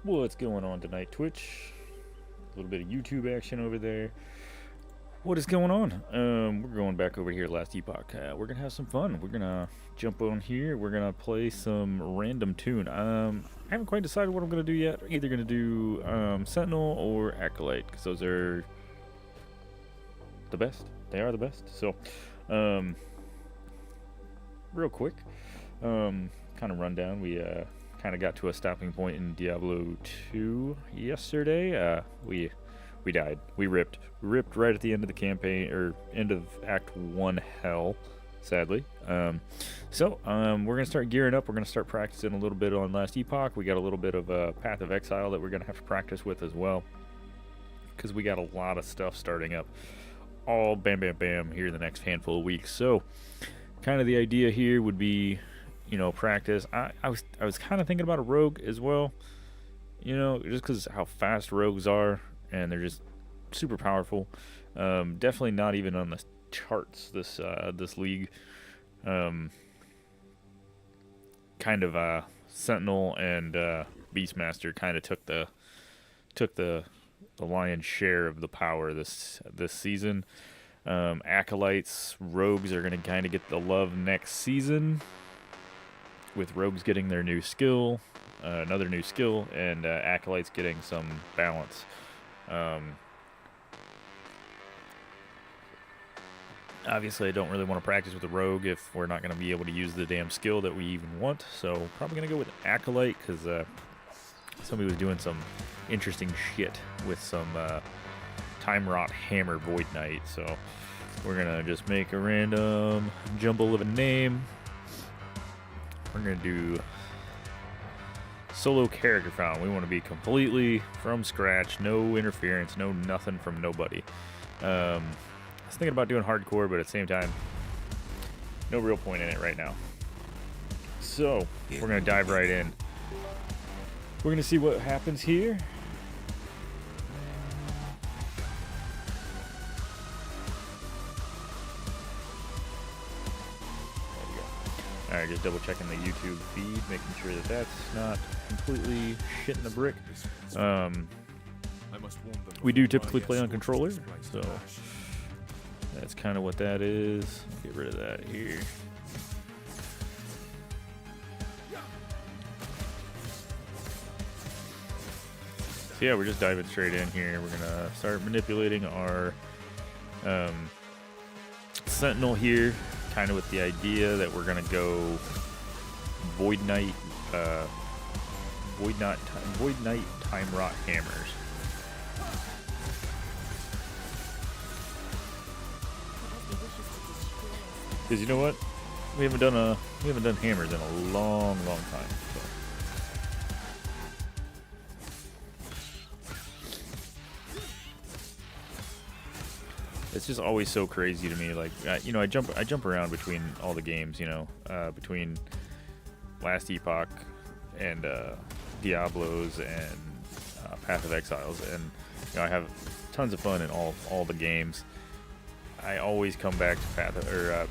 What's going on tonight, Twitch? A little bit of YouTube action over there. What is going on? We're going back over here last epoch. We're gonna have some fun. We're gonna jump on here. We're gonna play some random tune. I haven't quite decided what I'm gonna do yet. Either gonna do Sentinel or Acolyte, because those are the best. They are the best. So, real quick, kind of rundown. We kind of got to a stopping point in Diablo 2 yesterday. We died. We ripped right at the end of the campaign, or end of Act 1 hell, sadly. So we're going to start gearing up. We're going to start practicing a little bit on Last Epoch. We got a little bit of Path of Exile that we're going to have to practice with as well, because we got a lot of stuff starting up. All bam, bam, bam here in the next handful of weeks. So kind of the idea here would be, you know, practice. I was kind of thinking about a rogue as well, you know, just because how fast rogues are, and they're just super powerful. Definitely not even on the charts this league. Kind of Sentinel and Beastmaster kind of took the lion's share of the power this season. Acolytes, rogues are going to kind of get the love next season, with rogues getting their new skill, another new skill, and Acolytes getting some balance. Obviously, I don't really want to practice with a rogue if we're not going to be able to use the damn skill that we even want, so probably going to go with Acolyte, because somebody was doing some interesting shit with some Time Rot Hammer Void Knight, so we're going to just make a random jumble of a name. We're going to do solo character found. We want to be completely from scratch, no interference, no nothing from nobody. I was thinking about doing hardcore, but at the same time, no real point in it right now. So, we're going to dive right in. We're going to see what happens here. Alright, just double checking the YouTube feed, making sure that that's not completely shit in the brick. We do typically play on controller, so that's kind of what that is. Get rid of that here. So yeah, we're just diving straight in here. We're gonna start manipulating our Sentinel here, kind of with the idea that we're gonna go Void Knight, Void Knight Time Rot Hammers. Because you know what, we haven't done hammers in a long time. So. It's just always so crazy to me. Like, you know, I jump around between all the games. You know, between Last Epoch and Diablos and Path of Exiles, and you know, I have tons of fun in all the games. I always come back to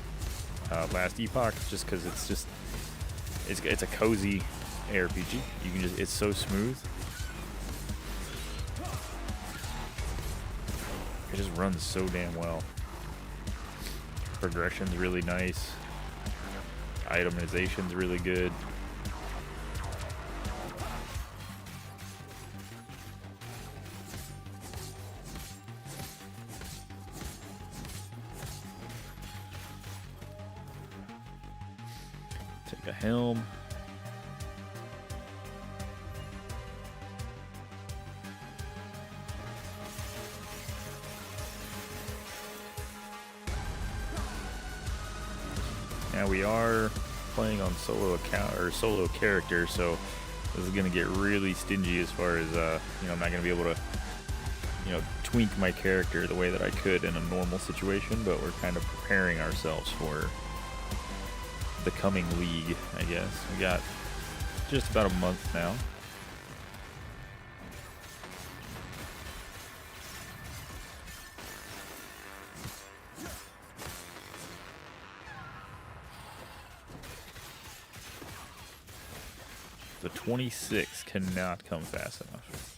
Last Epoch just because it's a cozy ARPG. It's so smooth. It just runs so damn well. Progression's really nice. Itemization's really good. Take a helm. Now we are playing on solo account or solo character, so this is going to get really stingy as far as you know, I'm not going to be able to, you know, tweak my character the way that I could in a normal situation, but we're kind of preparing ourselves for the coming league, I guess. We got just about a month now. The 26 cannot come fast enough.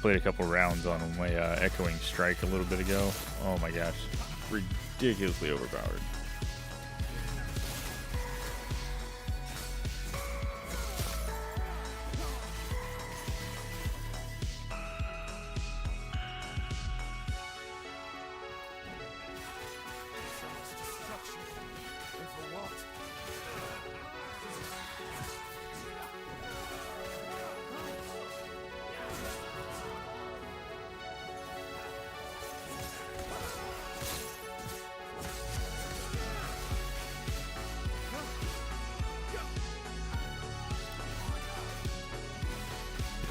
Played a couple rounds on my Echoing Strike a little bit ago. Oh my gosh, ridiculously overpowered.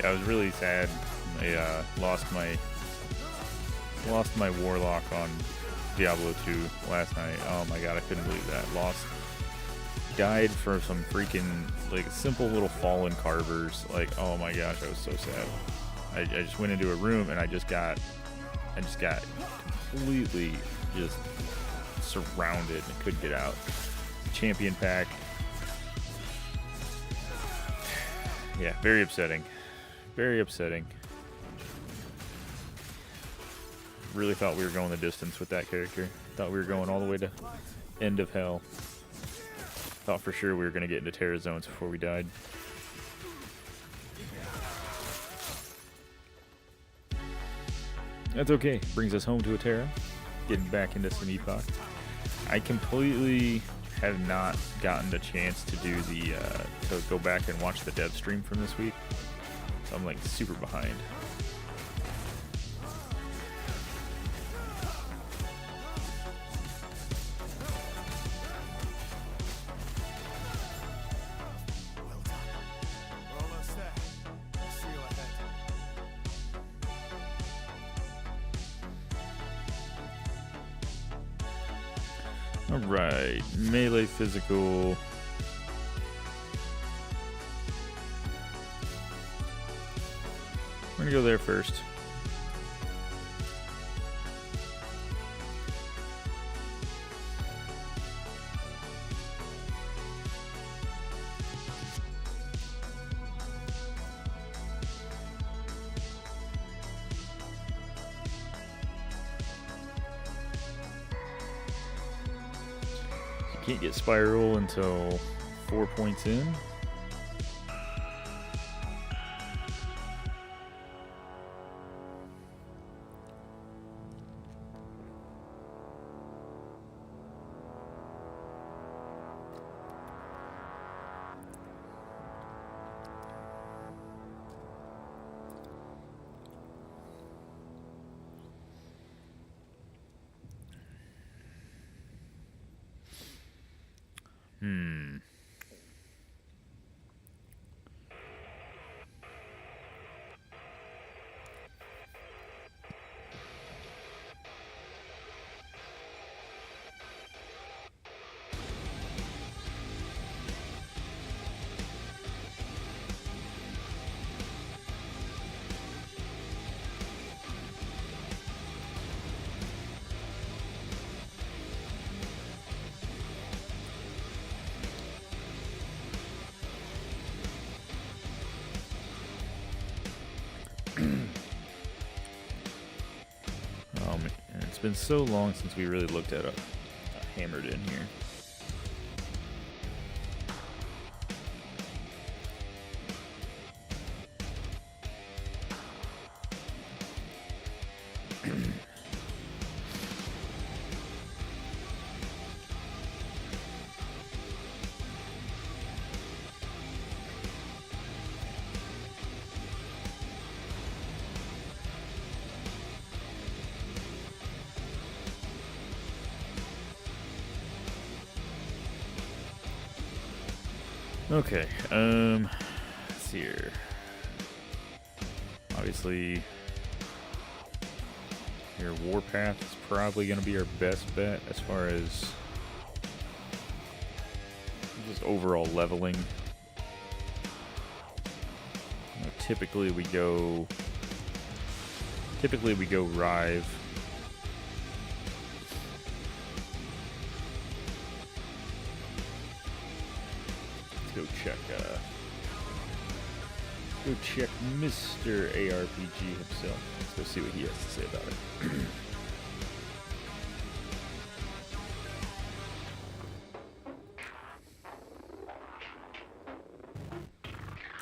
Yeah, I was really sad. I lost my Warlock on Diablo 2 last night. Oh my god, I couldn't believe that. Died for some freaking like simple little fallen carvers. Like, oh my gosh, I was so sad. I just went into a room and I just got completely just surrounded and couldn't get out. Champion pack. Yeah, very upsetting. Very upsetting. Really thought we were going the distance with that character. Thought we were going all the way to end of hell. Thought for sure we were going to get into Terra zones before we died. That's okay. Brings us home to a Terra. Getting back into some Epoch. I completely have not gotten the chance to do the to go back and watch the dev stream from this week. So I'm like super behind. Alright, melee physical. We're gonna go there first. Can't get Spiral until 4 points in. It's been so long since we really looked at a hammered in here. Okay, let's see here. Obviously, your Warpath is probably going to be our best bet as far as just overall leveling. You know, typically we go Rive. Let's go check Mr. ARPG himself. Let's go see what he has to say about it.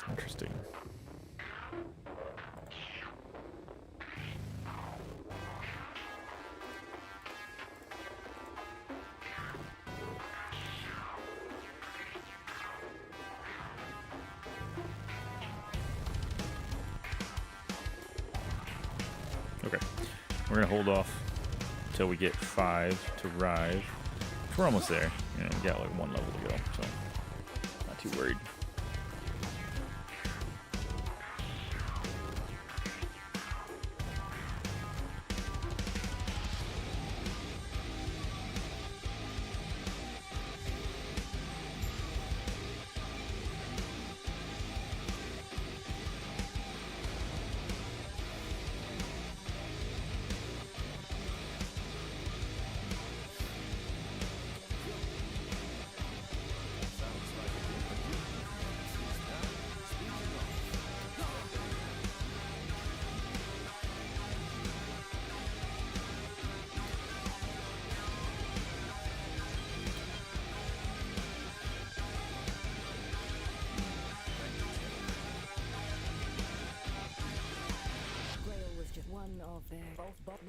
Interesting. Okay, we're gonna hold off until we get 5 to Rive. We're almost there. You know, we got like 1 level to go, so not too worried.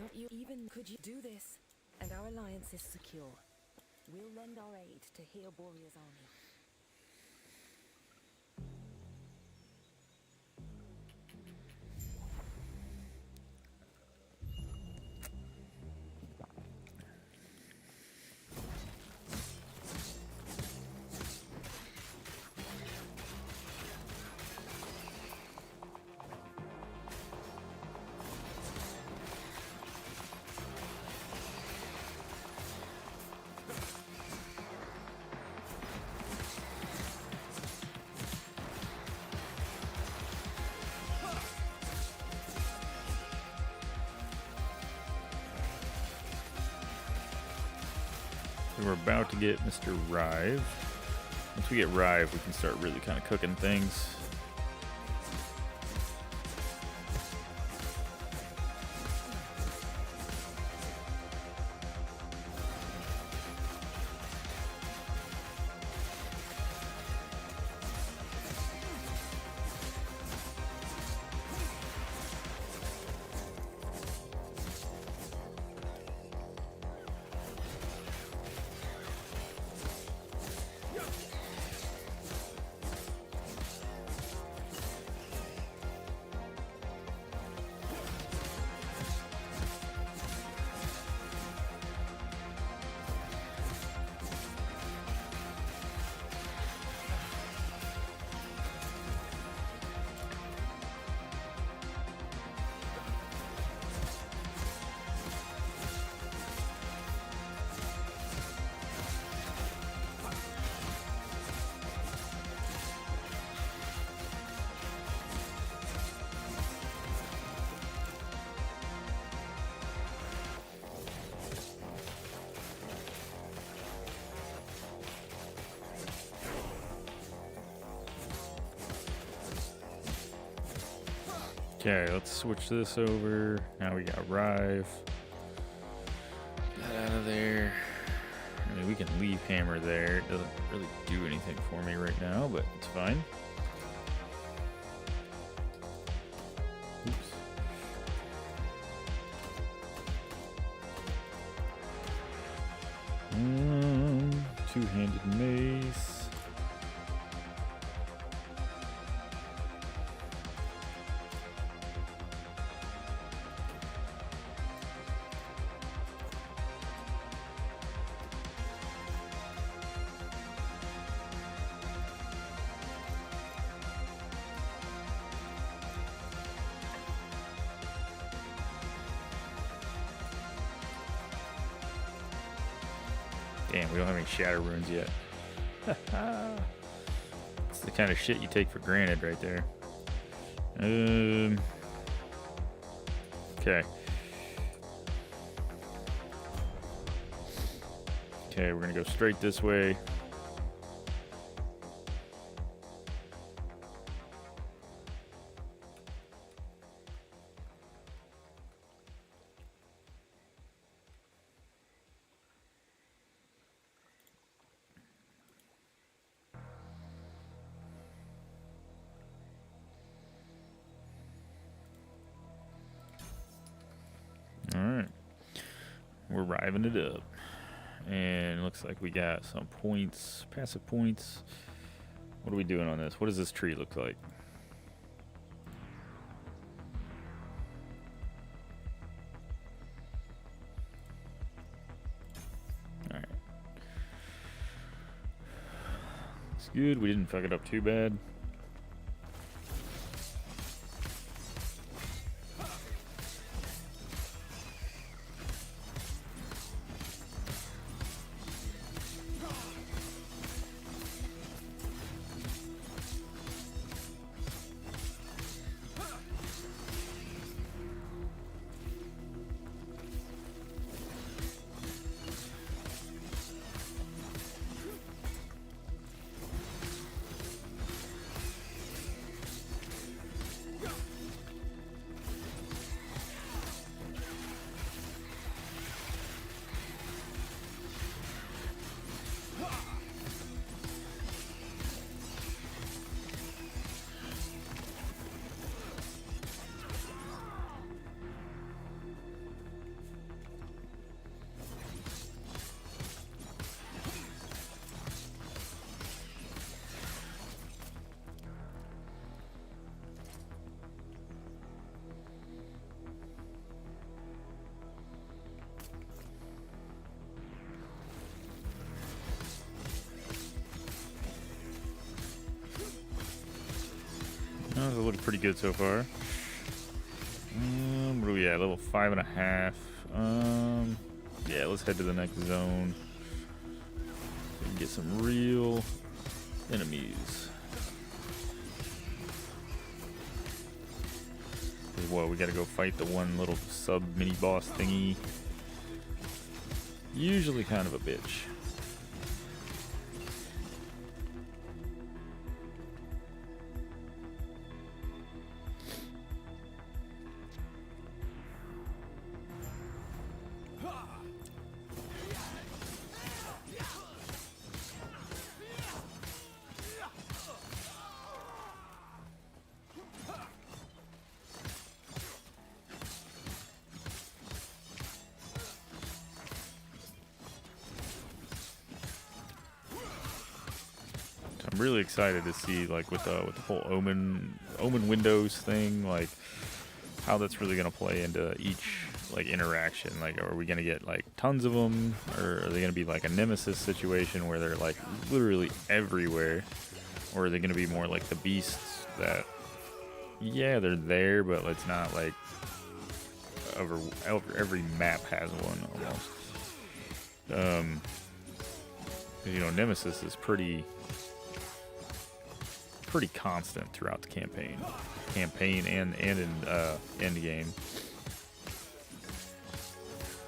Not you even could you do this, and our alliance is secure. We'll lend our aid to heal Borea's army. We're about to get Mr. Rive. Once we get Rive, we can start really kind of cooking things. Okay, let's switch this over. Now we got Rive. Get out of there. I mean, we can leave Hammer there. It doesn't really do anything for me right now, but it's fine. Oops. Two-handed mace. Damn, we don't have any shatter runes yet. It's the kind of shit you take for granted right there. Okay. Okay, we're gonna go straight this way. Alright. We're riving it up. And looks like we got some points, passive points. What are we doing on this? What does this tree look like? Alright. It's good. We didn't fuck it up too bad. Oh, it looks pretty good so far. What are we at? Level 5.5. Yeah, let's head to the next zone. So we can get some real enemies. Whoa, we gotta go fight the one little sub mini boss thingy. Usually kind of a bitch. I'm really excited to see, like, with the whole Omen Windows thing, like how that's really gonna play into each like interaction. Like, are we gonna get like tons of them, or are they gonna be like a nemesis situation where they're like literally everywhere, or are they gonna be more like the beasts that, yeah, they're there, but it's not like every map has one almost. You know, nemesis is pretty constant throughout the campaign and in end game.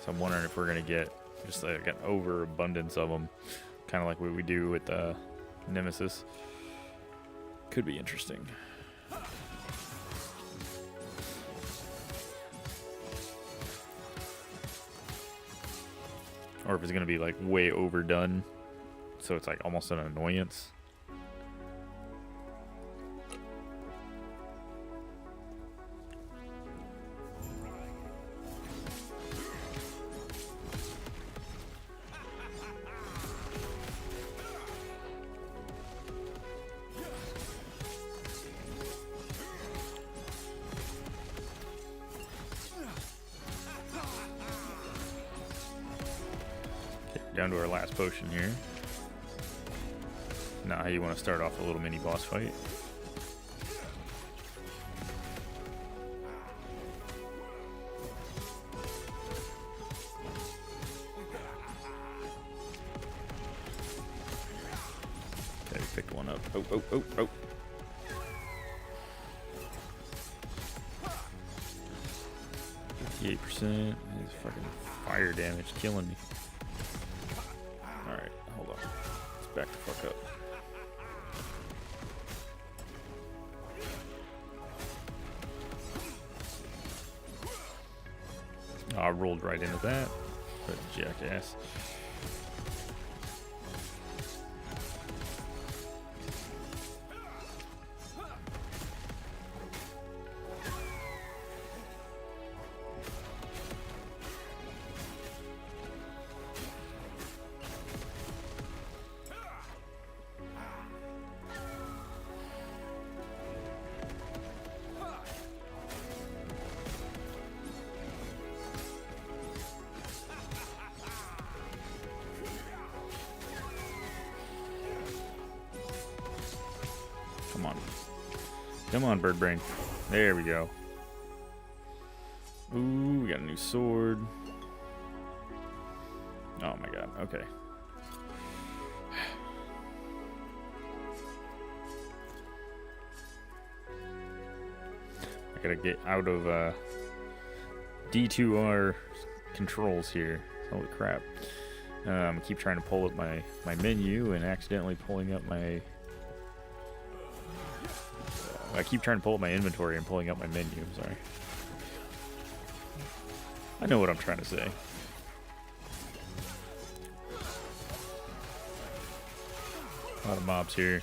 So I'm wondering if we're gonna get just like an overabundance of them, kind of like what we do with Nemesis. Could be interesting. Or if it's gonna be like way overdone, so it's like almost an annoyance. Down to our last potion here. Not how you want to start off a little mini boss fight. one up. Oh, oh, oh, oh. %. His fucking fire damage killing me. Alright, hold on. Let's back the fuck up. Oh, I rolled right into that. What a jackass. Come on. Come on, bird brain. There we go. Ooh, we got a new sword. Oh my god, okay. I gotta get out of D2R controls here. Holy crap. Keep trying to pull up my menu and accidentally pulling up my... I keep trying to pull up my inventory and pulling up my menu. Sorry. I know what I'm trying to say. A lot of mobs here.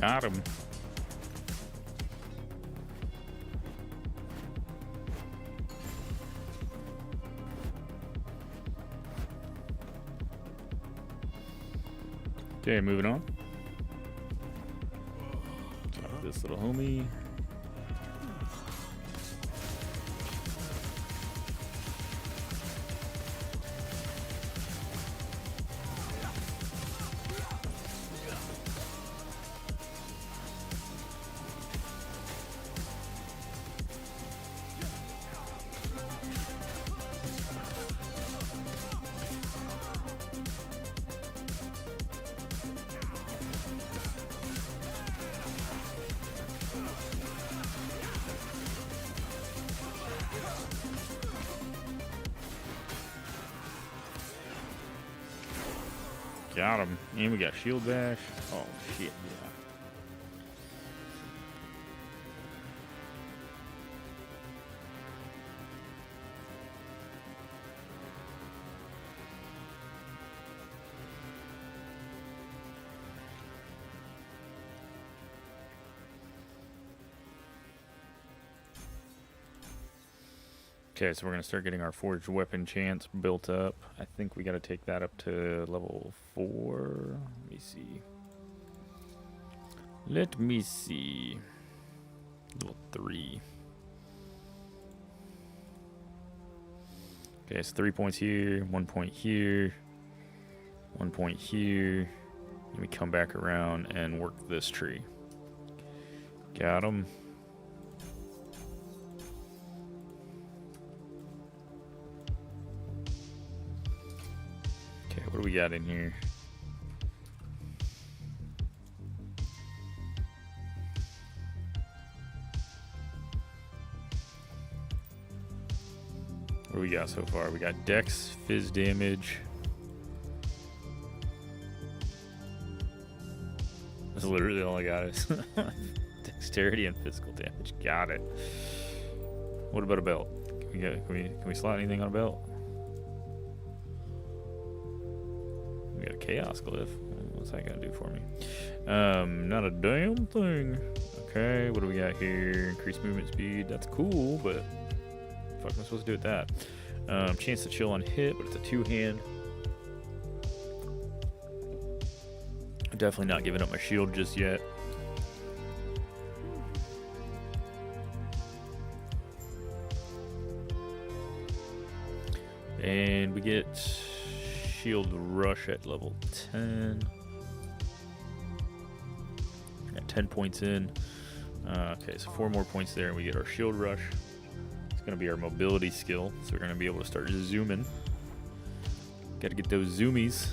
Got him. Okay, moving on. Got this little homie. Got him. And we got shield bash. Oh, shit, yeah. Okay, so we're going to start getting our forged weapon chance built up. I think we got to take that up to level 4. Let me see. Let me see. Level 3. Okay, so 3 points here, 1 point here, 1 point here. Let me come back around and work this tree. Got him. Okay, what do we got in here? What do we got so far? We got Dex, Fizz damage. That's literally all I got is Dexterity and physical damage. Got it. What about a belt? Can we slot anything on a belt? We got a Chaos Glyph. What's that gonna do for me? Not a damn thing. Okay, what do we got here? Increased movement speed. That's cool, but what am I supposed to do with that? Chance to chill on hit, but it's a 2-hand. Definitely not giving up my shield just yet. And we get shield rush at level 10. Got 10 points in. Okay, so 4 more points there, and we get our shield rush. It's going to be our mobility skill, so we're going to be able to start zooming. Got to get those zoomies.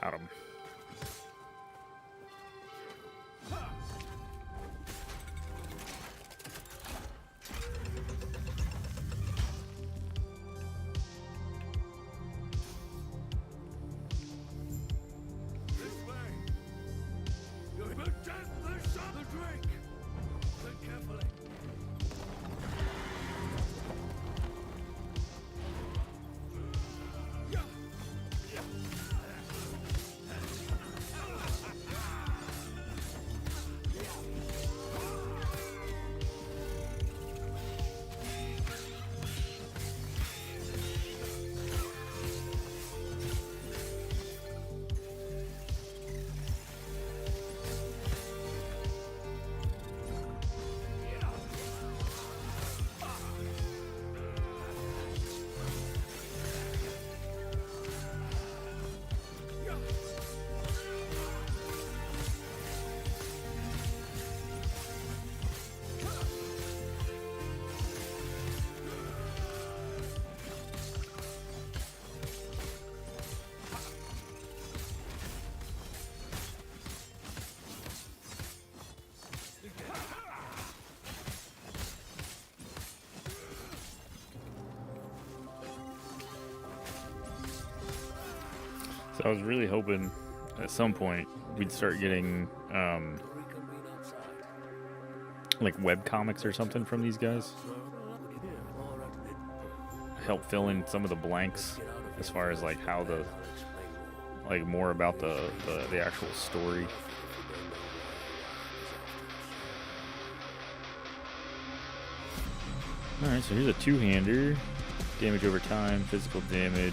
Got him. So I was really hoping at some point we'd start getting like web comics or something from these guys. Help fill in some of the blanks as far as like how the like more about the actual story. Alright, so here's a 2-hander. Damage over time, physical damage.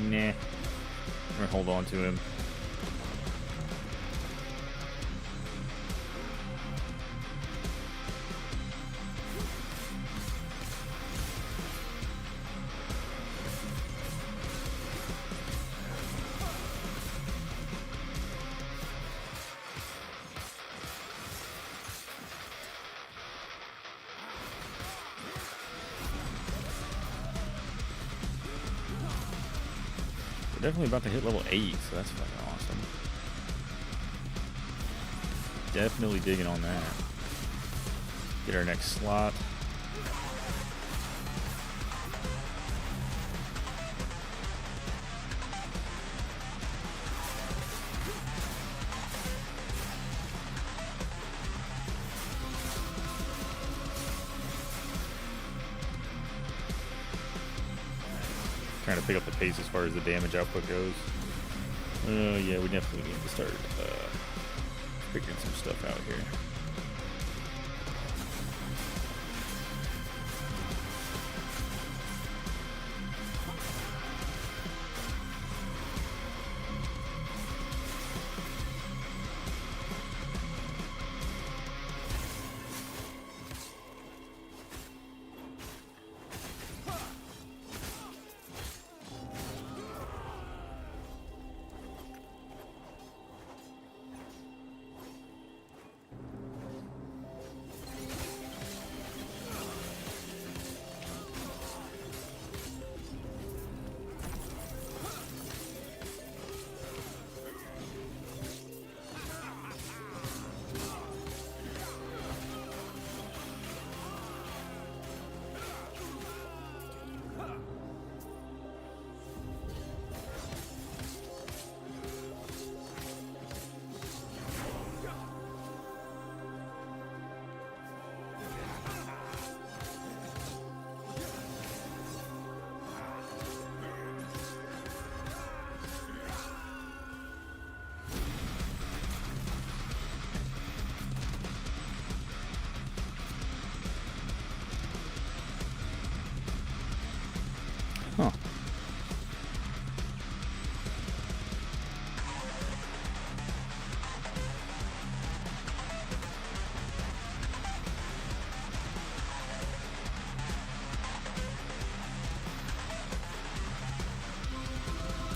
Nah. I'm gonna hold on to him. definitely about to hit level 8, so that's fucking awesome. Definitely digging on that. Get our next slot. Trying to pick up the pace as far as the damage output goes. Yeah, we definitely need to start figuring some stuff out here. Huh.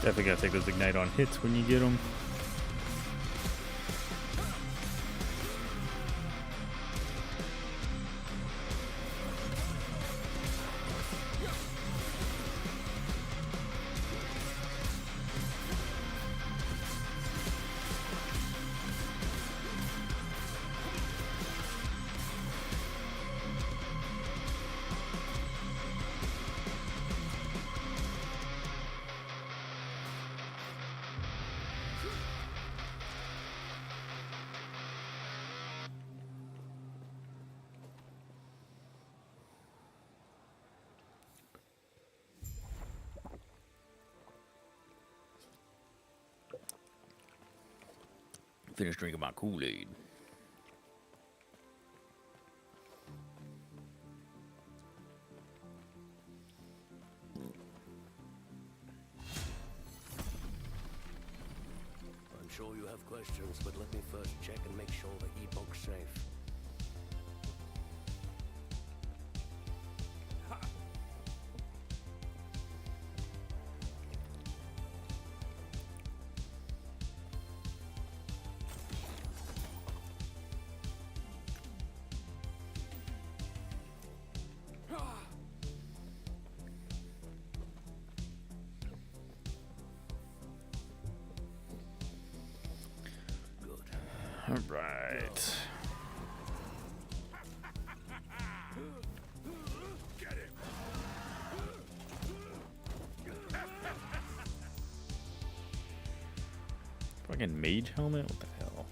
Definitely gotta take those ignite on hits when you get them. Finish drinking my Kool-Aid. I'm sure you have questions, but let me first check and make sure the e-book's safe. All right. Fucking mage helmet? What the hell?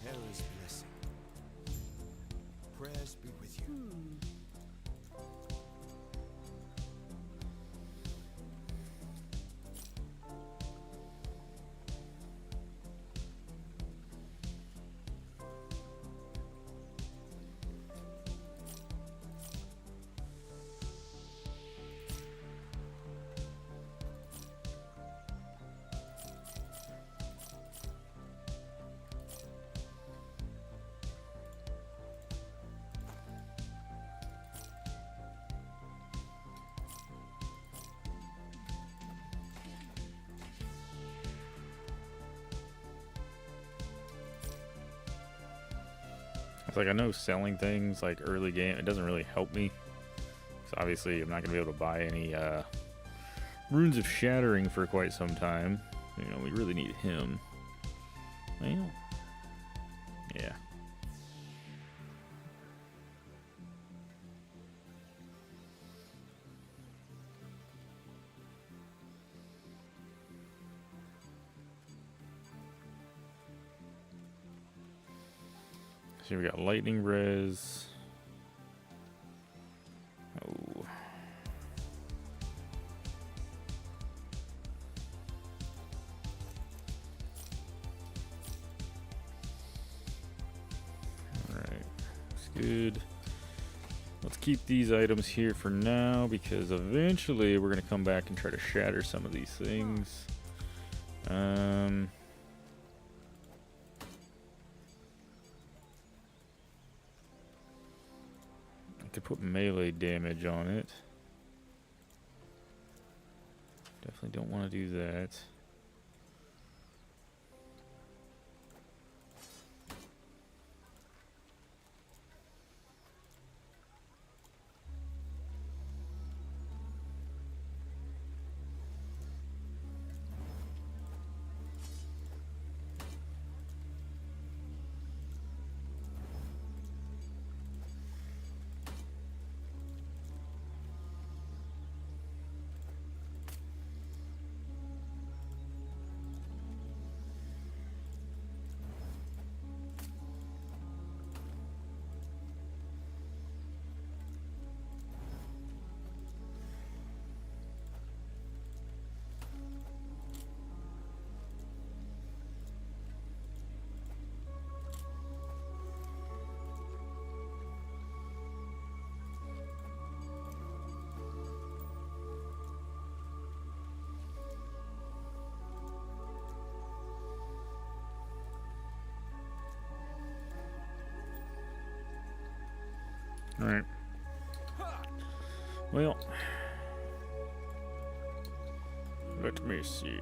Terra's blessing. Prayers be with you. It's like I know selling things like early game, it doesn't really help me. So obviously I'm not gonna be able to buy any Runes of Shattering for quite some time. You know, we really need him. Well, yeah. So we got lightning res. Oh. Alright, looks good. Let's keep these items here for now because eventually we're gonna come back and try to shatter some of these things. I could put melee damage on it. Definitely don't want to do that. Alright. Well, let me see.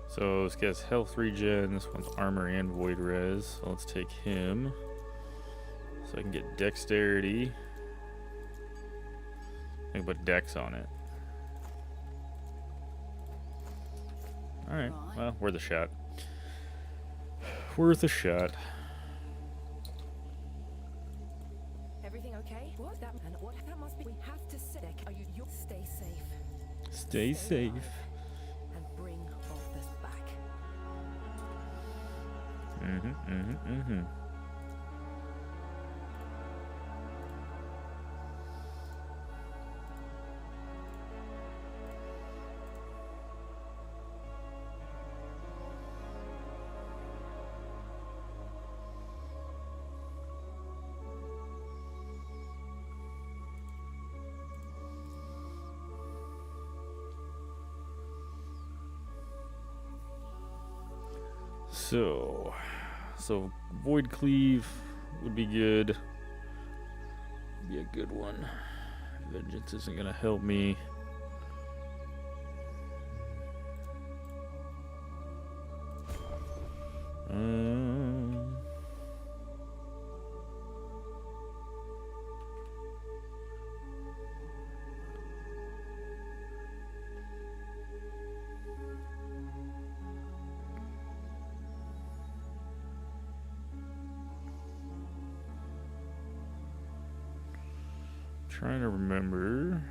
So this guy's health regen, this one's armor and void res. So let's take him. So I can get dexterity. I can put dex on it. Alright, well, worth a shot. Worth a shot. Everything okay? What? That must be. We have to sit. Are you? Stay safe. Stay safe. alive and bring Balthus back. So Void Cleave would be good. Be a good one. Vengeance isn't gonna help me. Trying to remember.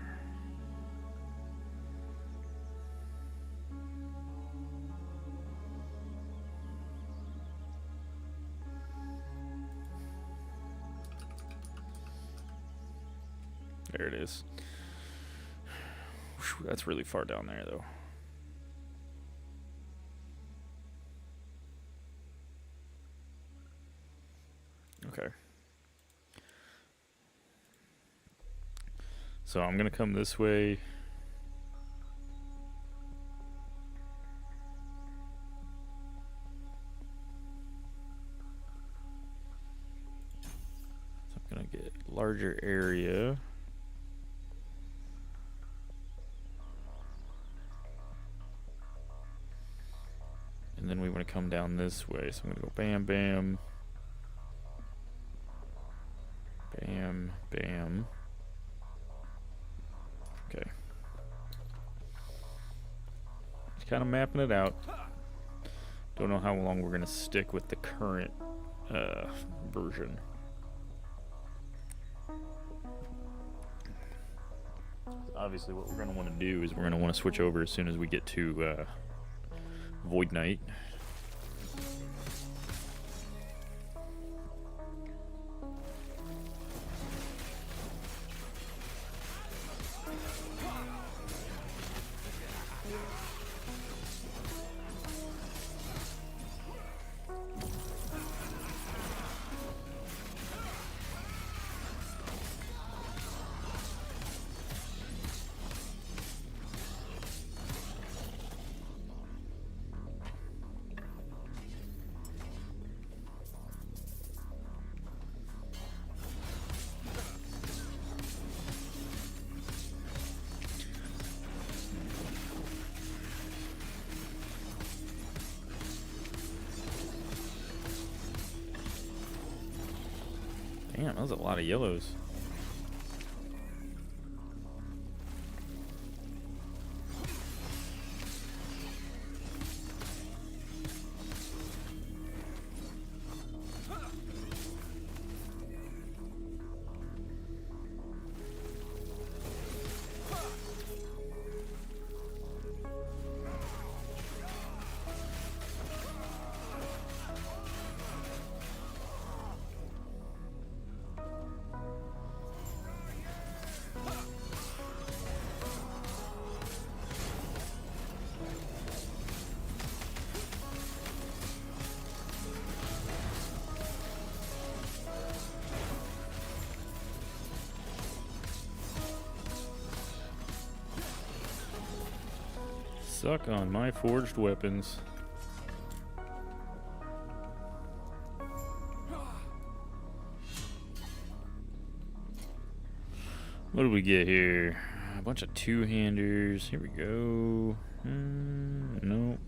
There it is. Whew, that's really far down there, though. Okay. So I'm gonna come this way. So I'm gonna get larger area. And then we want want to come down this way. So I'm going to go bam, bam. Bam, bam. Okay. Just kind of mapping it out. Don't know how long we're going to stick with the current version. Obviously, what we're going to want to do is we're going to want to switch over as soon as we get to Void Knight. Damn, that was a lot of yellows. Suck on my forged weapons. What do we get here? A bunch of two-handers. Here we go. Nope.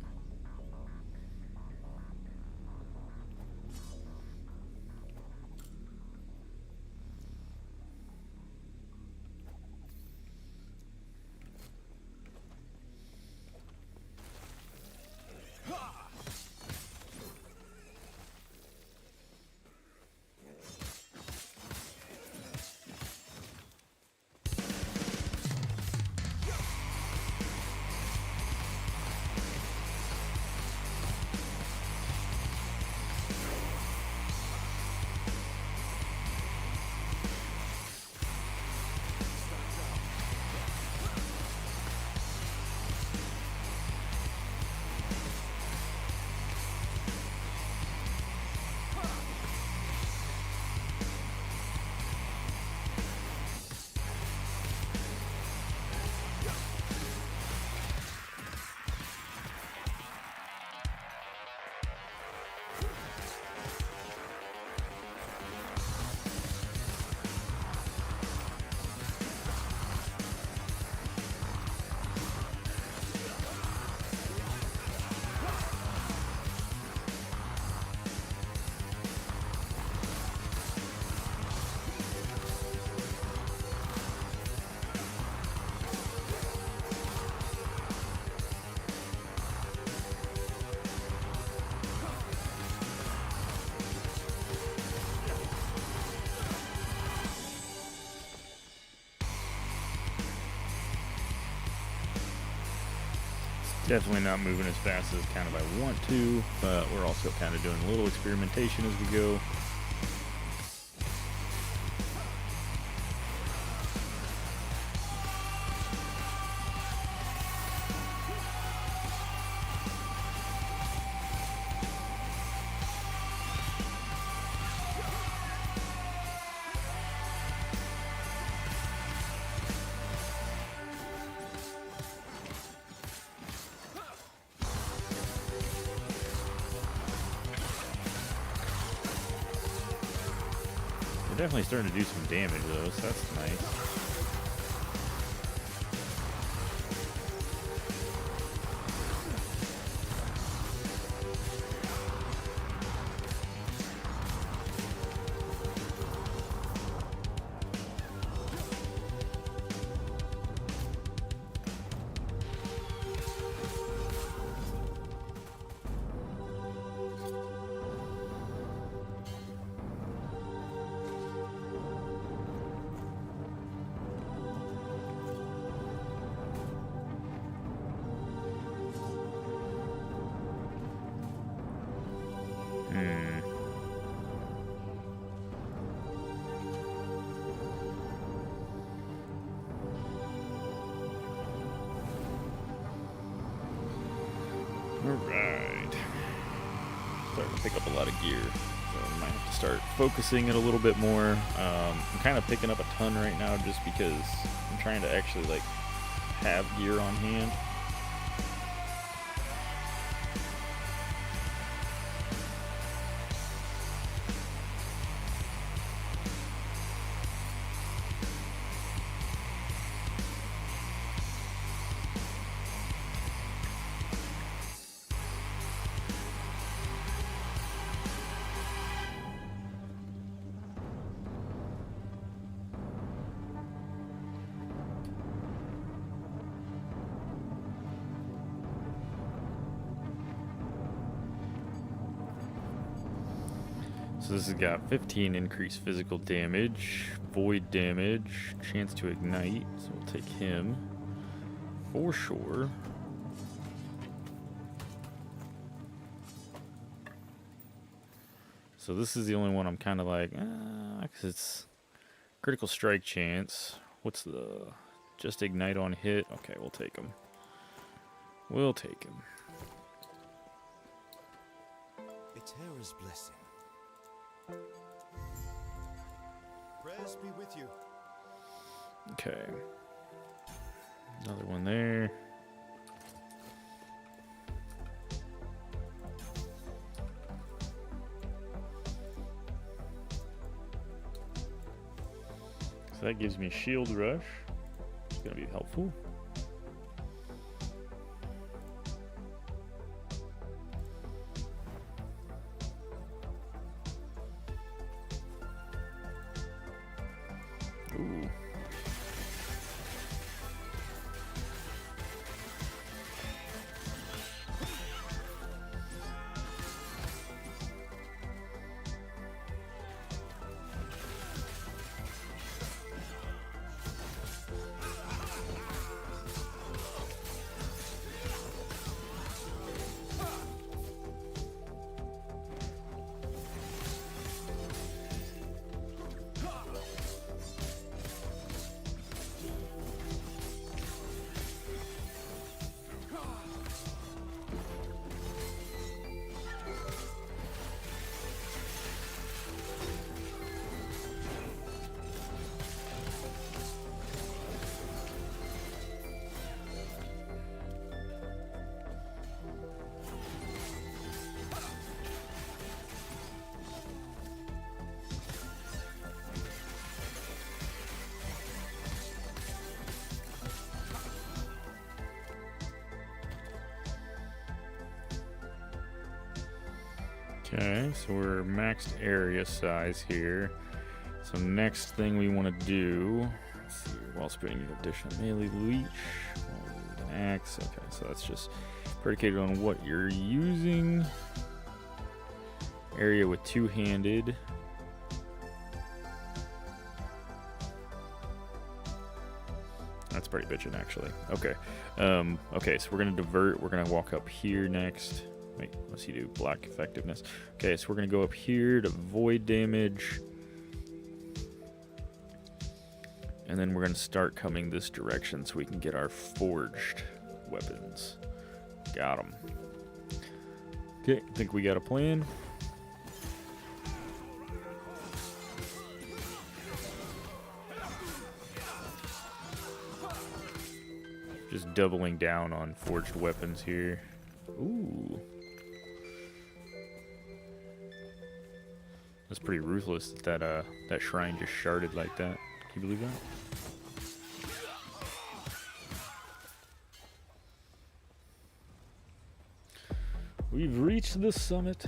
Definitely not moving as fast as kind of I want to, but we're also kind of doing a little experimentation as we go. We're definitely starting to do some damage though, so that's nice. Alright. Starting to pick up a lot of gear. So I might have to start focusing it a little bit more. I'm kind of picking up a ton right now just because I'm trying to actually like have gear on hand. So this has got 15 increased physical damage, void damage, chance to ignite, so we'll take him for sure. So this is the only one I'm kind of like, because it's critical strike chance. What's the, just ignite on hit? Okay, we'll take him. We'll take him. A terror's blessing. Prayers be with you. Okay. Another one there. So that gives me shield rush. It's gonna be helpful. Ooh. Okay, so we're maxed area size here. So next thing we want to do, let's see, while spinning additional melee leech, an axe. Okay, so that's just predicated on what you're using. Area with two-handed. That's pretty bitchin' actually. Okay, okay, so we're gonna divert. We're gonna walk up here next. Wait, unless you do black effectiveness. Okay, so we're going to go up here to void damage. And then we're going to start coming this direction so we can get our forged weapons. Got them. Okay, I think we got a plan. Just doubling down on forged weapons here. Ooh. That's pretty ruthless that that shrine just sharded like that. Can you believe that? We've reached the summit.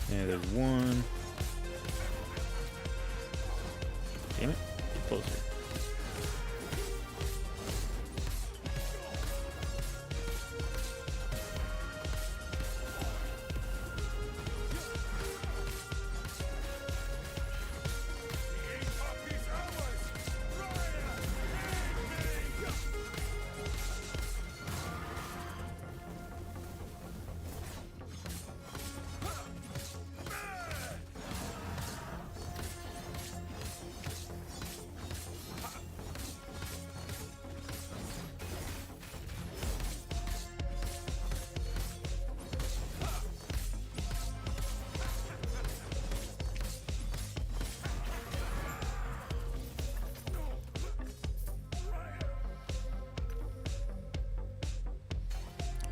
Yeah, there's one. Damn it. Get closer.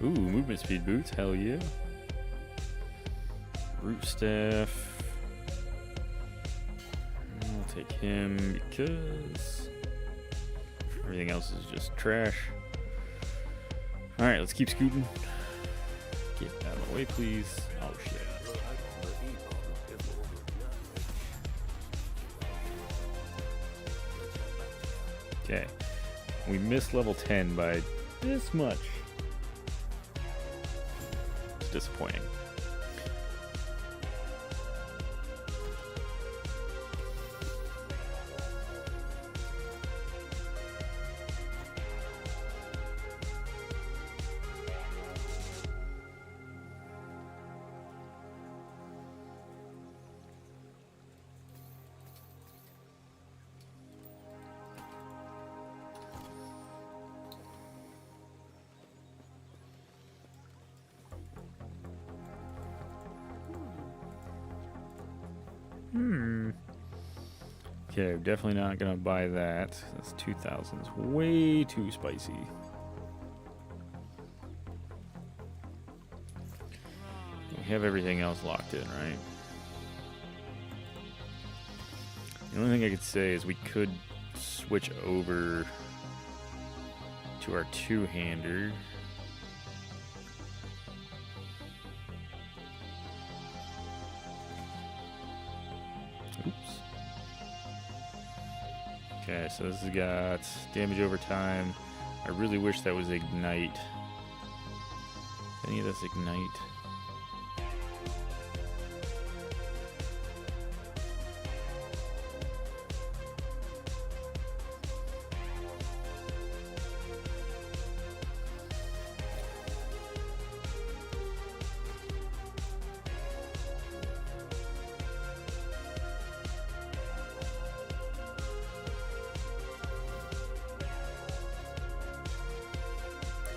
Ooh, movement speed boots. Hell yeah. Root staff. I'll take him because everything else is just trash. Alright, let's keep scooting. Get out of the way, please. Oh, shit. Okay. We missed level 10 by this much. It's disappointing. Okay, definitely not gonna buy that. That's 2,000's way too spicy. We have everything else locked in, right? The only thing I could say is we could switch over to our two-hander. Okay, so this has got damage over time. I really wish that was ignite. Any of this ignite?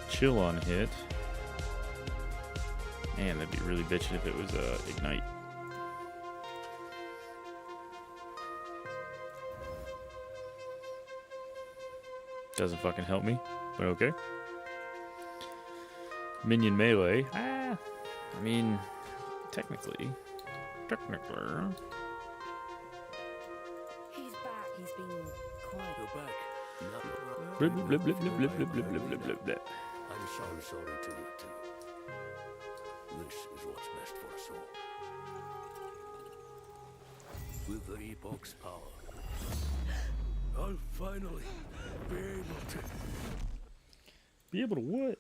Chill on hit. Man, that'd be really bitchin' if it was ignite. Doesn't fucking help me, but okay. Minion melee. I mean, technically. He's back. He's been quiet. You're back. No. Blip, blip, blip, blip, blip, blip, blip, blip, blip, blip. I'm so sorry to you too. This is what's best for us all. With the Epoch's power, I'll finally be able to... Be able to what?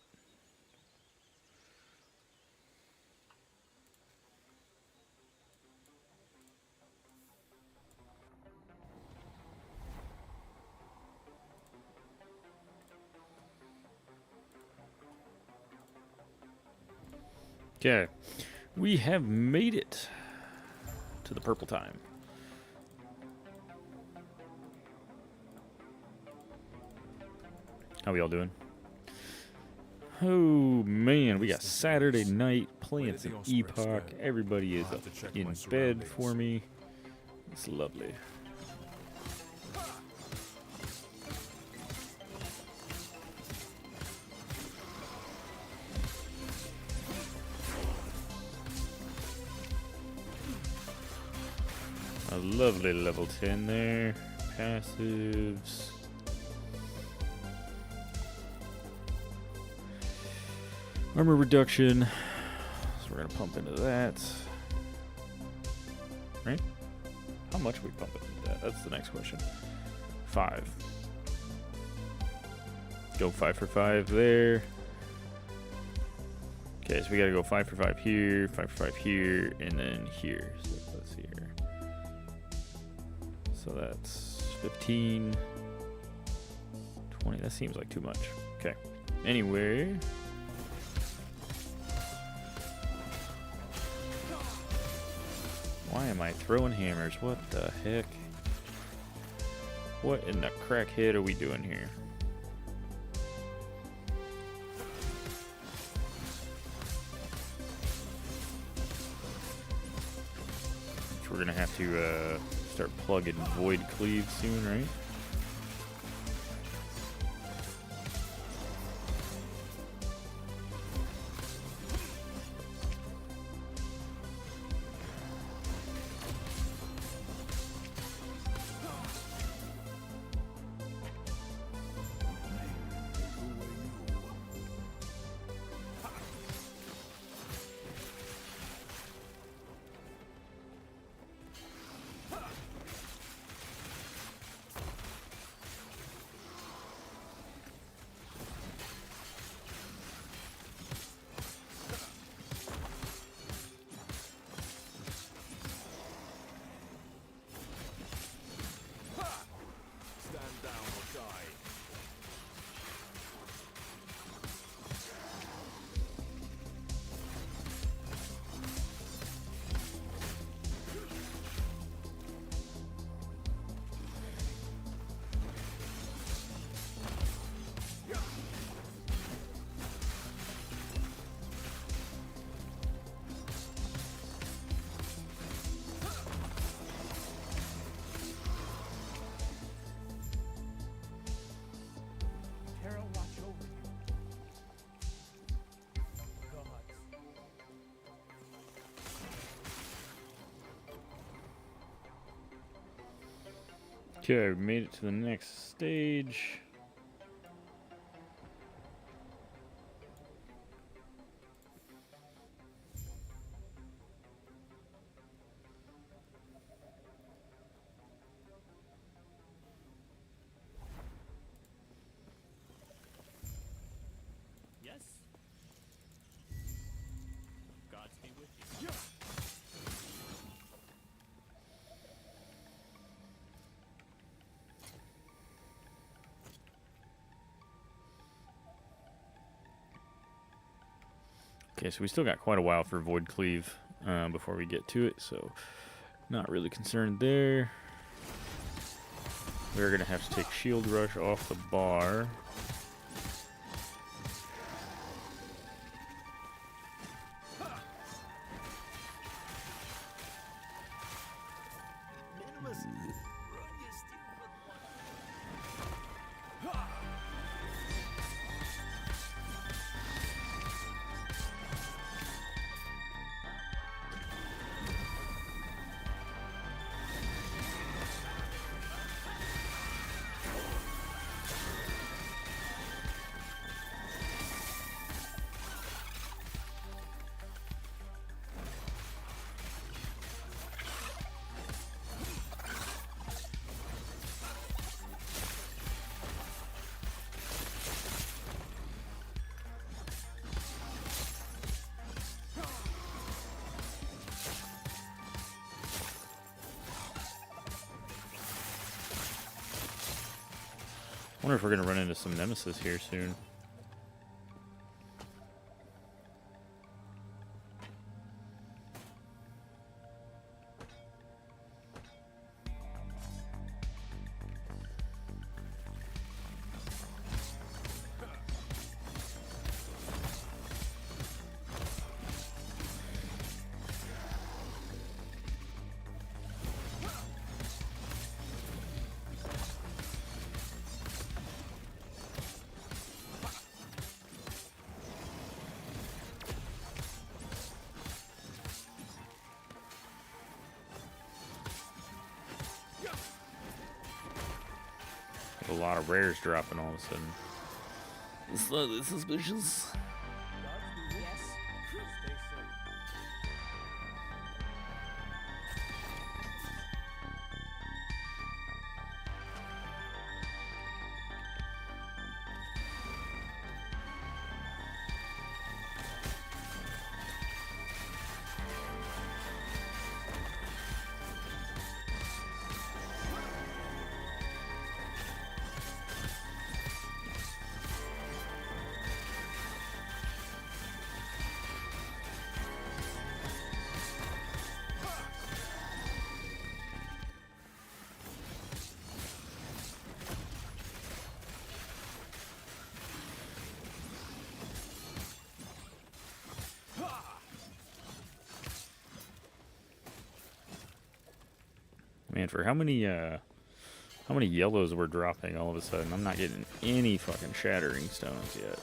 Okay, we have made it to the purple time. How we all doing? Oh man, we got Saturday night playing some Epoch. Everybody is up in bed for me. It's lovely. A lovely level 10 there. Passives. Armor reduction. So we're going to pump into that. Right? How much are we pumping into that? That's the next question. 5. Go 5 for 5 there. Okay, so we got to go 5 for 5 here, 5 for 5 here, and then here. So let's see here. So that's 15, 20. That seems like too much. Okay. Anyway. Why am I throwing hammers? What the heck? What in the crackhead are we doing here? So we're gonna have to start plugging void cleave soon, right? Okay, we made it to the next stage. Yes? Gods be with you. Okay, so we still got quite a while for Void Cleave before we get to it, so not really concerned there. We're going to have to take Shield Rush off the bar. Minimus, run your stupid I wonder if we're going to run into some Nemesis here soon. A lot of rares dropping all of a sudden. Slightly suspicious. Yes? Stay safe. Man, for how many yellows we're dropping all of a sudden, I'm not getting any fucking shattering stones yet.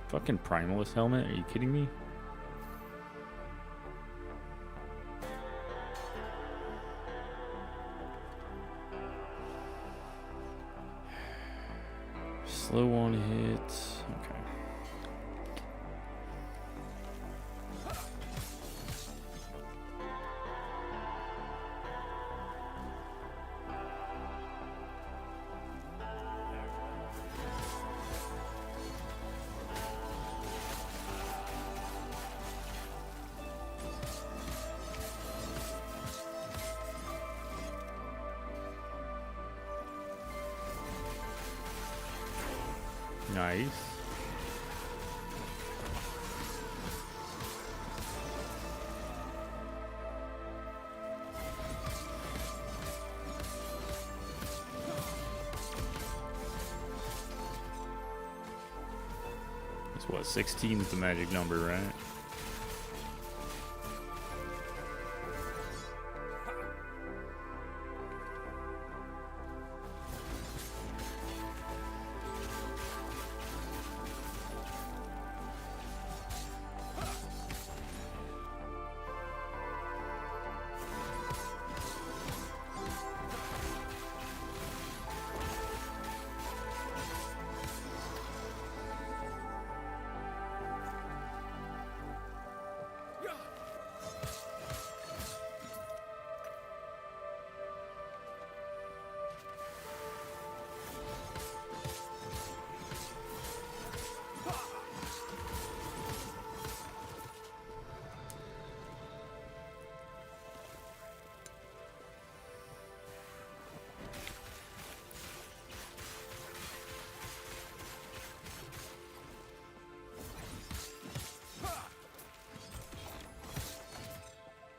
Fucking Primalist helmet? Are you kidding me? Slow on hits. Okay. Nice. So what, 16 is the magic number, right?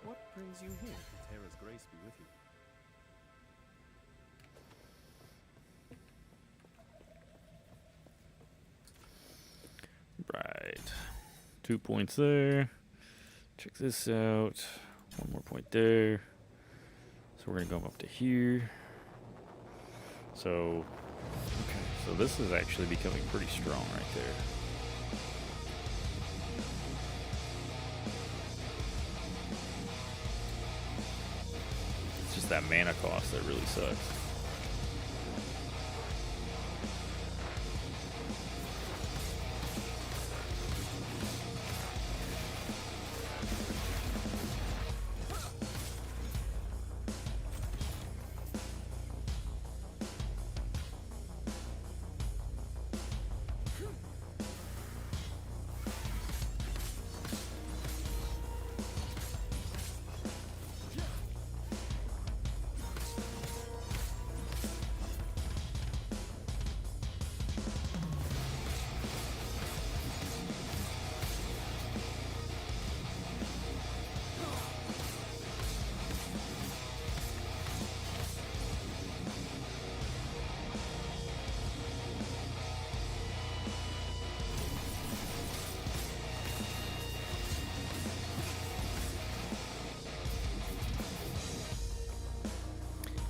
What brings you here? Terra's grace be with you. Right. 2 points there. Check this out. 1 more point there. So we're going to go up to here. So, okay. So this is actually becoming pretty strong right there. It's just that mana cost that really sucks.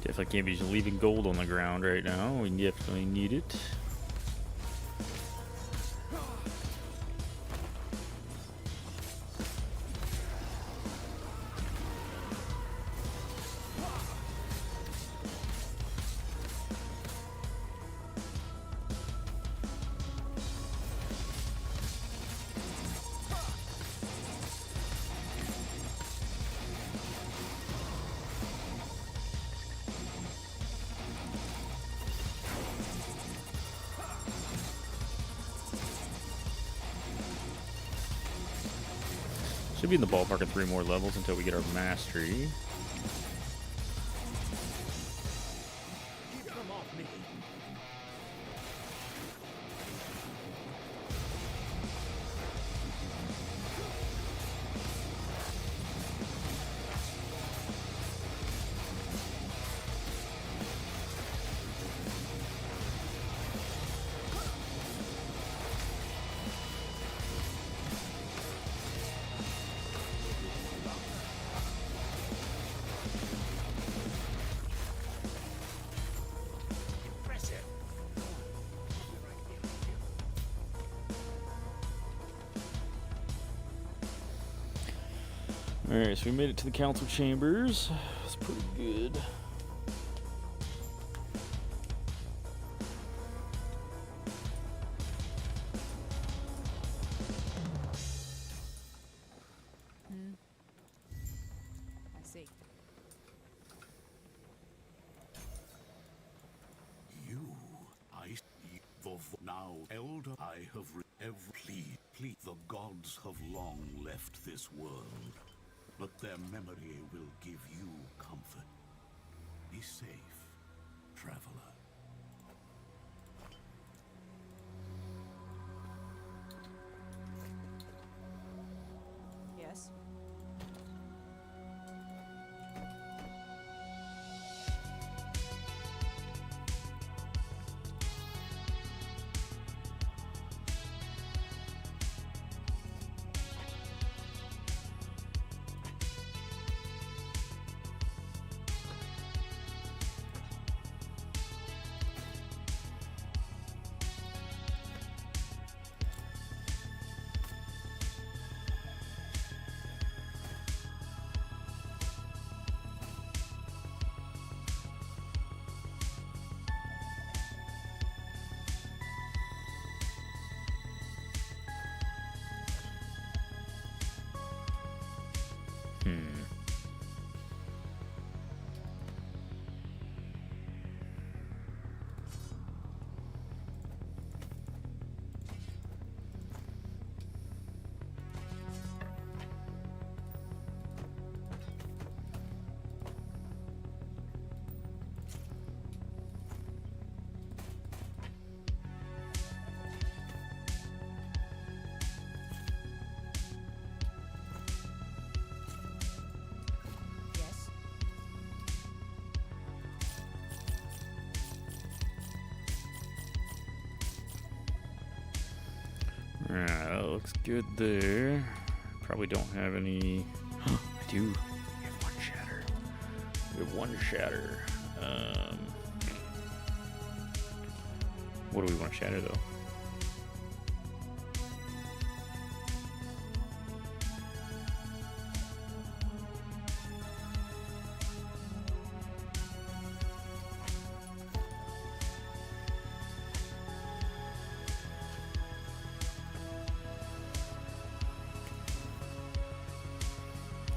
Definitely can't be just leaving gold on the ground right now. We definitely need it. Should be in the ballpark of 3 more levels until we get our mastery. Keep them off me. Alright, so we made it to the council chambers. That's pretty good. I see. You, now, elder, I have plead. The gods have long left this world, but their memory will give you comfort. Be safe, traveler. Yes. Yes. Alright, that looks good there. Probably don't have any. I do. We have one shatter. We have one shatter. What do we want to shatter though?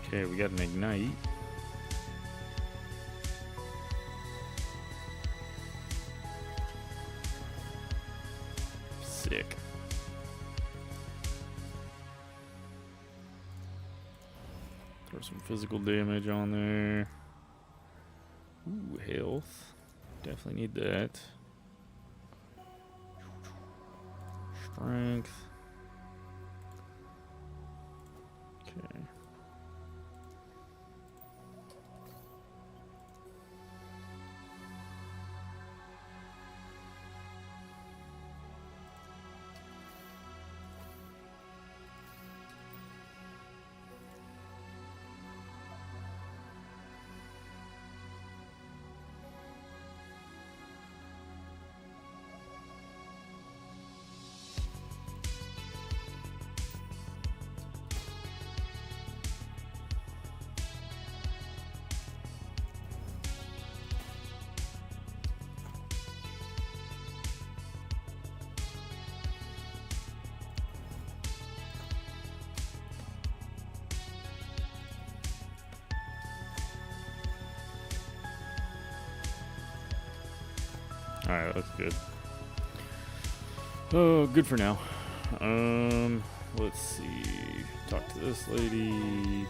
Okay, we got an ignite. Sick. Throw some physical damage on there. Ooh, health. Definitely need that. Strength. Okay. Alright, that's good. Oh, good for now. Let's see. Talk to this lady.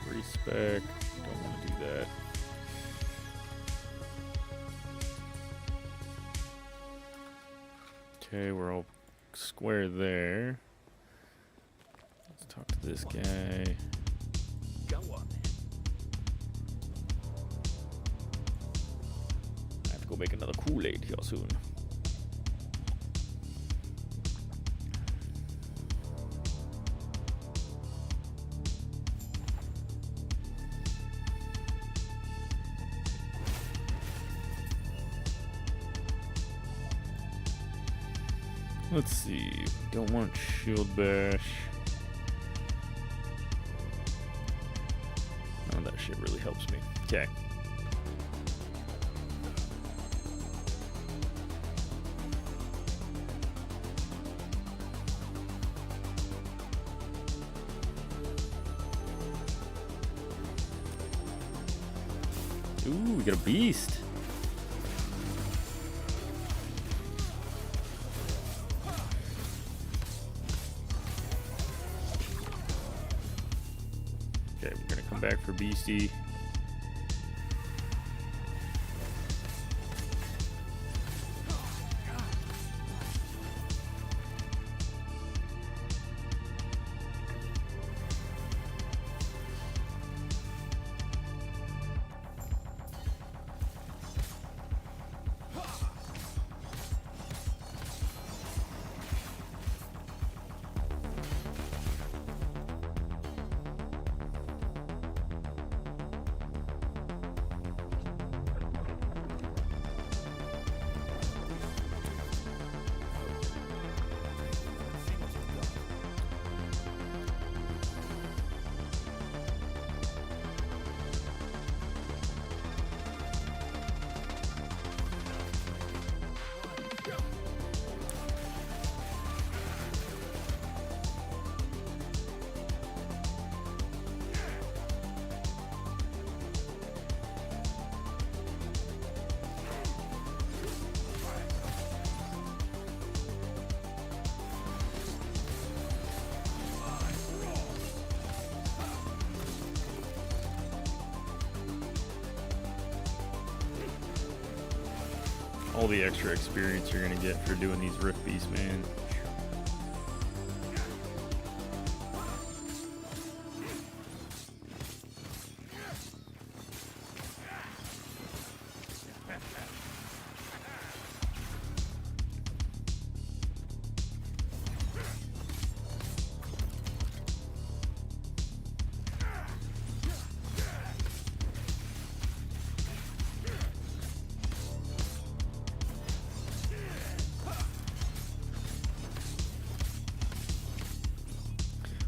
Respec. Don't want to do that. Okay, we're all square there. Let's talk to this guy. Go on. I have to go make another Kool-Aid here soon. Let's see. Don't want shield bash. Oh, that shit really helps me. Okay. Ooh, we got a beast. Okay, we're gonna come back for Beastie. all the extra experience you're gonna get for doing these Rift Beasts, man.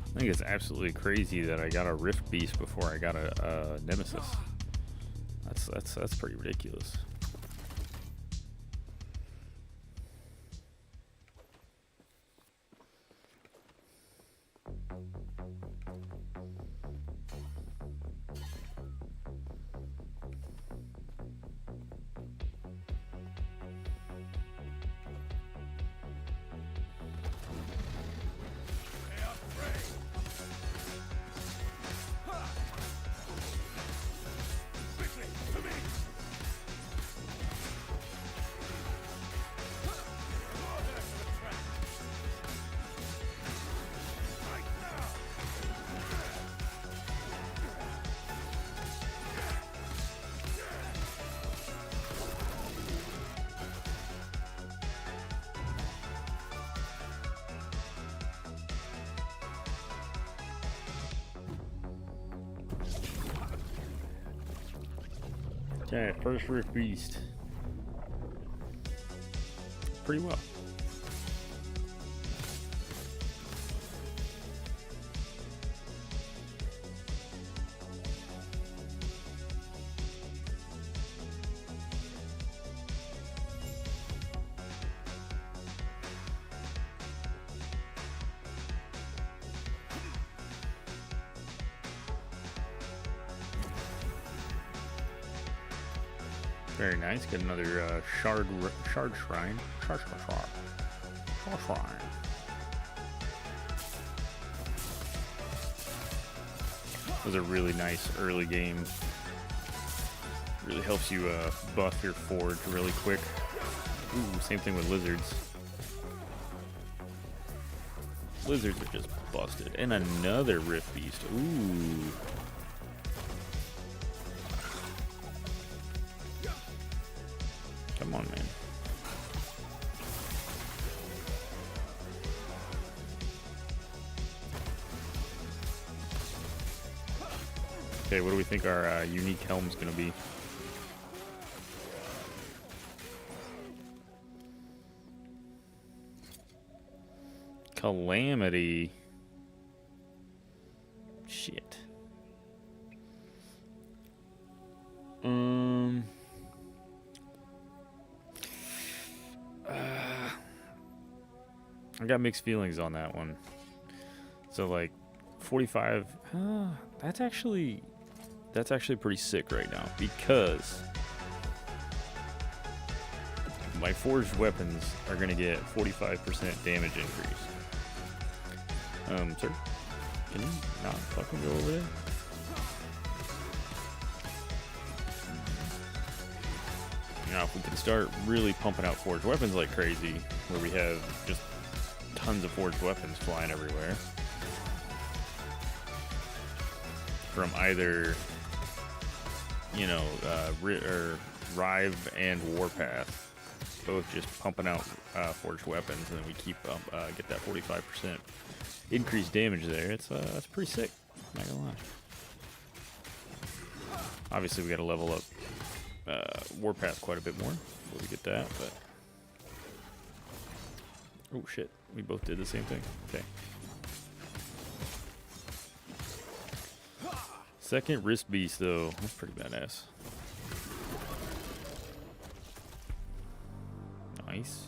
I think it's absolutely crazy that I got a Rift Beast before I got a Nemesis. That's pretty ridiculous. Okay, first Rift Beast. Pretty well. Very nice. Get another shard shrine. Shard shrine. Was a really nice early game. Really helps you buff your forge really quick. Ooh, same thing with lizards. Lizards are just busted. And another Rift Beast. Ooh. Come on, man. Okay, what do we think our unique helm's gonna be? Calamity. Shit. I got mixed feelings on that one. So like 45, that's actually pretty sick right now because my forged weapons are gonna get 45% damage increase. Sir, can you not fucking go over there? Now, if we can start really pumping out forged weapons like crazy, where we have just tons of forged weapons flying everywhere from either, you know, Rive and Warpath, both just pumping out forged weapons, and then we keep get that 45% increased damage there. It's that's pretty sick. Not gonna lie. Obviously, we got to level up Warpath quite a bit more before we get that, but oh shit, we both did the same thing. Okay. Second Rift Beast though, that's pretty badass. Nice.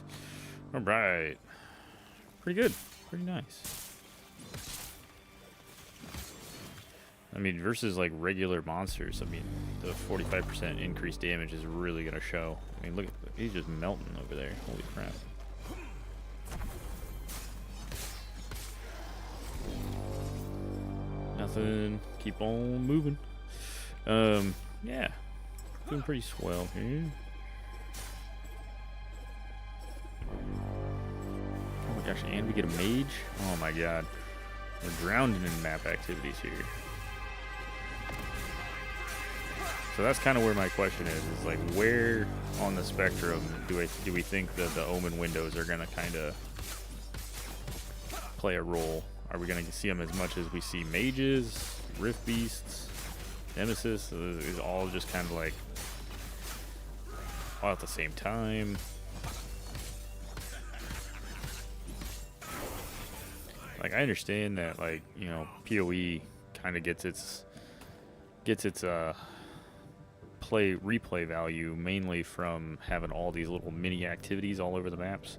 All right. Pretty good. Pretty nice. I mean, versus like regular monsters, I mean, the 45% increased damage is really gonna show. I mean, look, he's just melting over there. Holy crap. Nothing. Keep on moving. Yeah. Doing pretty swell here. Gosh, and we get a mage? Oh my god. We're drowning in map activities here. So that's kind of where my question is like where on the spectrum do we think that the Omen windows are going to kind of play a role? Are we going to see them as much as we see mages, rift beasts, nemesis? Is all just kind of like all at the same time? Like, I understand that, like, you know, PoE kind of gets its replay value mainly from having all these little mini activities all over the maps.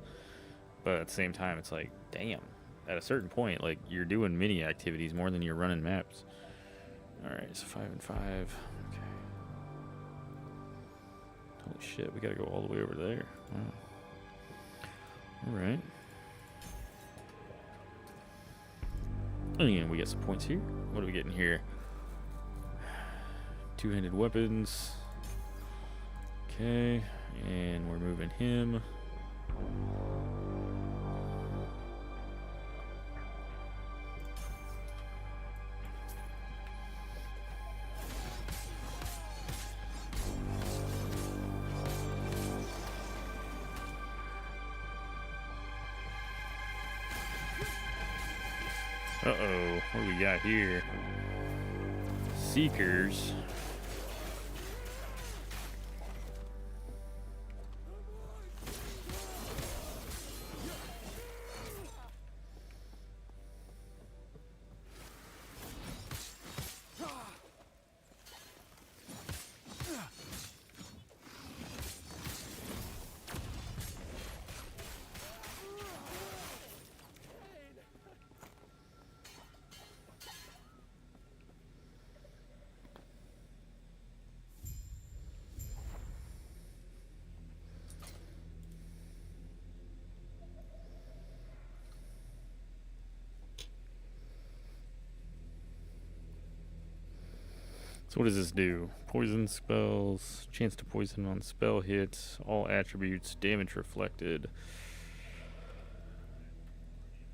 But at the same time, it's like, damn, at a certain point, like, you're doing mini activities more than you're running maps. All right, so 5 and 5. Okay. Holy shit, we gotta go all the way over there. Wow. All right. And we get some points here. What are we getting here? Two-handed weapons. Okay, and we're moving him. Uh-oh, what do we got here? Seekers. So what does this do? Poison spells, chance to poison on spell hits, all attributes, damage reflected.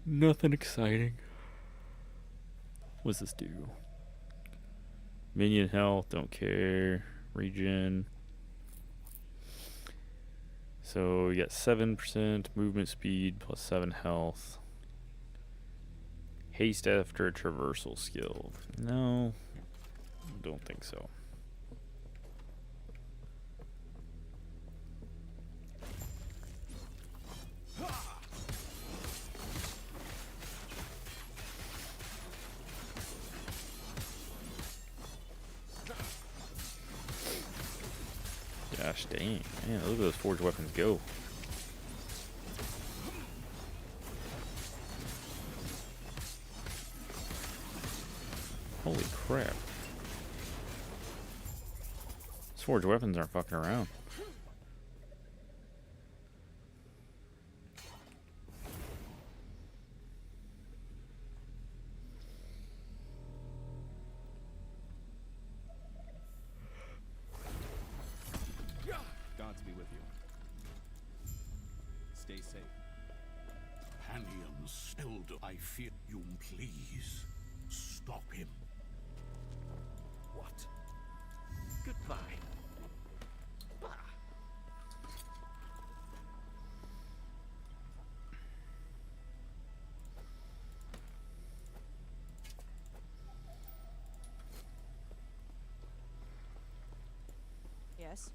Nothing exciting. What does this do? Minion health, don't care. Regen. So we got 7% movement speed plus 7 health. Haste after a traversal skill. No. Don't think so. Gosh dang, man, look at those forged weapons go. Holy crap. Forged weapons aren't fucking around. Gods be with you. Stay safe. Companions, elder, I fear you. Please stop him. What? Goodbye. Bah. Yes.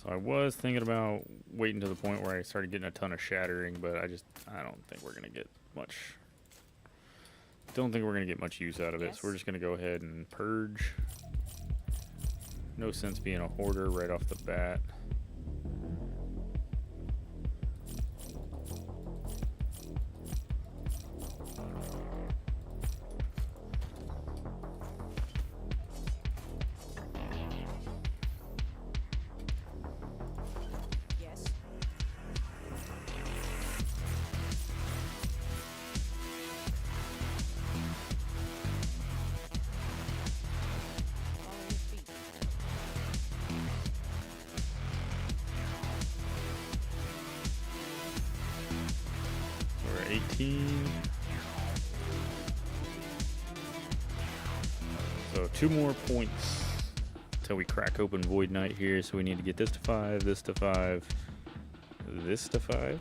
So I was thinking about waiting to the point where I started getting a ton of shattering, but I don't think we're gonna get much. Don't think we're gonna get much use out of it. So we're just gonna go ahead and purge. No sense being a hoarder right off the bat. Yes. 19. So 2 more points until we crack open Void Knight here. So we need to get this to 5, this to 5, this to 5.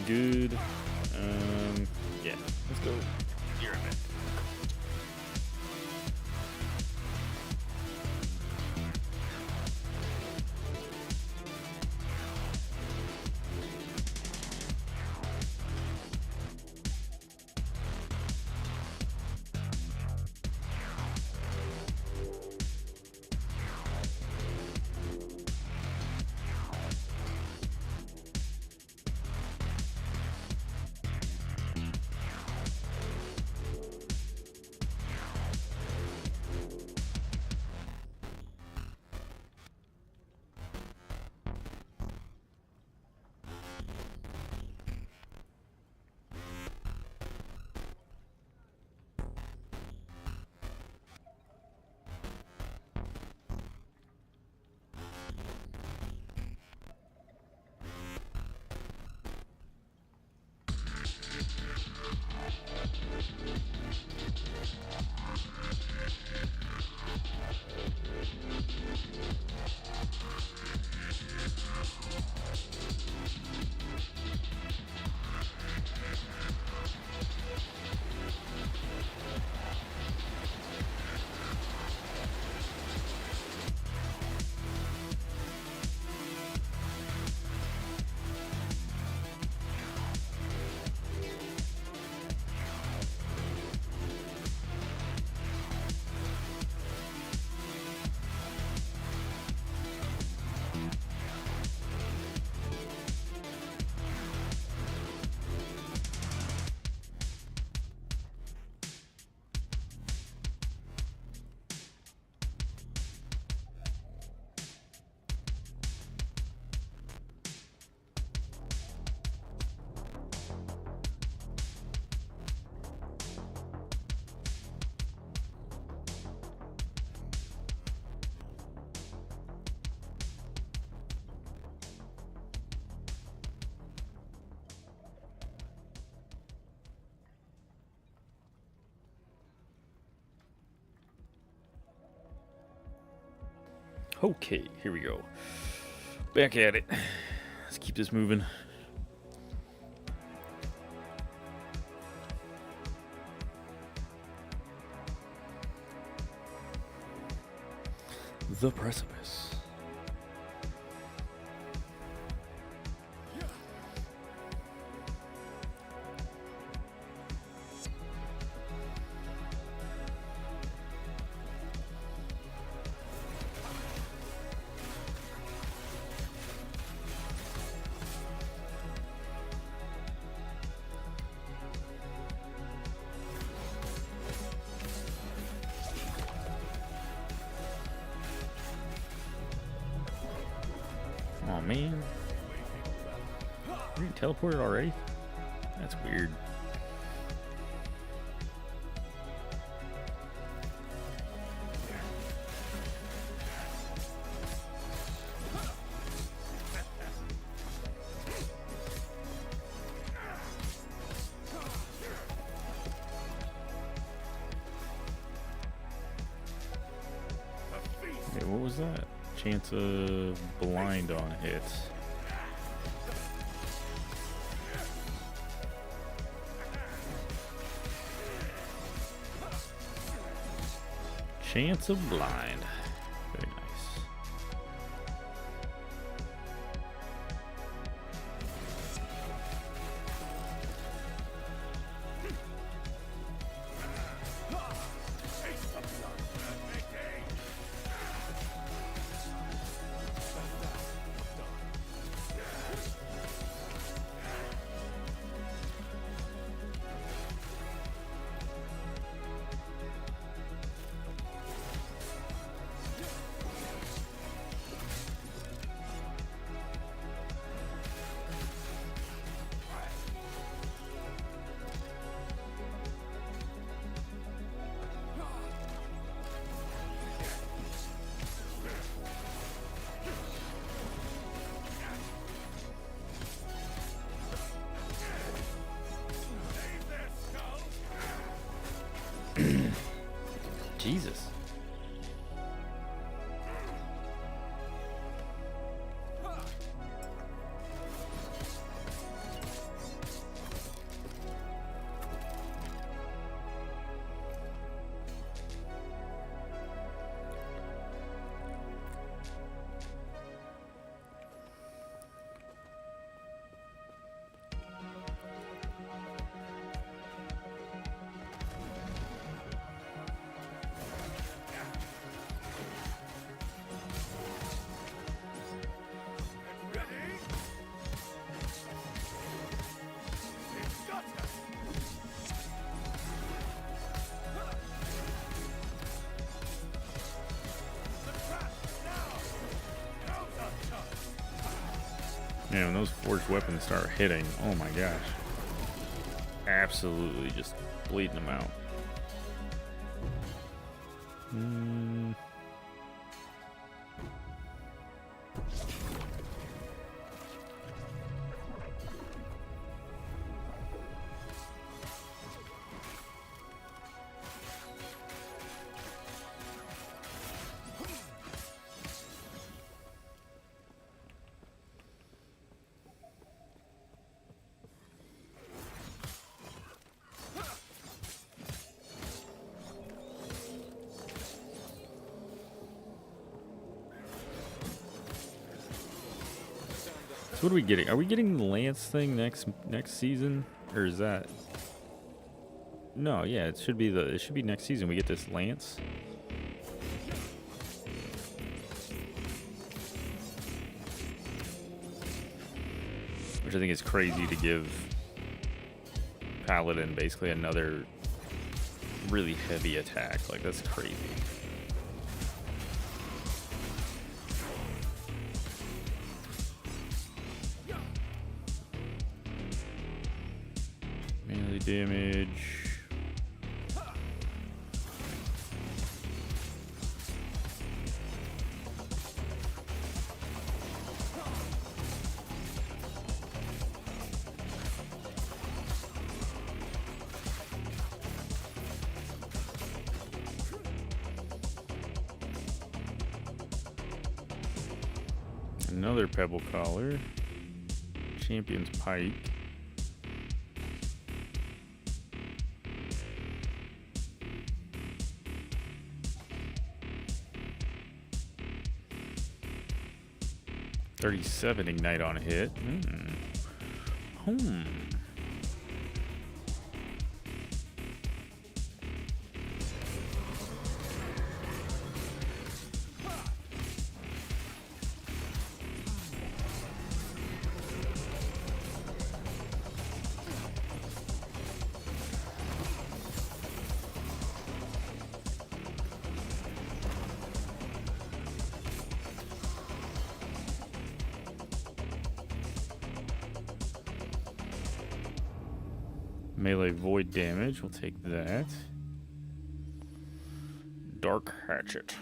Good. Yeah, let's go. You're in it. Okay, here we go. Back at it. Let's keep this moving. The precipice. Oh man. Are you teleported already? That's weird. Wait, what was that? Chance of blind on hits. Chance of blind. Very nice. Jesus. Man, when those forged weapons start hitting, oh my gosh. Absolutely just bleeding them out. So what are we getting? Are we getting the Lance thing next season, or is that? No, yeah, it should be next season. We get this Lance. Which I think is crazy to give Paladin basically another really heavy attack. Like, that's crazy. Melee damage. Another pebble collar. Champion's pike. $37 ignite on a hit. Melee void damage, we'll take that. Dark hatchet.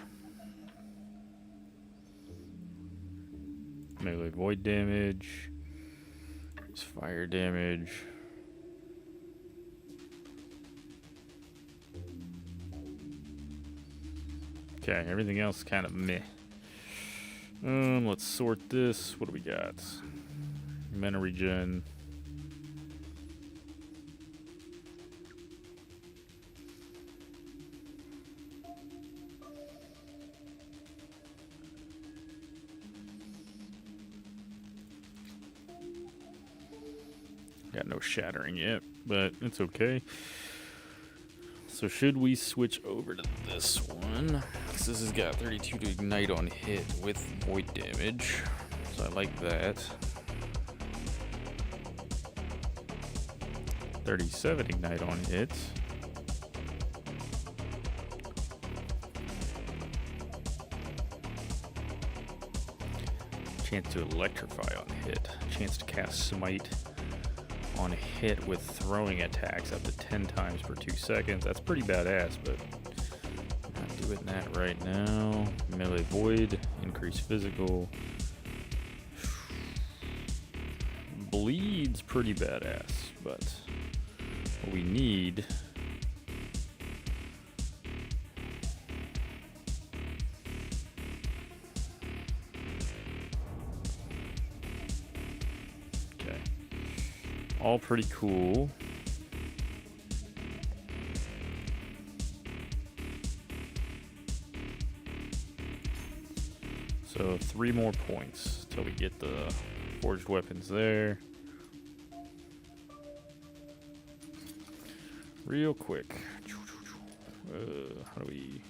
Melee void damage. It's fire damage. Okay, everything else kind of meh. Let's sort this. What do we got? Mana regen. Got no shattering yet, but it's okay. So should we switch over to this one? Because this has got 32 to ignite on hit with void damage. So I like that. 37 ignite on hit. Chance to electrify on hit. Chance to cast smite on hit with throwing attacks up to 10 times per 2 seconds. That's pretty badass, but I'm not doing that right now. Melee void, increase physical. Bleed's pretty badass, but what we need all pretty cool. So 3 more points till we get the forged weapons there. Real quick. How do we...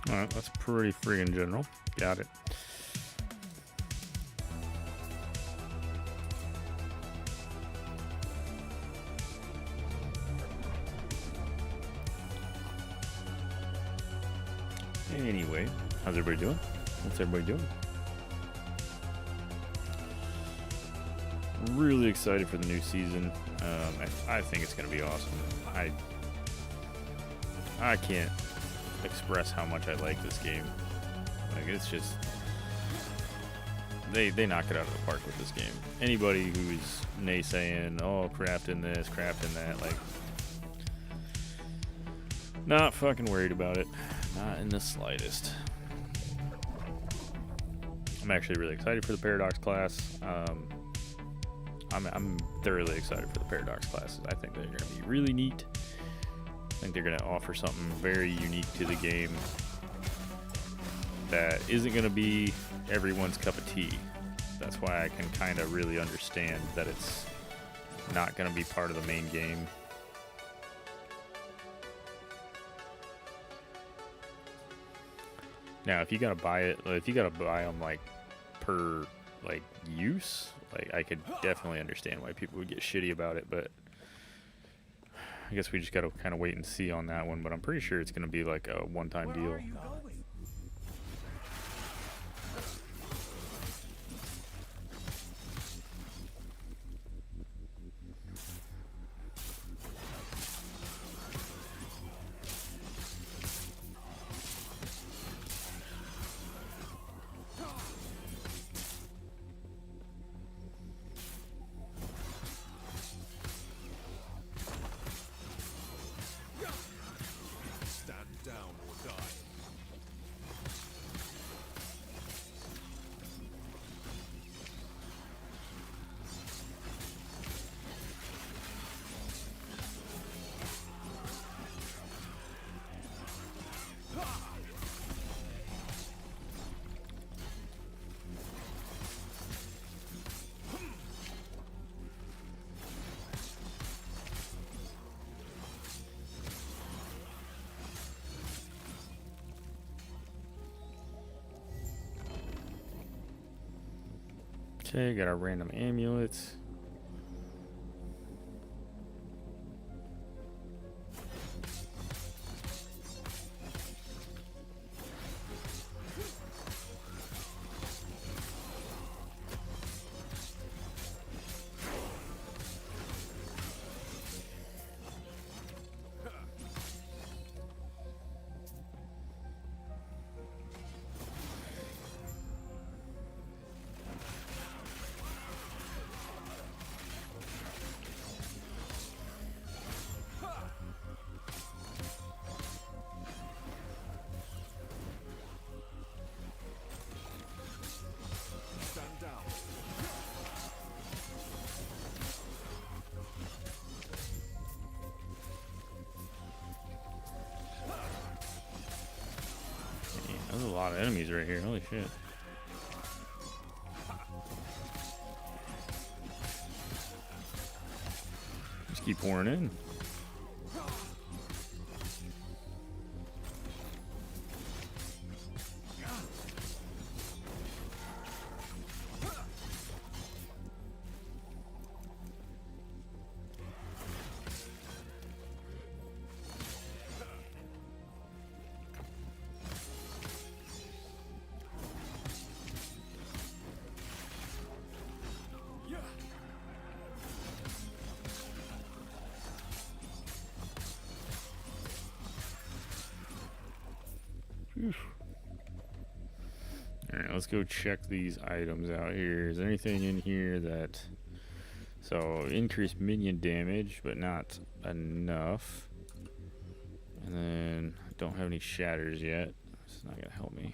Alright, that's pretty friggin' general. Got it. Anyway, how's everybody doing? What's everybody doing? Really excited for the new season. I think it's going to be awesome. I can't express how much I like this game. Like, it's just... They knock it out of the park with this game. Anybody who's naysaying, oh, crafting this, crafting that, like... Not fucking worried about it. Not in the slightest. I'm actually really excited for the Paradox class. I'm thoroughly excited for the Paradox classes. I think they're going to be really neat. I think they're going to offer something very unique to the game that isn't going to be everyone's cup of tea. That's why I can kind of really understand that it's not going to be part of the main game. Now, if you gotta buy it, if you gotta buy them like per like use, like I could definitely understand why people would get shitty about it. But I guess we just gotta kind of wait and see on that one. But I'm pretty sure it's gonna be like a one-time deal. Okay, got our random amulets. Stand down. Yeah, there's a lot of enemies right here. Holy shit. Just keep pouring in. Alright, let's go check these items out here. Is there anything in here that... So, increased minion damage, but not enough. And then, don't have any shatters yet. It's not gonna help me.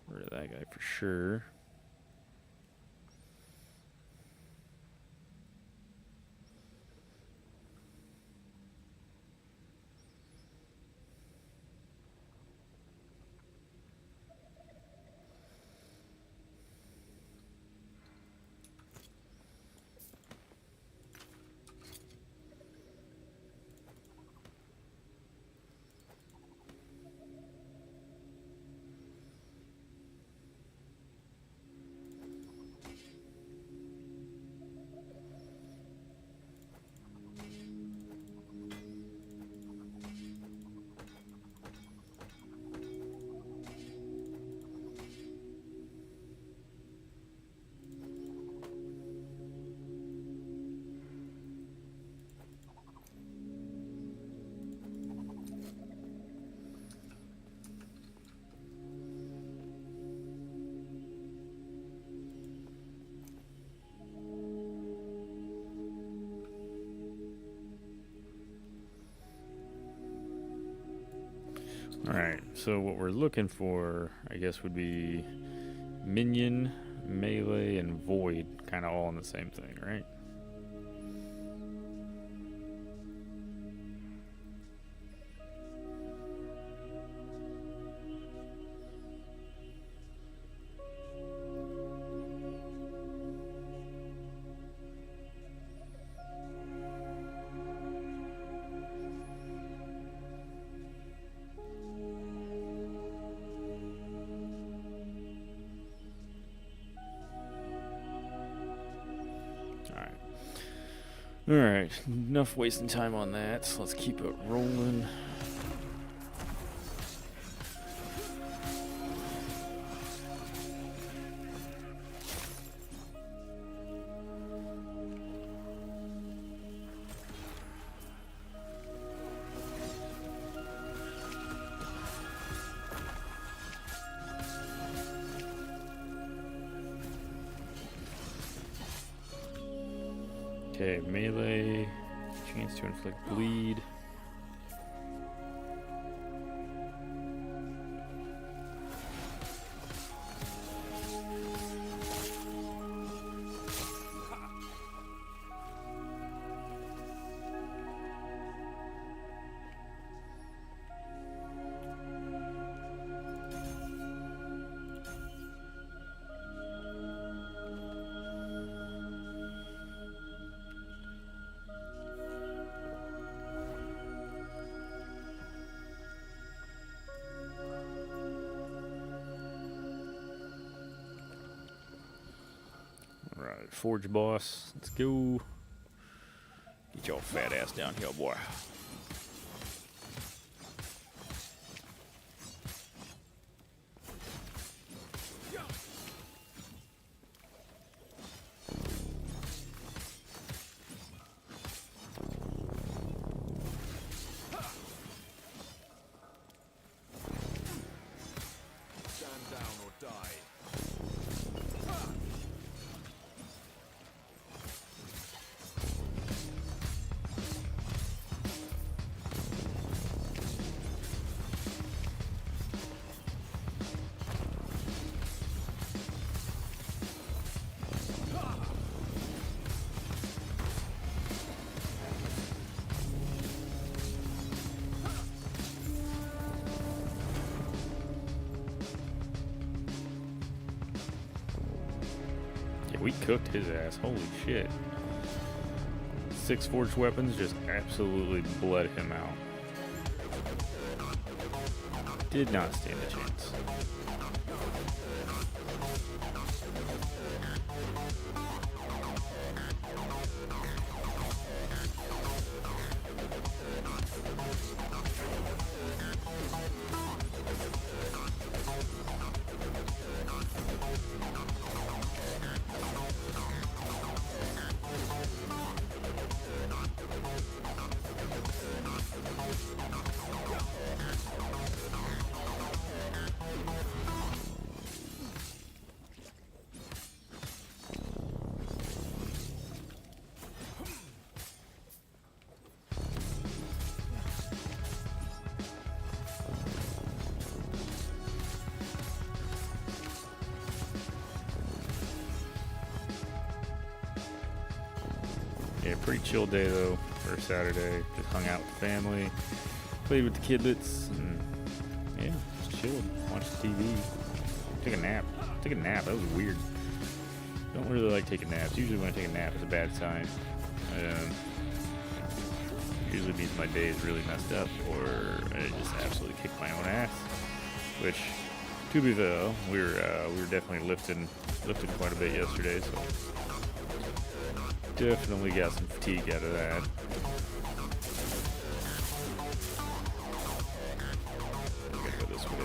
Rid of that guy for sure. Alright, so what we're looking for, I guess, would be minion, melee, and void, kind of all in the same thing, right? Alright, enough wasting time on that. So let's keep it rolling. Okay, melee, chance to inflict bleed. Alright, Forge boss. Let's go. Get your fat ass down here, boy. Stand down or die. Yeah, we cooked his ass. Holy shit. 6 forged weapons just absolutely bled him out. Did not stand a chance. Yeah, pretty chill day though for Saturday. Just hung out with the family, played with the kidlets, and yeah, just chilled, watched TV, took a nap. Took a nap. That was weird. Don't really like taking naps. Usually when I take a nap, it's a bad sign. Usually means my day is really messed up, or I just absolutely kicked my own ass. Which, to be fair, though, we were definitely lifting quite a bit yesterday, so definitely got some fatigue out of that. I'm gonna go this way.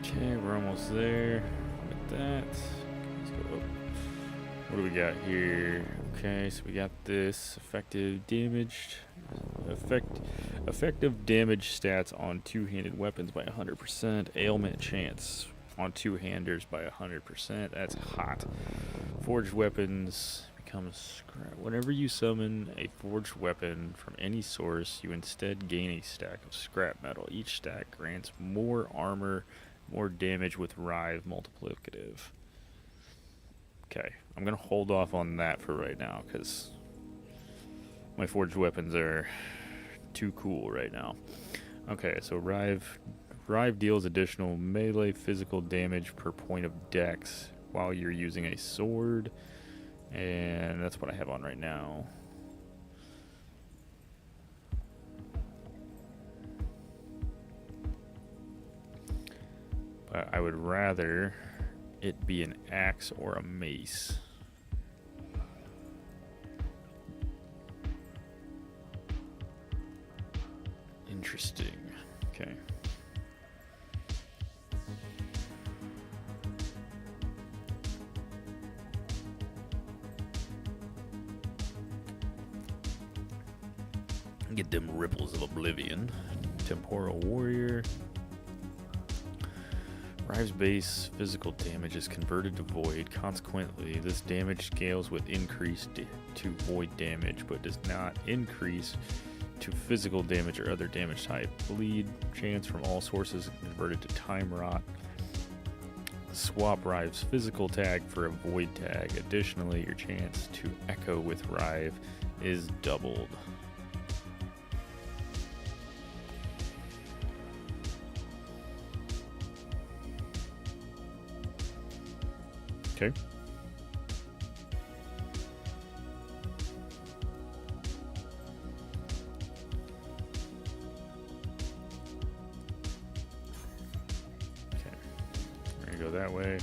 Okay, we're almost there with that. Let's go up. What do we got here? Okay, so we got this effective damage stats on two-handed weapons by 100%, ailment chance on two-handers by 100%. That's hot. Forged weapons become scrap. Whenever you summon a forged weapon from any source, you instead gain a stack of scrap metal. Each stack grants more armor, more damage with Rive multiplicative. Okay, I'm gonna hold off on that for right now because my forged weapons are too cool right now. Okay, so Rive deals additional melee physical damage per point of dex while you're using a sword, and that's what I have on right now. But I would rather it be an axe or a mace. Interesting. Okay. Get them ripples of oblivion. Temporal warrior. Rive's base physical damage is converted to void. Consequently, this damage scales with increase to void damage, but does not increase to physical damage or other damage type. Bleed chance from all sources converted to time rot. Swap Rive's physical tag for a void tag. Additionally, your chance to echo with Rive is doubled. Okay. We're gonna go that way.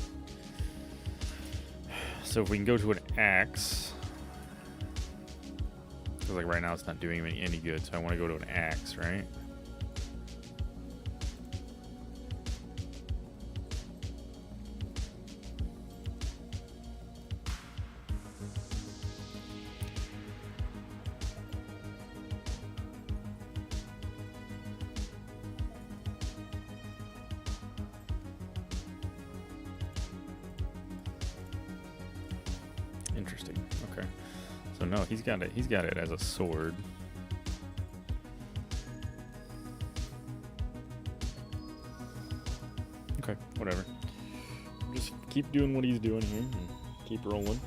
So if we can go to an axe, because like right now it's not doing me any good, so I want to go to an axe, right? Interesting. Okay. So no, he's got it. He's got it as a sword. Okay, whatever. Just keep doing what he's doing here and keep rolling.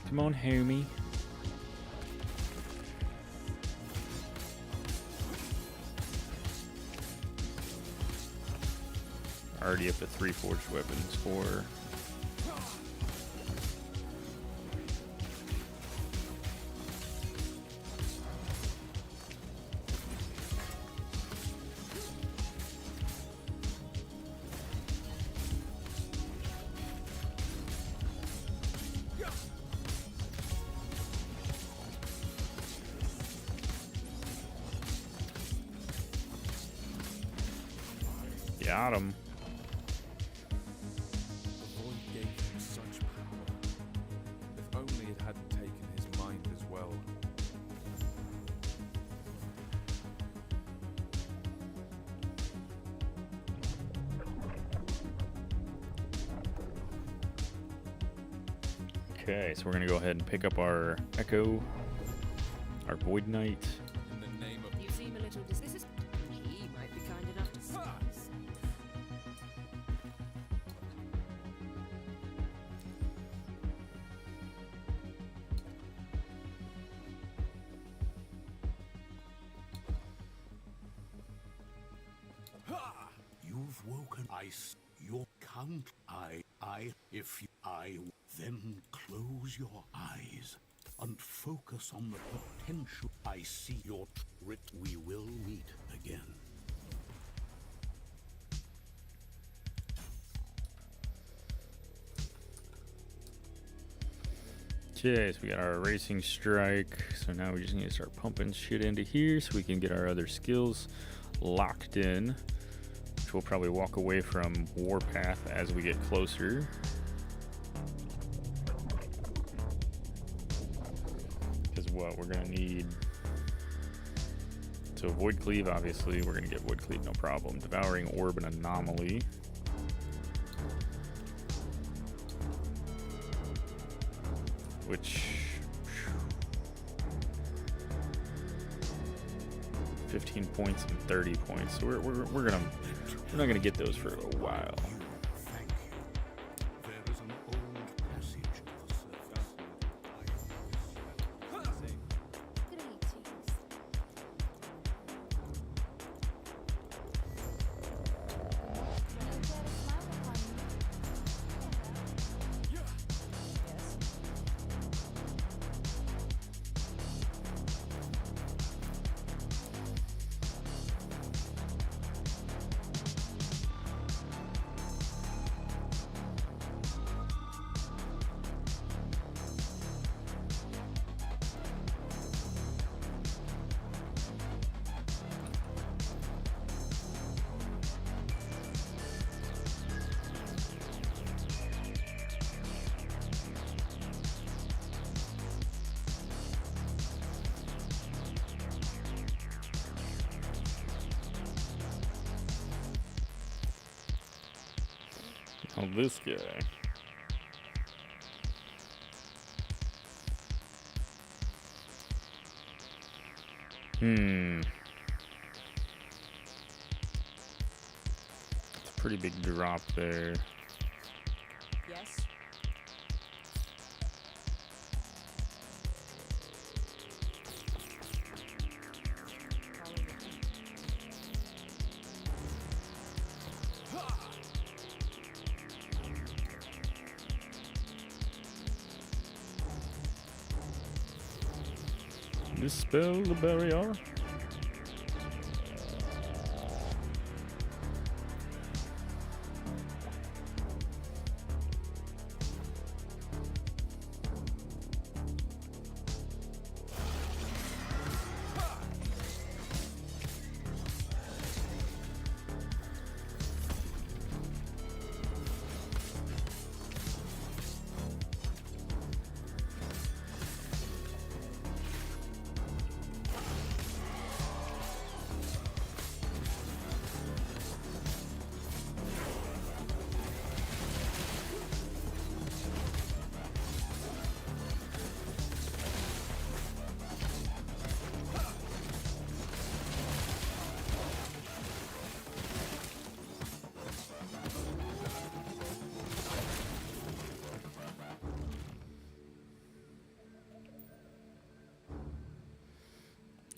Come on, homie. Already up to 3 forged weapons for got him. The void gave him such power. If only it hadn't taken his mind as well. Okay, so we're gonna go ahead and pick up our Echo, our Void Knight. In the name of You seem a little This is. He might be kind enough to see us. You've woken your count. If you, then close your eyes and focus on the potential. I see your writ. We will meet again. Okay, so we got our Racing Strike. So now we just need to start pumping shit into here so we can get our other skills locked in. Which we'll probably walk away from Warpath as we get closer. Because what we're gonna need. So Void Cleave, obviously, we're gonna get Void Cleave, no problem. Devouring Orb and Anomaly. Which 15 points and 30 points. So we're not gonna get those for a while. Thank you. There is an old passage of the surface. Oh, this guy. It's a pretty big drop there. Yes. Dispel the barrier.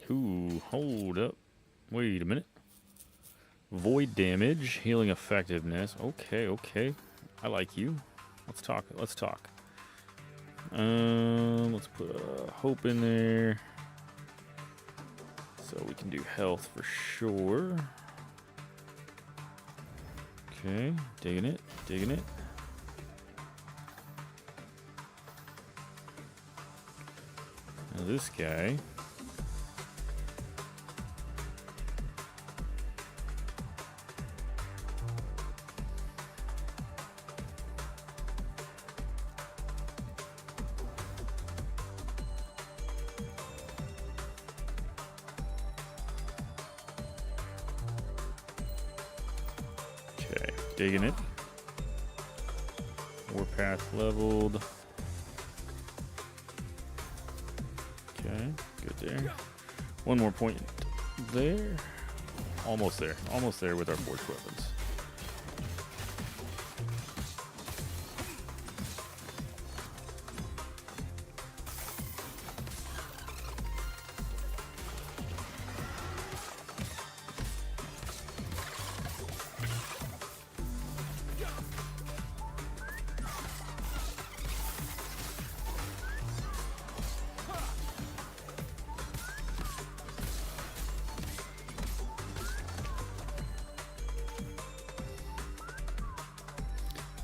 Ooh, hold up. Wait a minute. Void damage, healing effectiveness. Okay, okay. I like you. Let's talk. Let's talk. Let's put a hope in there. So we can do health for sure. Okay, digging it, digging it. Now this guy. Okay, digging it. Warpath leveled. Okay, good there. One more point there. Almost there. Almost there with our forged weapons.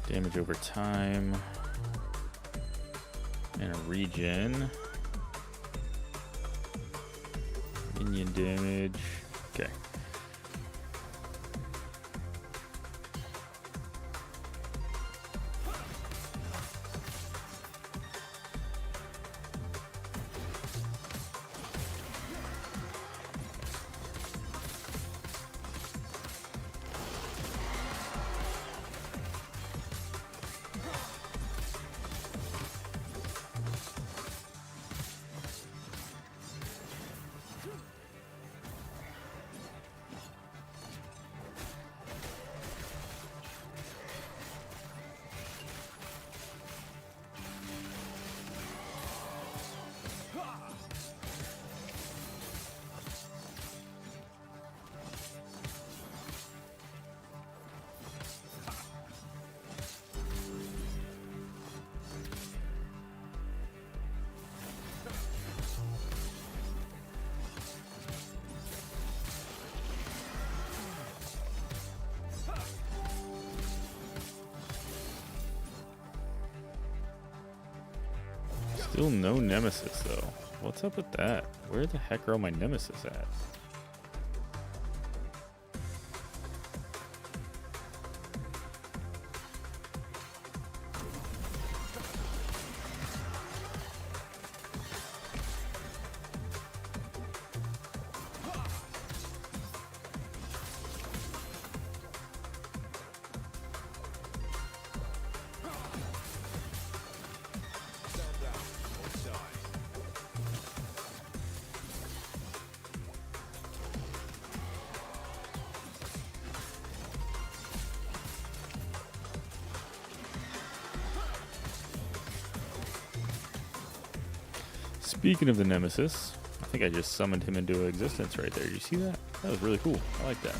Damage over time. And a regen. Minion damage. Okay. Still no nemesis though. What's up with that? Where the heck are all my nemesis at? Speaking of the Nemesis, I think I just summoned him into existence right there. Did you see that? That was really cool. I like that.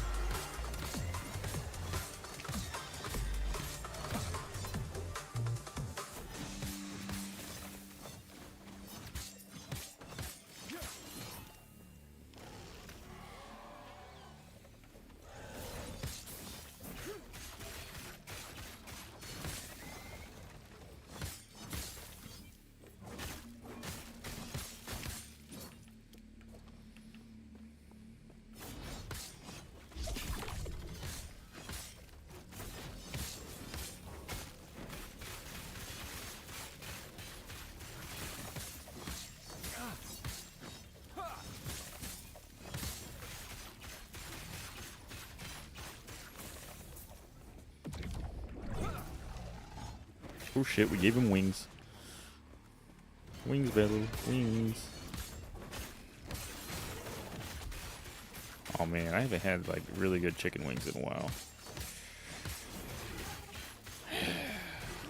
Oh shit, we gave him wings. Wings, Belly. Wings. Oh man, I haven't had like really good chicken wings in a while.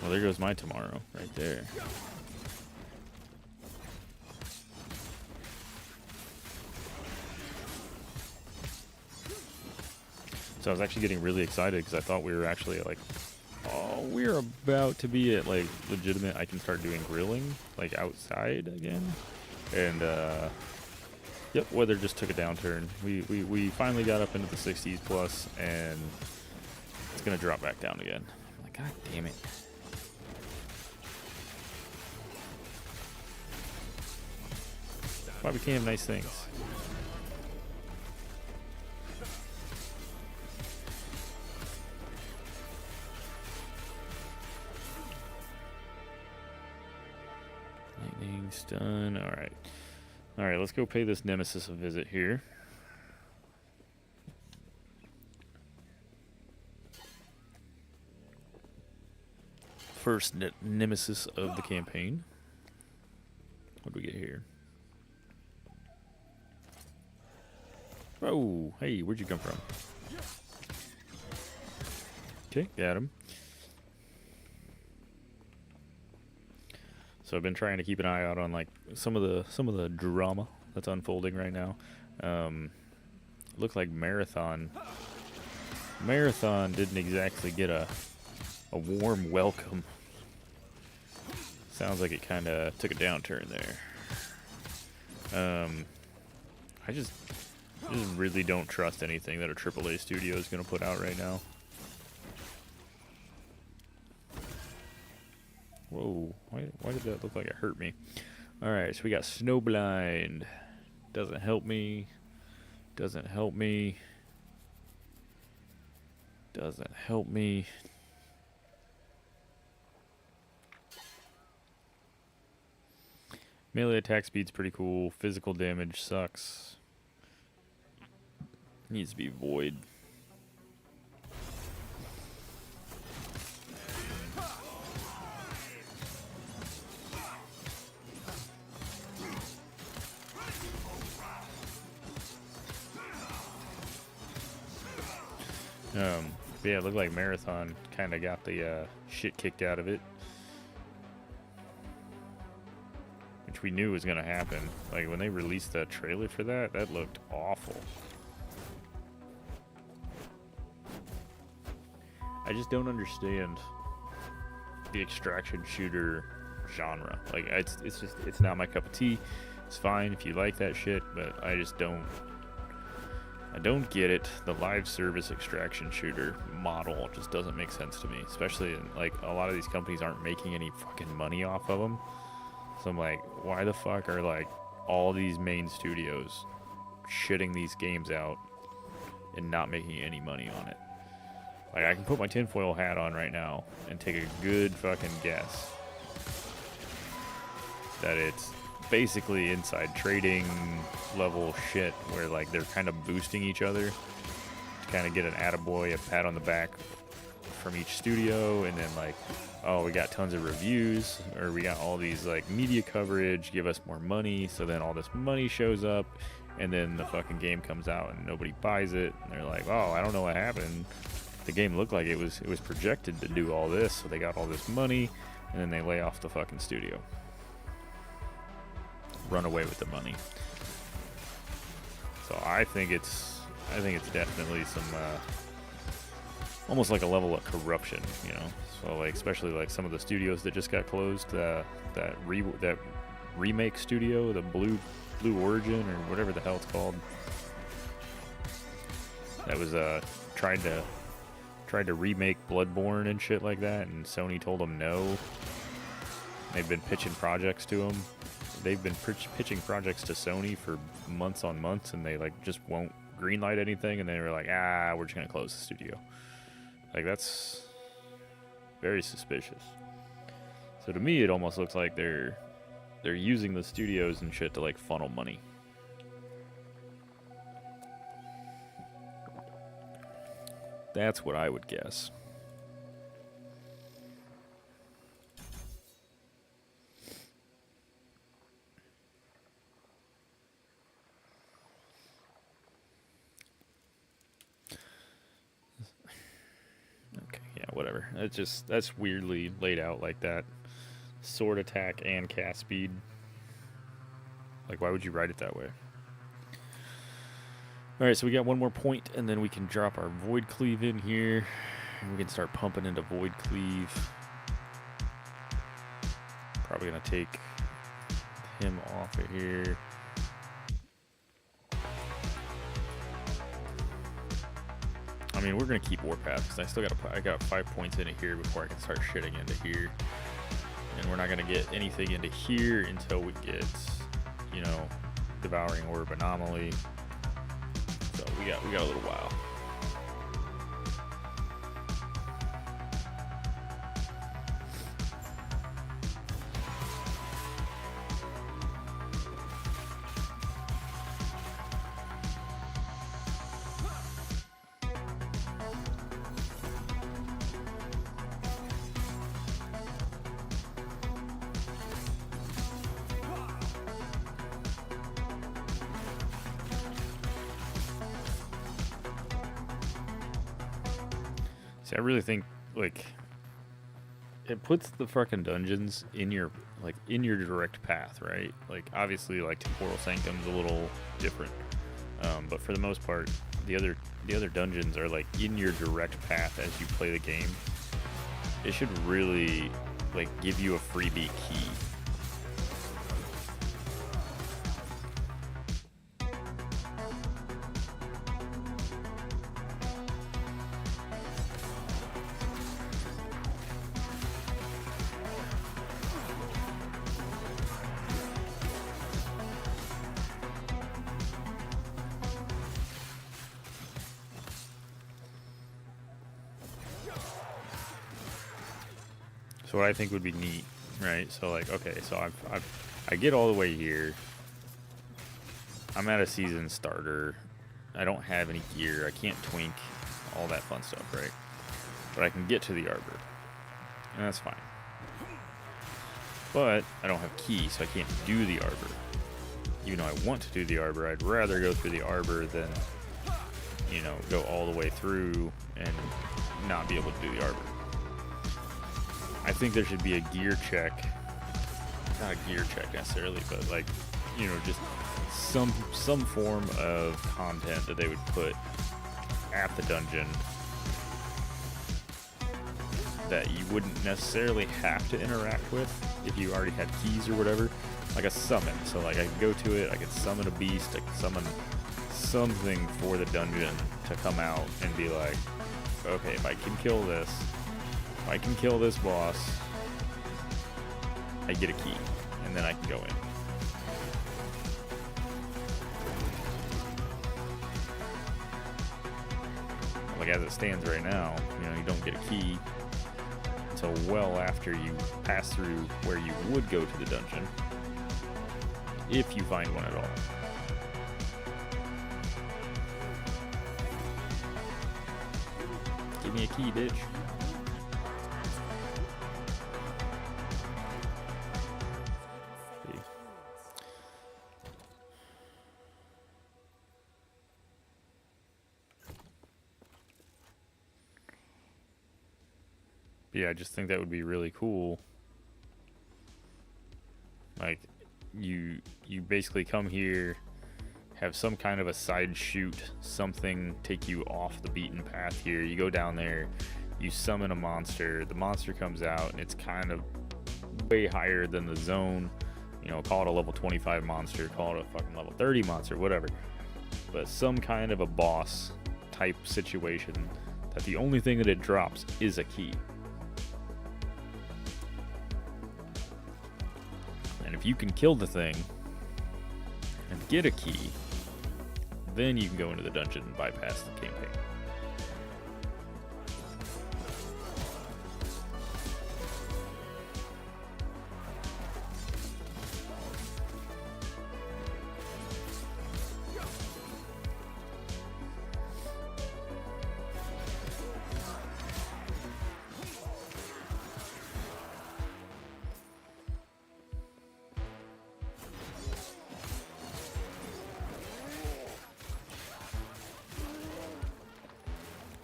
Well, there goes my tomorrow, right there. So I was actually getting really excited because I thought we were actually like, oh, we're about to be at like legitimate. I can start doing grilling like outside again, and yep, weather just took a downturn. We finally got up into the 60s plus, and it's gonna drop back down again. I'm like, God damn it. Why we can't have nice things? Lightning's done. Alright. Alright, let's go pay this Nemesis a visit here. First Nemesis of the campaign. What do we get here? Oh, hey, where'd you come from? Okay, got him. So I've been trying to keep an eye out on like some of the drama that's unfolding right now. Looked like Marathon didn't exactly get a warm welcome. Sounds like it kind of took a downturn there. I just really don't trust anything that a AAA studio is going to put out right now. Whoa, why did that look like it hurt me? Alright, so we got Snowblind. Doesn't help me. Doesn't help me. Doesn't help me. Melee attack speed's pretty cool. Physical damage sucks. Needs to be void. Yeah, it looked like Marathon kind of got the shit kicked out of it. Which we knew was going to happen. Like, when they released that trailer for that, that looked awful. I just don't understand the extraction shooter genre. Like, it's not my cup of tea. It's fine if you like that shit, but I just don't get it. The live service extraction shooter model just doesn't make sense to me, especially in, like, a lot of these companies aren't making any fucking money off of them. So I'm like, why the fuck are like all these main studios shitting these games out and not making any money on it? Like, I can put my tinfoil hat on right now and take a good fucking guess that it's basically inside trading level shit where like they're kind of boosting each other to kind of get an attaboy, a pat on the back from each studio, and then like, oh, we got tons of reviews, or we got all these like media coverage, give us more money. So then all this money shows up, and then the fucking game comes out and nobody buys it, and they're like, oh, I don't know what happened. The game looked like it was projected to do all this, so they got all this money, and then they lay off the fucking studio. run away with the money. So I think it's definitely some almost like a level of corruption, you know. So like especially like some of the studios that just got closed, that remake studio, the Blue Origin or whatever the hell it's called, that was tried to remake Bloodborne and shit like that, and Sony told them no. They've been pitching projects to them. They've been pitching projects to Sony for months on months, and they like just won't greenlight anything, and they were like, we're just gonna close the studio. Like, that's very suspicious. So to me, it almost looks like they're using the studios and shit to like funnel money. That's what I would guess. Okay, yeah, whatever. That's weirdly laid out like that. Sword attack and cast speed. Like, why would you write it that way? Alright, so we got one more point, and then we can drop our Void Cleave in here. And we can start pumping into Void Cleave. Probably going to take him off of here. I mean, we're going to keep Warpath, because I got 5 points into here before I can start shitting into here. And we're not going to get anything into here until we get, you know, Devouring Orb Anomaly. So we got a little while. See, I really think, like, it puts the fucking dungeons in your direct path, right? Like, obviously, like, Temporal Sanctum's a little different, but for the most part, the other dungeons are like in your direct path as you play the game. It should really like give you a freebie key. So what I think would be neat, right? So like, okay, so I get all the way here. I'm at a season starter. I don't have any gear. I can't twink, all that fun stuff, right? But I can get to the arbor, and that's fine. But I don't have keys, so I can't do the arbor. Even though I want to do the arbor, I'd rather go through the arbor than, you know, go all the way through and not be able to do the arbor. I think there should be a gear check. Not a gear check necessarily, but like, you know, just some form of content that they would put at the dungeon that you wouldn't necessarily have to interact with if you already had keys or whatever. Like a summon. So like I could go to it, I could summon a beast, I could summon something for the dungeon to come out and be like, okay, if I can kill this, if I can kill this boss, I get a key, and then I can go in. Like as it stands right now, you know, you don't get a key until well after you pass through where you would go to the dungeon, if you find one at all. Give me a key, bitch. Yeah, I just think that would be really cool. Like, you basically come here, have some kind of a side shoot, something take you off the beaten path here. You go down there, you summon a monster, the monster comes out, and it's kind of way higher than the zone. You know, call it a level 25 monster, call it a fucking level 30 monster, whatever. But some kind of a boss type situation that the only thing that it drops is a key. And if you can kill the thing and get a key, then you can go into the dungeon and bypass the campaign.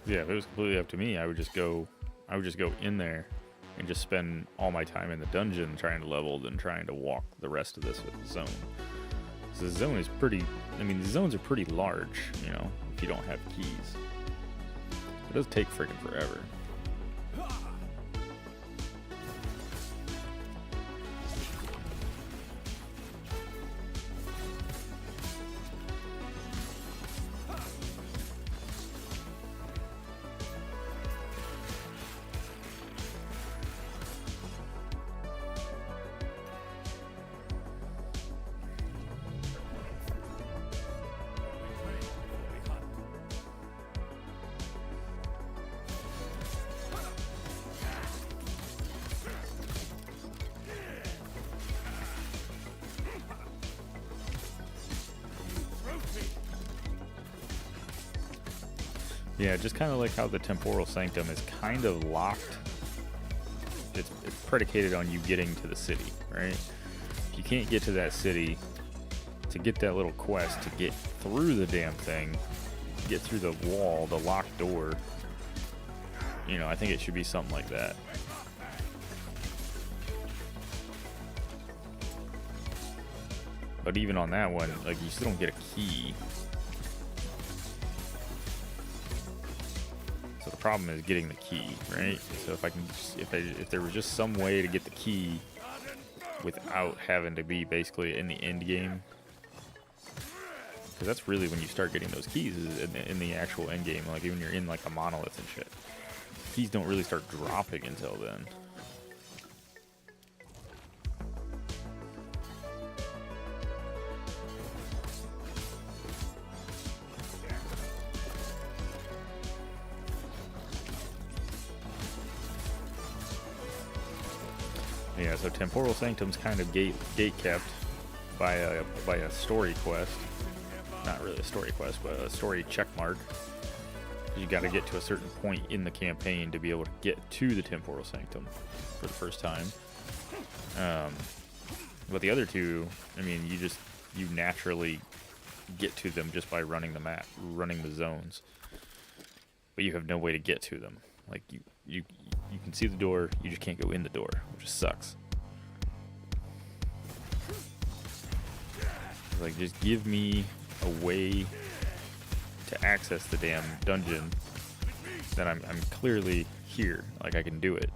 Yeah, if it was completely up to me, I would just go in there and just spend all my time in the dungeon trying to level than trying to walk the rest of this with the zone. So the zone is pretty, I mean, the zones are pretty large, you know, if you don't have keys. It does take freaking forever. Yeah, just kind of like how the Temporal Sanctum is kind of locked. It's predicated on you getting to the city, right? If you can't get to that city, to get that little quest, to get through the damn thing, get through the wall, the locked door, you know, I think it should be something like that. But even on that one, like, you still don't get a key. So the problem is getting the key, right? So if I can, if there was just some way to get the key without having to be basically in the end game, because that's really when you start getting those keys, is in the actual end game. Like when you're in like a monolith and shit, keys don't really start dropping until then. Yeah, so Temporal Sanctum's kind of gate kept by a story quest. Not really a story quest, but a story check mark. You got to get to a certain point in the campaign to be able to get to the Temporal Sanctum for the first time. But the other two, I mean, you naturally get to them just by running the map, running the zones. But you have no way to get to them. Like you can see the door, you just can't go in the door, which just sucks. Like, just give me a way to access the damn dungeon that I'm clearly here. Like, I can do it.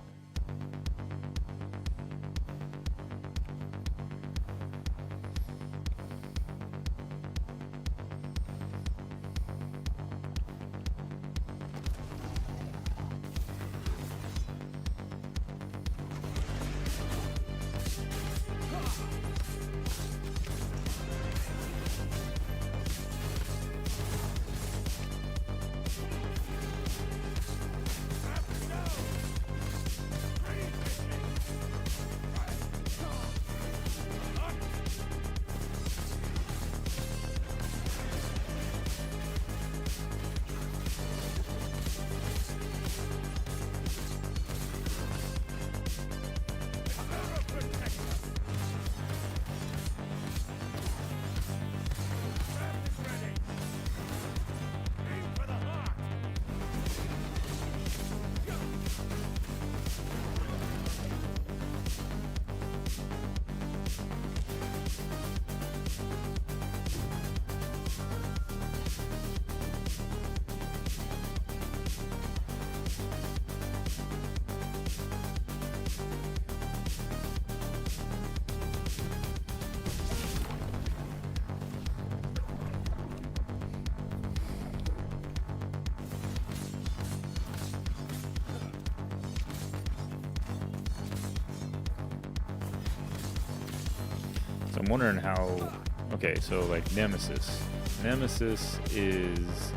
I'm wondering how. Okay, so like Nemesis. Nemesis is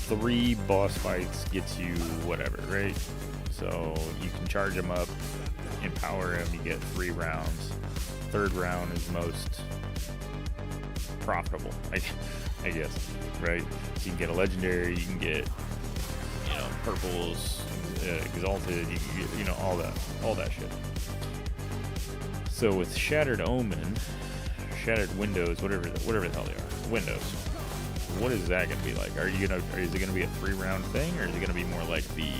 3 boss fights gets you whatever, right? So you can charge him up, empower him, you get 3 rounds. 3rd round is most profitable, I guess, right? So you can get a legendary, you can get, you know, purples, exalted, you can get, you know, all that shit. So with Shattered Omen, Shattered Windows, whatever the hell they are, Windows. What is that gonna be like? Is it gonna be a 3-round thing, or is it gonna be more like the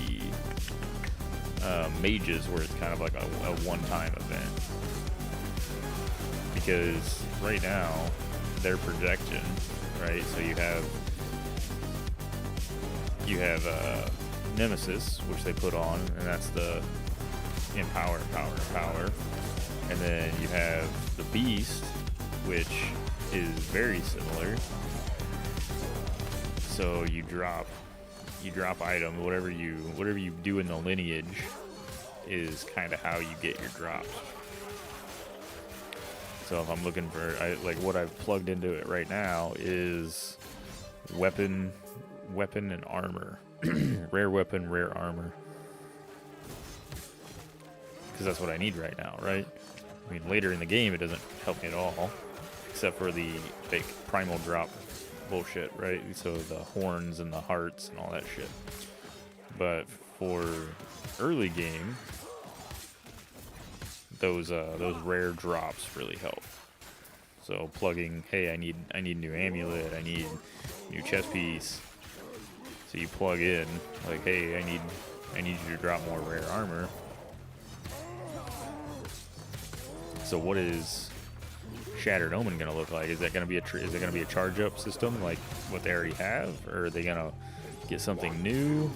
mages, where it's kind of like a one-time event? Because right now, their projection, right? So you have Nemesis, which they put on, and that's the empower. And then you have the Beast, which is very similar. So you drop item, whatever you do in the lineage is kind of how you get your drops. So if I'm looking for, like what I've plugged into it right now is weapon and armor, rare weapon, rare armor, because that's what I need right now, right? I mean, later in the game it doesn't help me at all, except for the fake primal drop bullshit, right? So the horns and the hearts and all that shit. But for early game, those rare drops really help. So plugging, hey, I need new amulet, I need new chest piece. So you plug in, like, hey, I need you to drop more rare armor. So what is Shattered Omen gonna look like? Is that gonna be a charge up system like what they already have, or are they gonna get something new?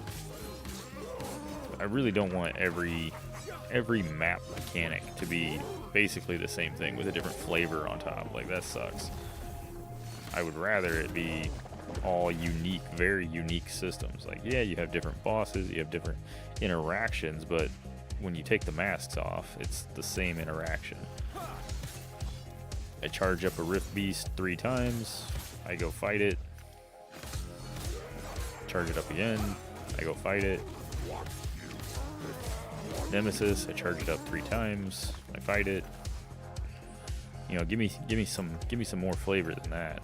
I really don't want every map mechanic to be basically the same thing with a different flavor on top. Like, that sucks. I would rather it be all unique, very unique systems. Like, yeah, you have different bosses, you have different interactions, but when you take the masks off, it's the same interaction. I charge up a Rift Beast 3 times, I go fight it, charge it up again, I go fight it. Nemesis, I charge it up 3 times, I fight it. You know, give me some more flavor than that.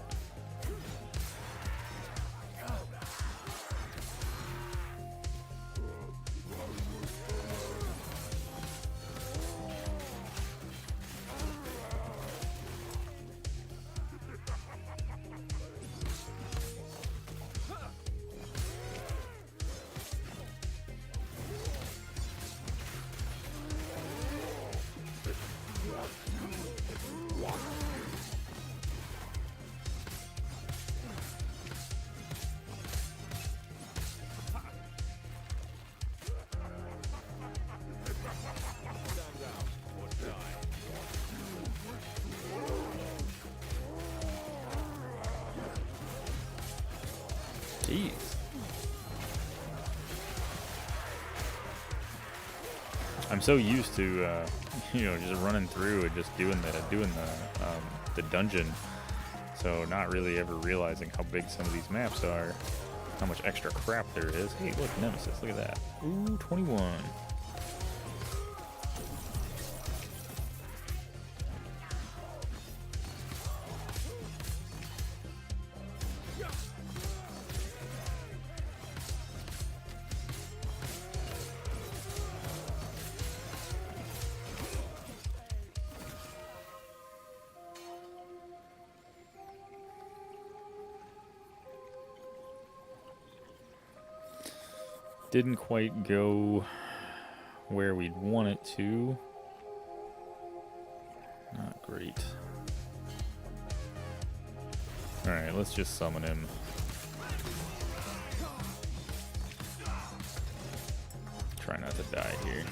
Jeez. I'm so used to, just running through and just doing the dungeon. So not really ever realizing how big some of these maps are, how much extra crap there is. Hey, look, Nemesis, look at that. Ooh, 21. Didn't quite go where we'd want it to. Not great. Alright, let's just summon him. Try not to die here.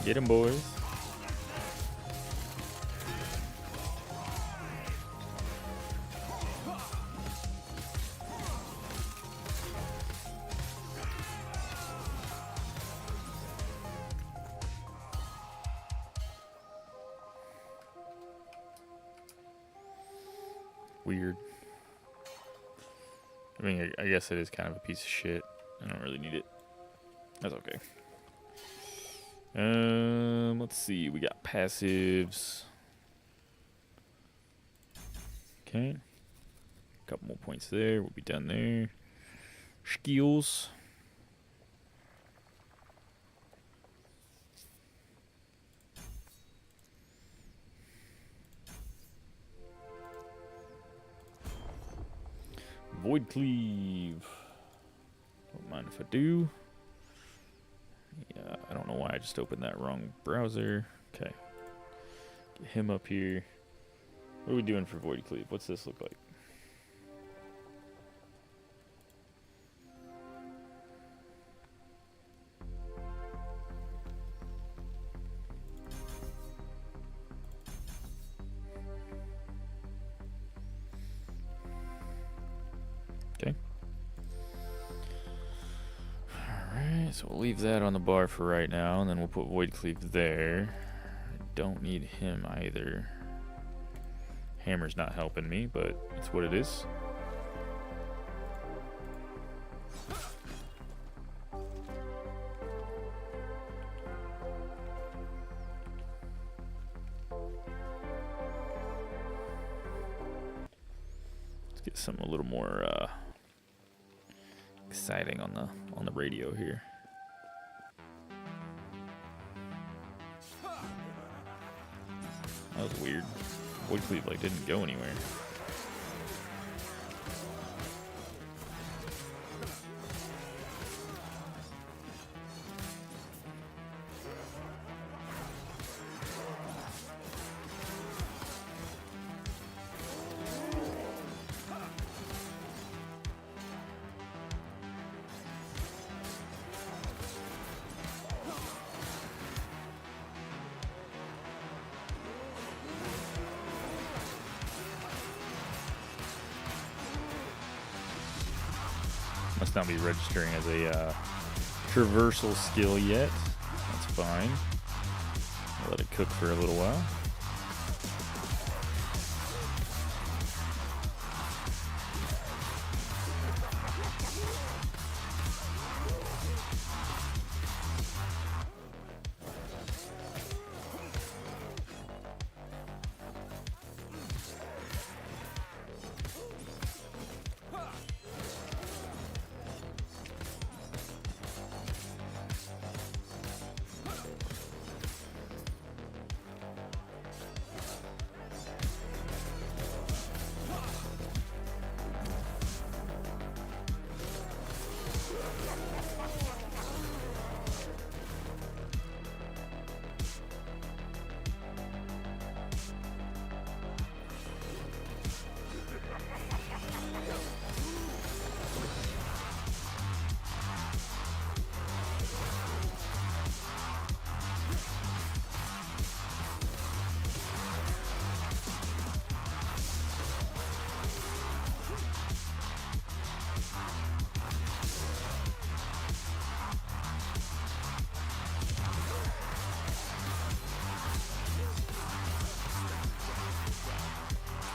Get him, boys. Weird. I mean, I guess it is kind of a piece of shit. I don't really need it. That's okay. Let's see. We got passives. Okay. Couple more points there. We'll be done there. Skills. Void Cleave. Don't mind if I do. Yeah, I don't know why I just opened that wrong browser. Okay. Get him up here. What are we doing for Void Cleave? What's this look like? Okay. Alright, so we'll leave that on the bar for right now, and then we'll put Void Cleave there. I don't need him either. Hammer's not helping me, but it's what it is. Let's get something a little more exciting on the radio here. That was weird. Void Cleave like didn't go anywhere. Must not be registering as a traversal skill yet. That's fine. I'll let it cook for a little while.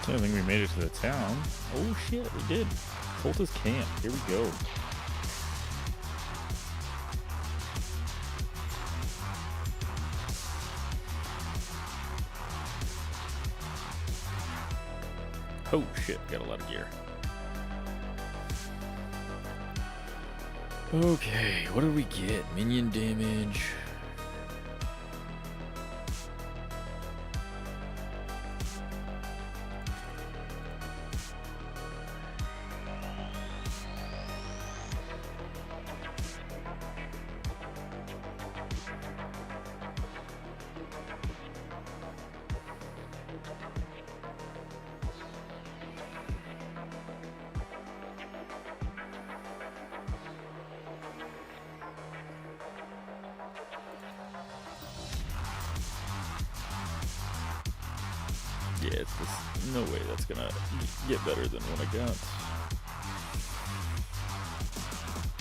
I don't think we made it to the town. Oh shit, we did. Cultist camp. Here we go. Oh shit, got a lot of gear. Okay, what did we get? Minion damage. Yeah, it's just no way that's gonna get better than what I got.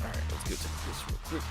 Alright, let's go take this real quick.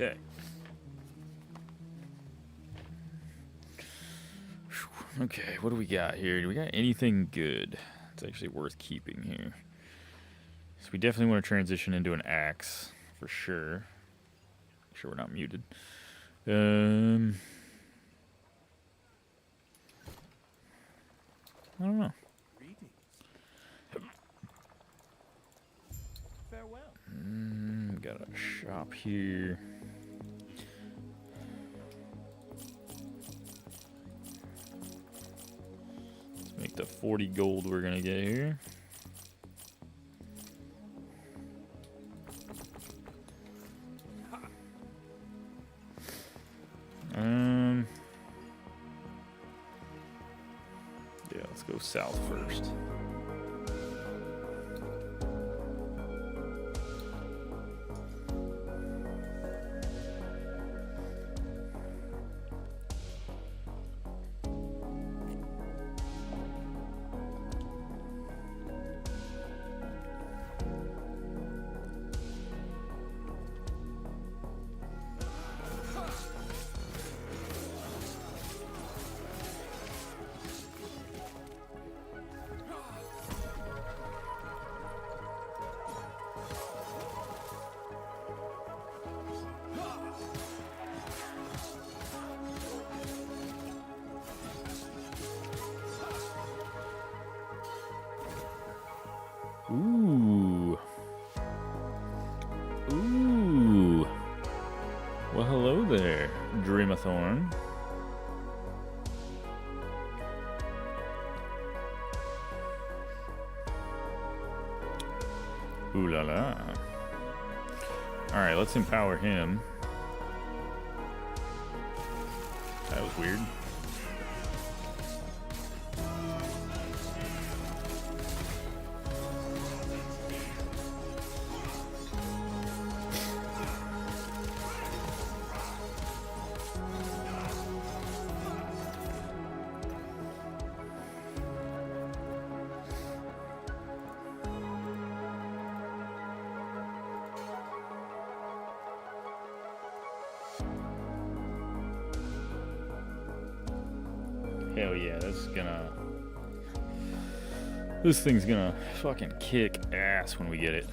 Okay. Okay, what do we got here? Do we got anything good? It's actually worth keeping here. So we definitely want to transition into an axe for sure. Make sure we're not muted. I don't know. Greetings. Farewell. Got a shop here. Let's make the 40 gold we're gonna get here. Yeah, let's go south first. Ooh. Ooh. Well, hello there, Dreamathorn. Ooh la la. Alright, let's empower him. That was weird. Hell yeah, this thing's gonna fucking kick ass when we get it.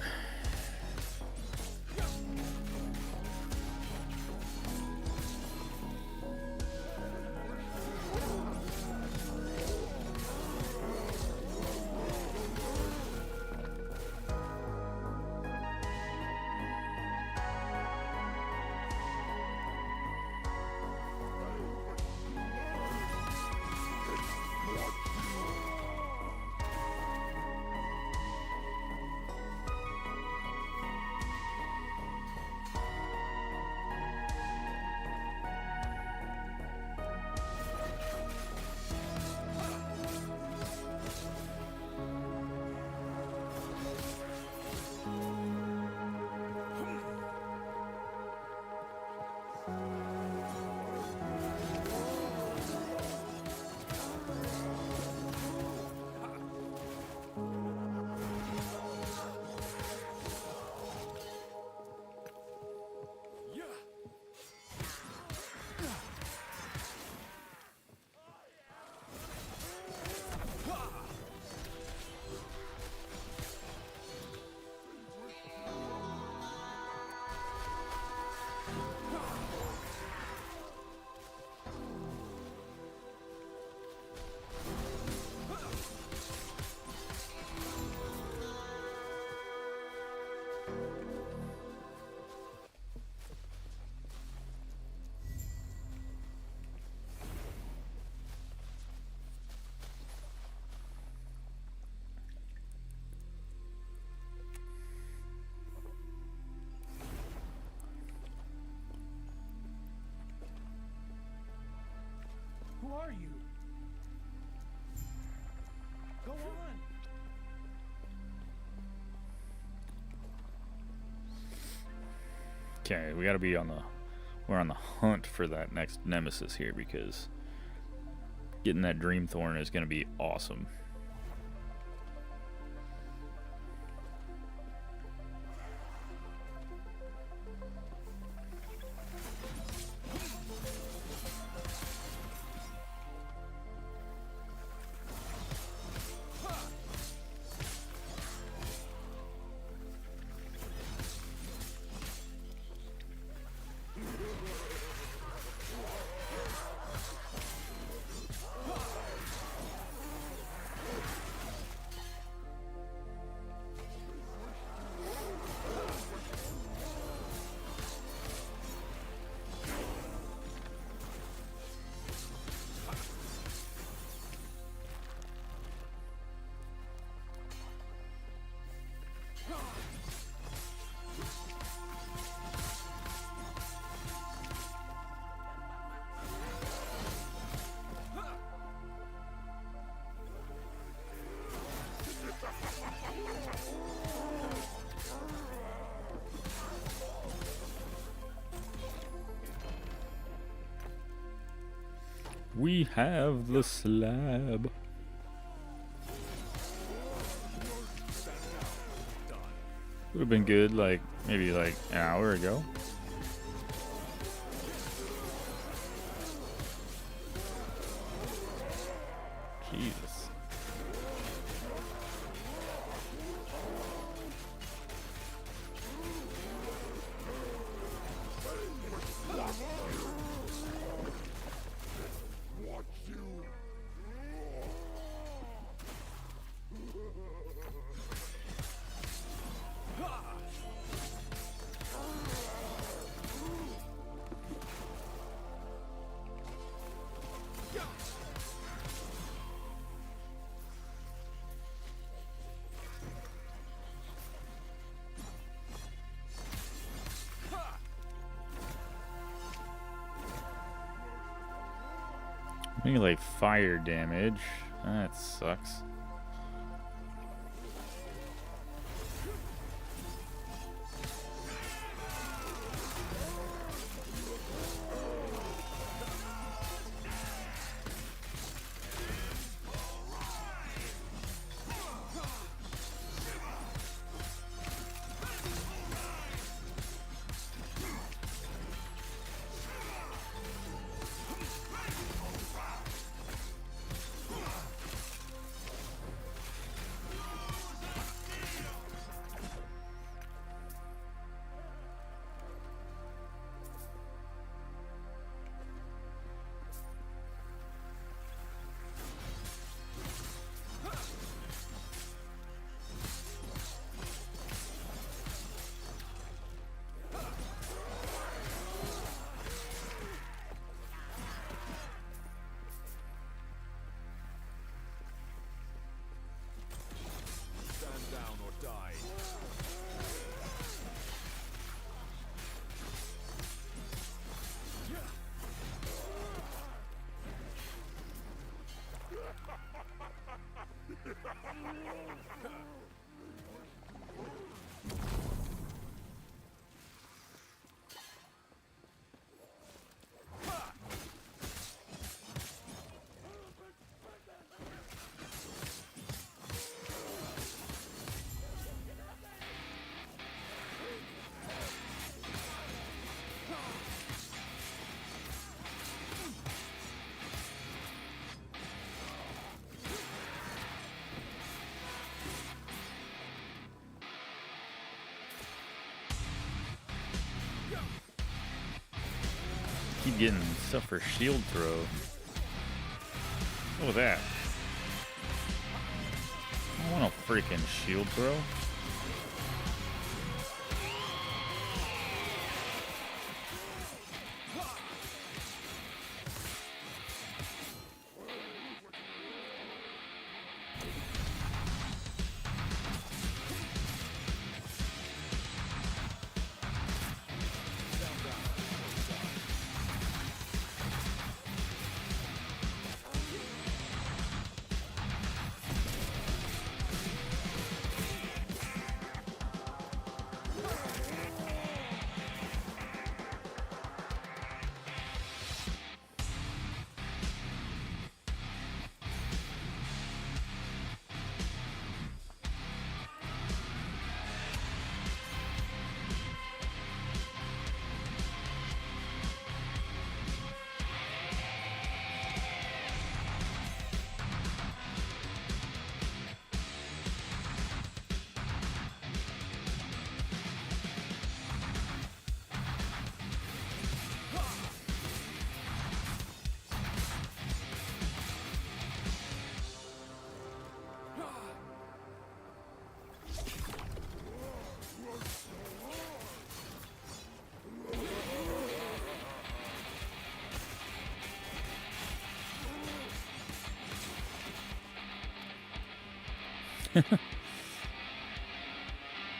Who are you? Go on. Okay, we gotta be on we're on the hunt for that next nemesis here, because getting that Dreamthorn is gonna be awesome. We have the slab. Would have been good, like maybe like an hour ago. Jesus. Maybe like fire damage. That sucks. Stand down or die. Keep getting stuff for shield throw. What was that? I want a freaking shield throw.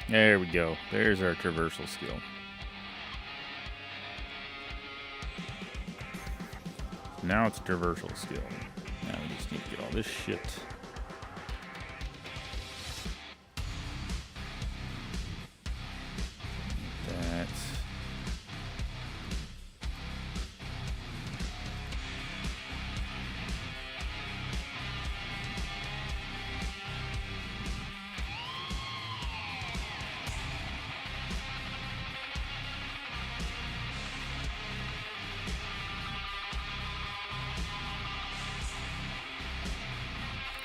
There we go. There's our traversal skill. Now it's a traversal skill. Now we just need to get all this shit. That.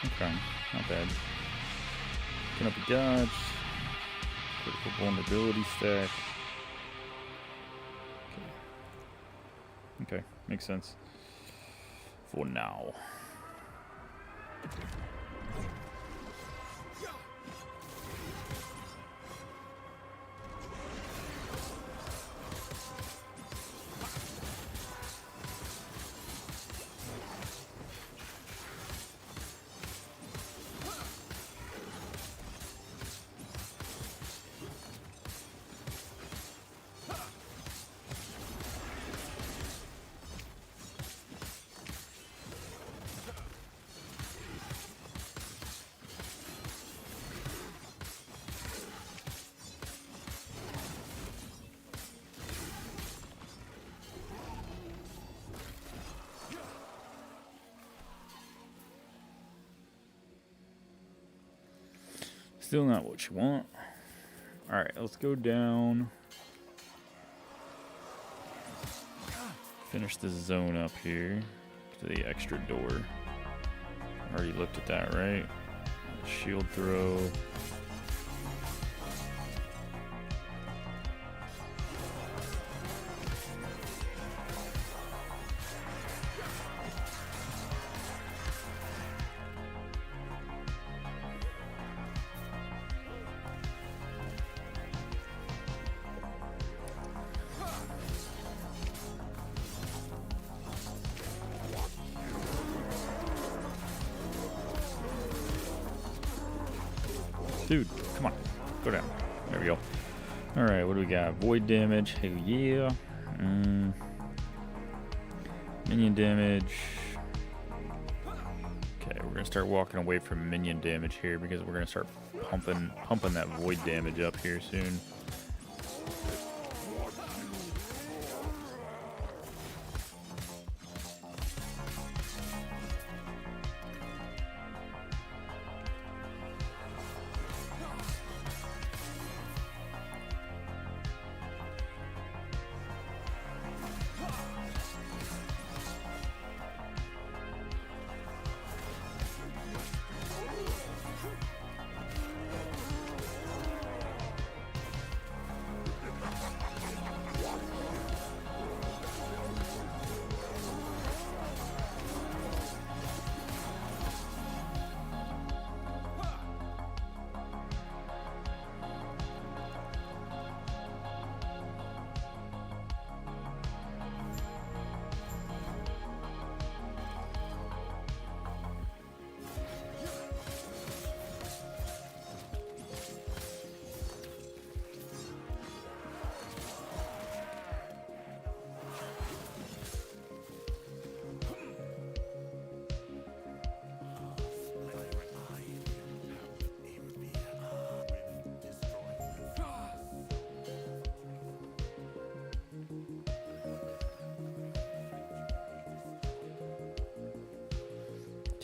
Okay, not bad. Picking up a dodge. Critical vulnerability stack. Okay, makes sense. For now. Still not what you want. Alright, let's go down. Finish this zone up here to the extra door. Already looked at that, right? Shield throw. Dude, come on. Go down. There we go. Alright, what do we got? Void damage. Hell yeah. Minion damage. Okay, we're going to start walking away from minion damage here because we're going to start pumping that void damage up here soon.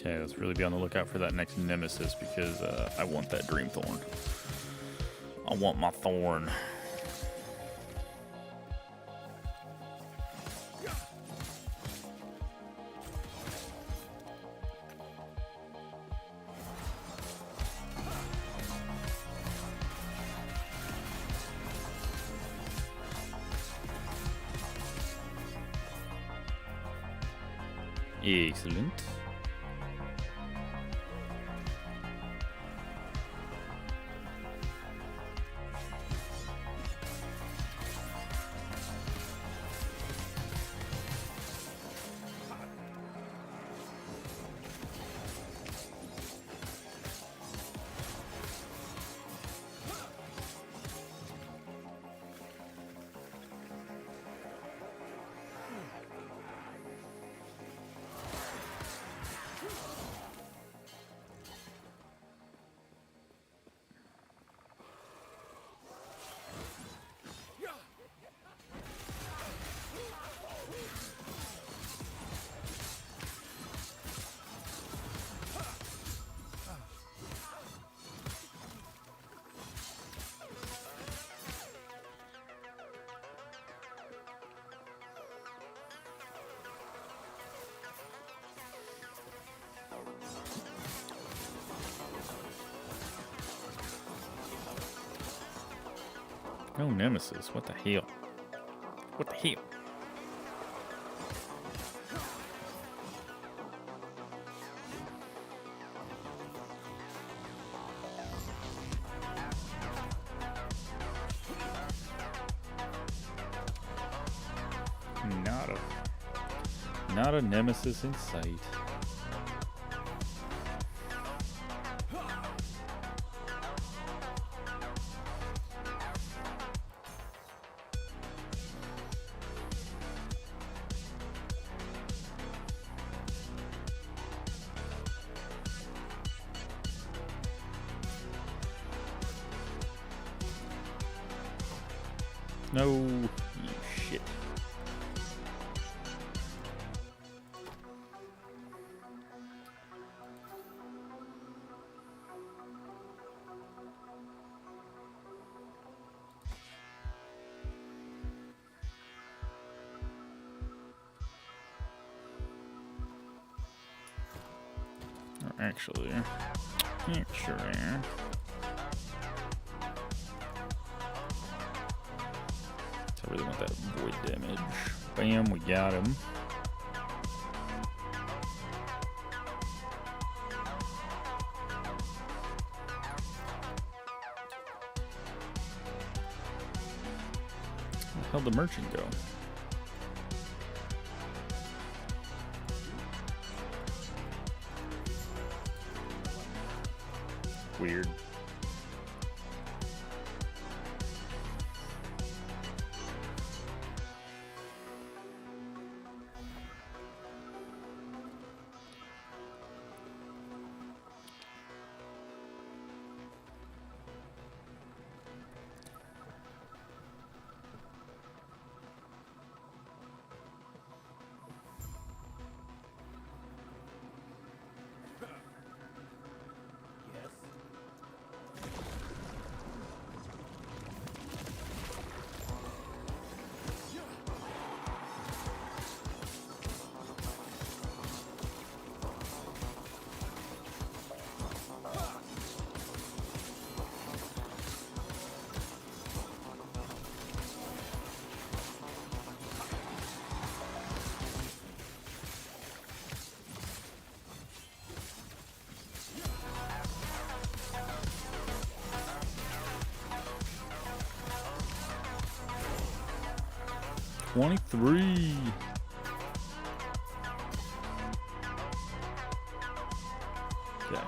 Okay, let's really be on the lookout for that next nemesis because I want that dream thorn. I want my thorn. Excellent. No nemesis. What the hell? What the hell? Not a nemesis in sight. No, you shit. Actually, sure. I really want that void damage. Bam, we got him. Where the hell did the merchant go? Weird. $23. Okay.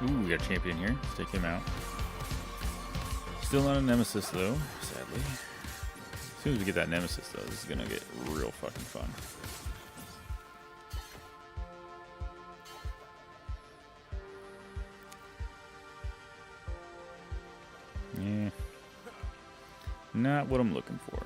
Ooh, we got a champion here. Let's take him out. Still not a nemesis though, sadly. As soon as we get that nemesis though, this is gonna get real fucking fun. Yeah. Not what I'm looking for.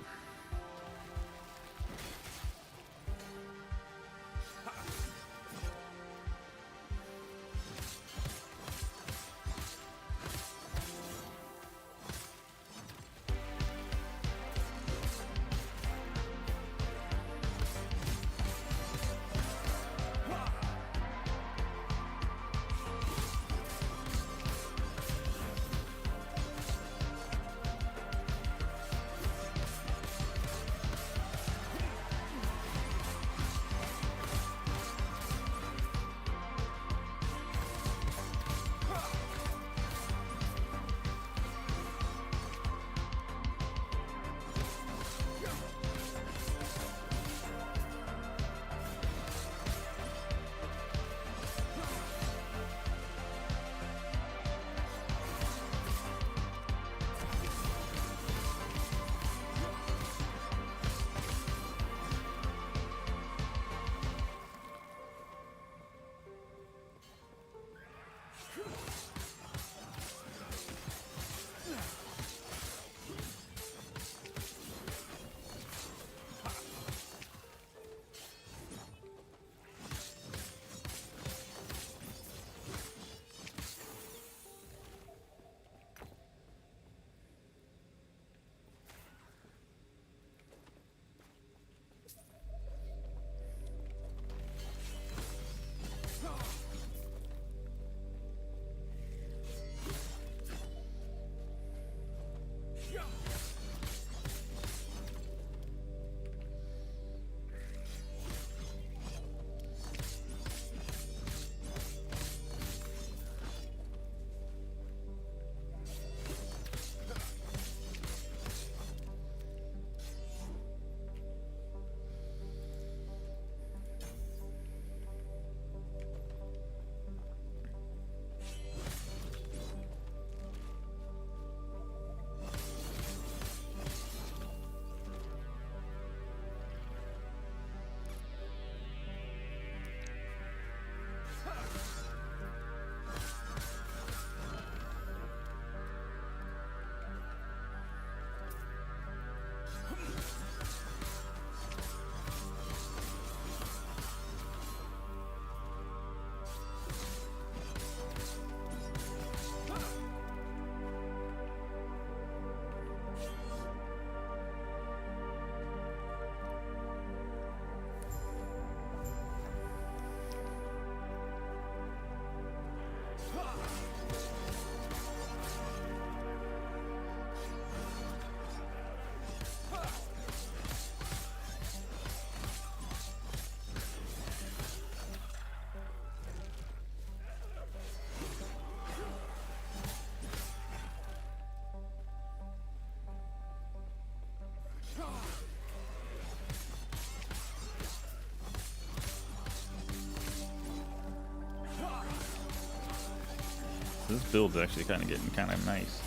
This build's actually kind of getting kind of nice.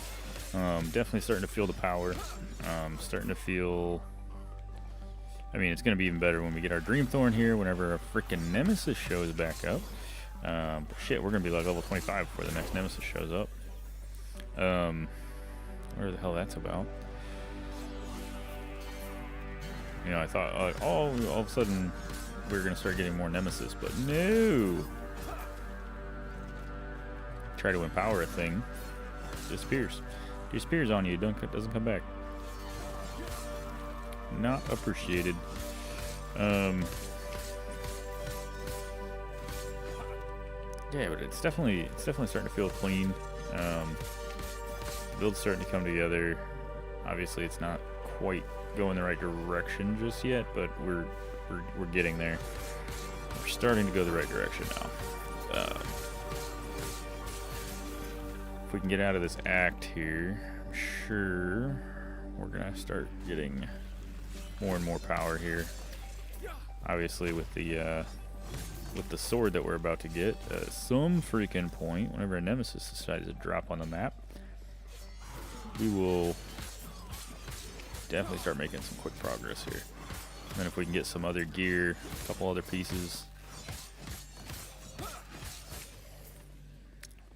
Definitely starting to feel the power. Starting to feel... I mean, it's going to be even better when we get our Dreamthorn here, whenever a freaking Nemesis shows back up. But shit, we're going to be like level 25 before the next Nemesis shows up. Where the hell that's about. You know, I thought, all of a sudden, we were going to start getting more Nemesis, but no! Try to empower a thing, disappears. Disappears on you, doesn't come back. Not appreciated. Yeah, but it's definitely starting to feel clean. The build's starting to come together. Obviously, it's not quite going the right direction just yet, but we're getting there. We're starting to go the right direction now. If we can get out of this act here, I'm sure we're gonna start getting more and more power here. Obviously, with the with the sword that we're about to get some freaking point whenever a nemesis decides to drop on the map. We will definitely start making some quick progress here. And then if we can get some other gear, a couple other pieces.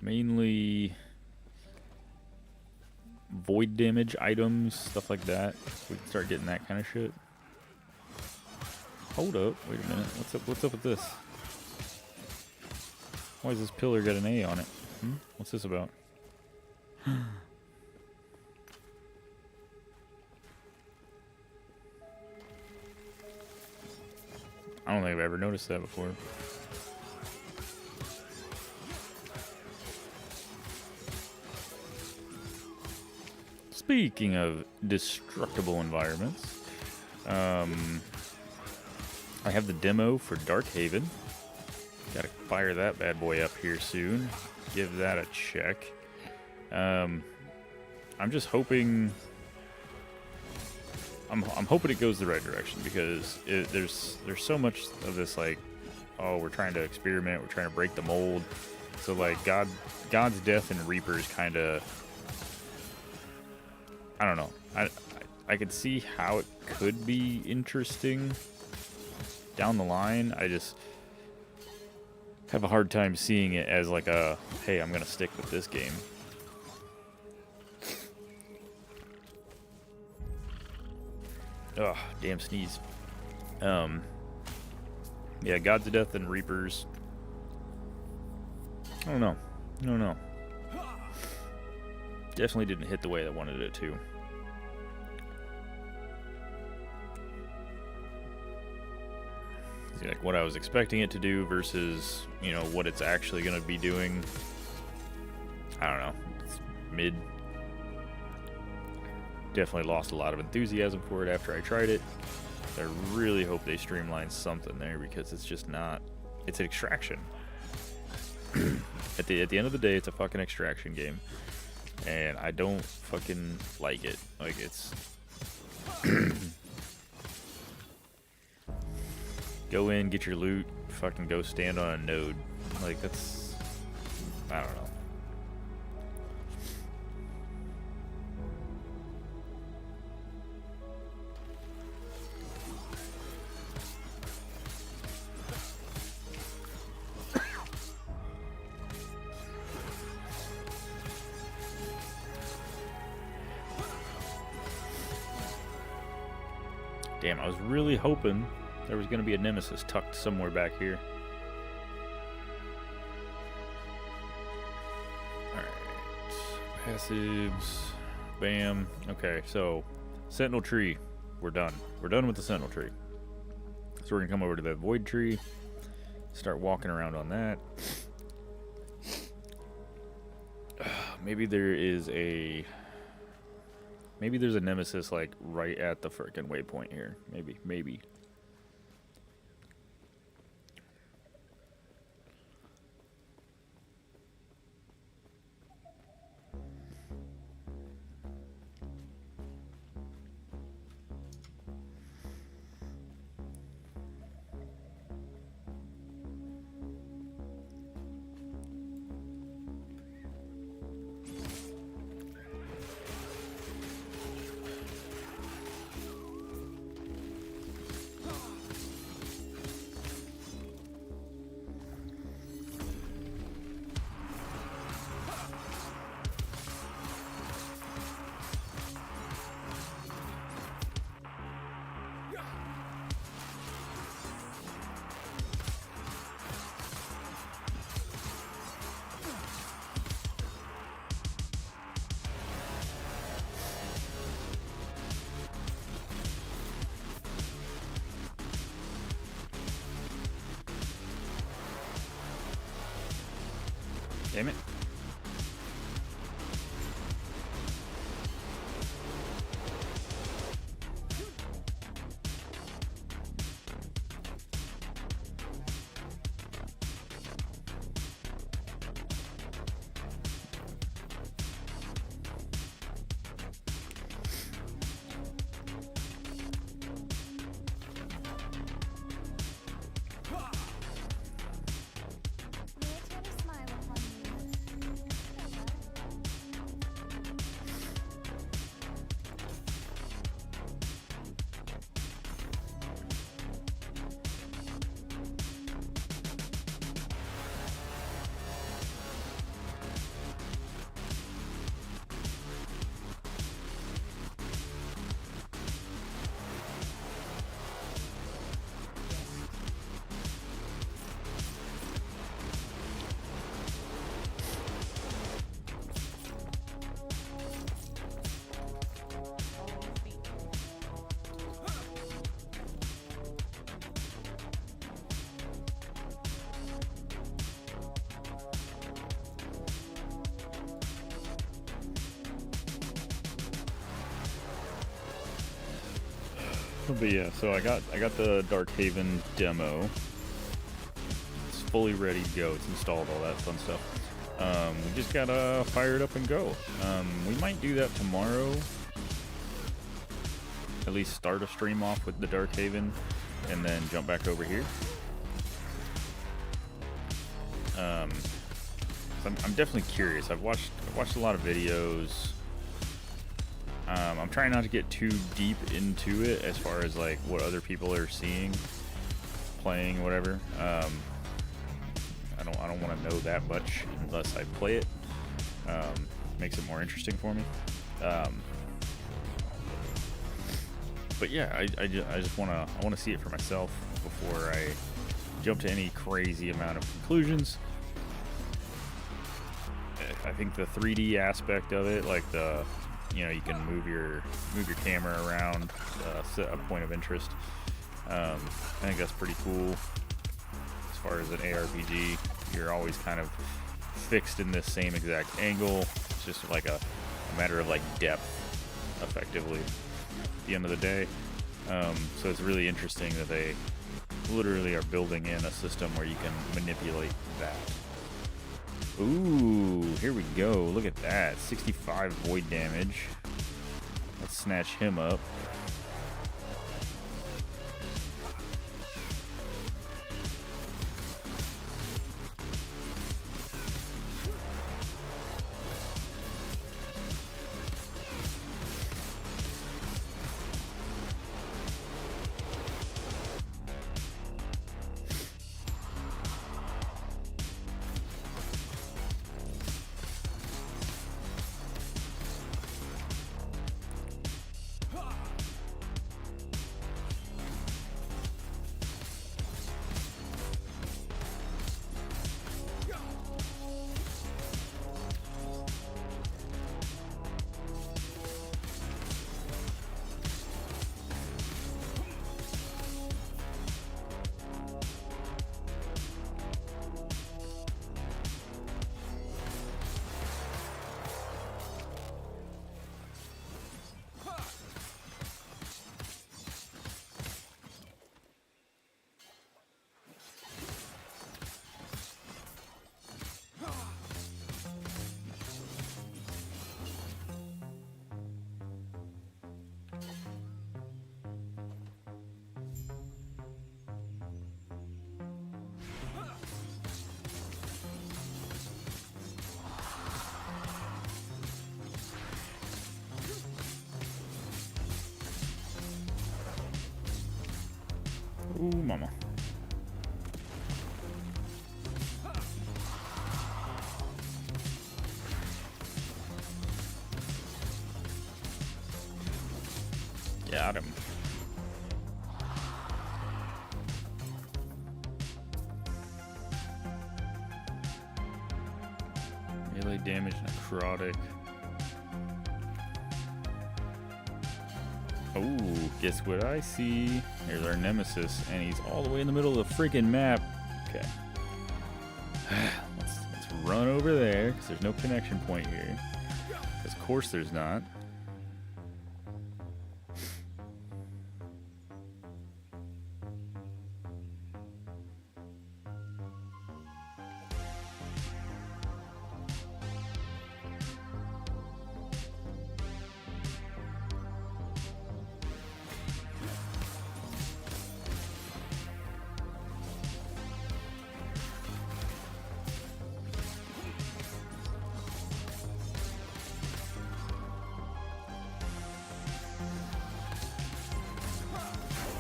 Mainly void damage items, stuff like that. We can start getting that kind of shit. Hold up, wait a minute. What's up with this? Why does this pillar got an A on it? What's this about? I don't think I've ever noticed that before. Speaking of destructible environments, I have the demo for Darkhaven. Gotta fire that bad boy up here soon. Give that a check. I'm just hoping. I'm hoping it goes the right direction, because there's so much of this, like, oh, we're trying to experiment, we're trying to break the mold. So like God's Death and Reapers kind of, I don't know. I could see how it could be interesting down the line. I just have a hard time seeing it as like a, hey, I'm gonna stick with this game. Ugh, damn sneeze. Yeah, Gods of Death and Reapers. I don't know. Definitely didn't hit the way I wanted it to. See, like what I was expecting it to do versus, you know, what it's actually going to be doing. I don't know. It's mid. Definitely lost a lot of enthusiasm for it after I tried it. I really hope they streamline something there, because it's just not. It's an extraction. At the end of the day, it's a fucking extraction game, and I don't fucking like it. Like, it's go in, get your loot, fucking go stand on a node. Like, that's, I don't know. Damn, I was really hoping there was going to be a nemesis tucked somewhere back here. Alright. Passives. Bam. Okay, so Sentinel Tree. We're done. We're done with the Sentinel Tree. So we're going to come over to that Void Tree. Start walking around on that. Maybe there's a nemesis, like, right at the frickin' waypoint here. Maybe. Damn it. But yeah, so I got the Darkhaven demo. It's fully ready to go. It's installed, all that fun stuff. We just gotta fire it up and go. We might do that tomorrow. At least start a stream off with the Darkhaven, and then jump back over here. I'm definitely curious. I've watched a lot of videos. I'm trying not to get too deep into it as far as like what other people are seeing, playing, whatever. I don't want to know that much unless I play it. Makes it more interesting for me. But yeah, I just want to see it for myself before I jump to any crazy amount of conclusions. I think the 3D aspect of it, like you can move your camera around, set a point of interest. I think that's pretty cool. As far as an ARPG, you're always kind of fixed in this same exact angle. It's just like a matter of like depth, effectively, at the end of the day. So it's really interesting that they literally are building in a system where you can manipulate that. Ooh, here we go. Look at that. 65 void damage. Let's snatch him up. Ooh, mama. Got him. Melee damage, necrotic. Oh, guess what I see? Here's our nemesis, and he's all the way in the middle of the freaking map. Okay. Let's run over there, because there's no connection point here. Of course there's not.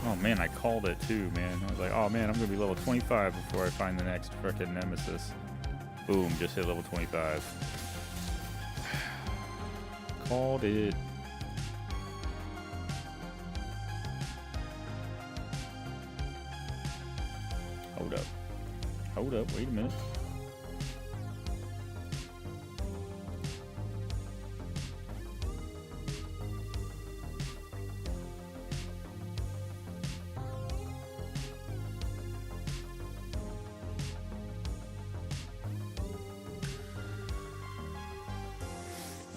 Oh man, I called it too, man. I was like, oh man, I'm gonna be level 25 before I find the next frickin' nemesis. Boom, just hit level 25. Called it. Hold up. Hold up, wait a minute.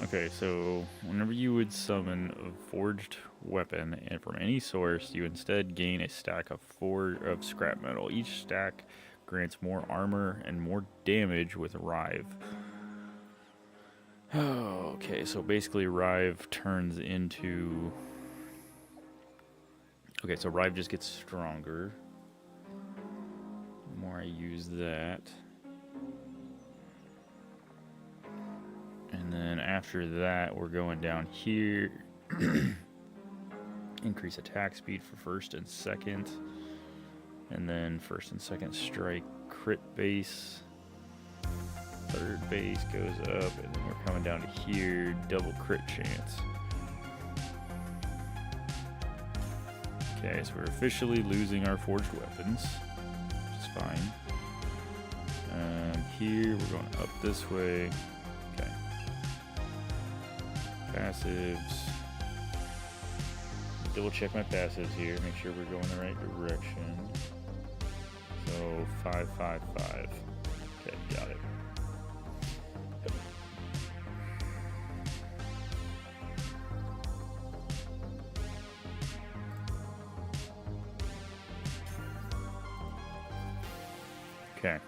Okay, so whenever you would summon a forged weapon and from any source, you instead gain a stack of scrap metal. Each stack grants more armor and more damage with Rive. Oh, okay, so basically Rive turns into... Okay, so Rive just gets stronger. The more I use that. And then after that, we're going down here. Increase attack speed for first and second. And then first and second strike crit base. Third base goes up. And then we're coming down to here. Double crit chance. Okay, so we're officially losing our forged weapons. Which is fine. Here, we're going up this way. Okay. Passives. Double check my passives here, make sure we're going the right direction. So 5, 5, 5. Okay, got it. Okay.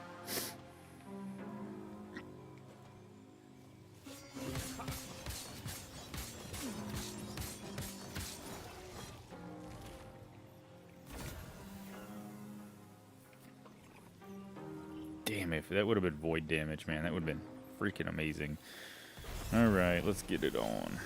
Damn, if that would have been void damage, man, that would have been freaking amazing. Alright, let's get it on.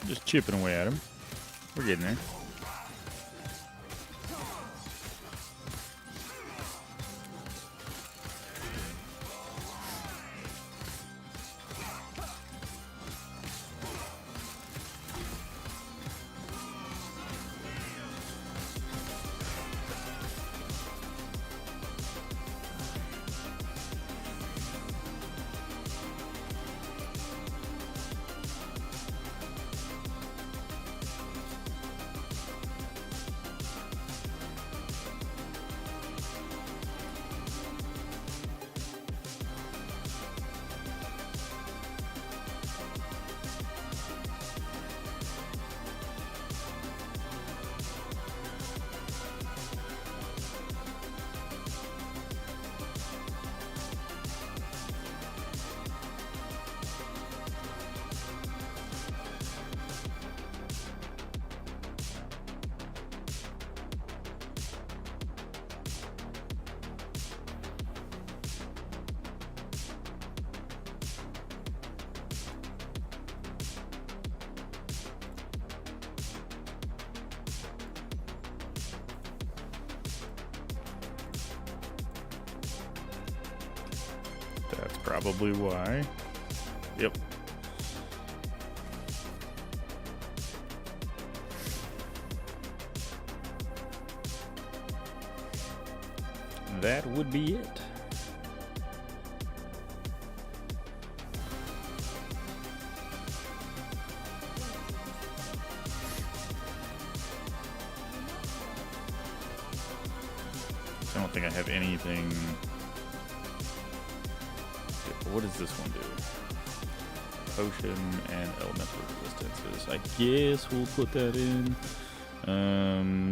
Just chipping away at him. We're getting there. That's probably why. Yep. That would be it. I don't think I have anything. What does this one do? Potion and elemental resistances. I guess we'll put that in.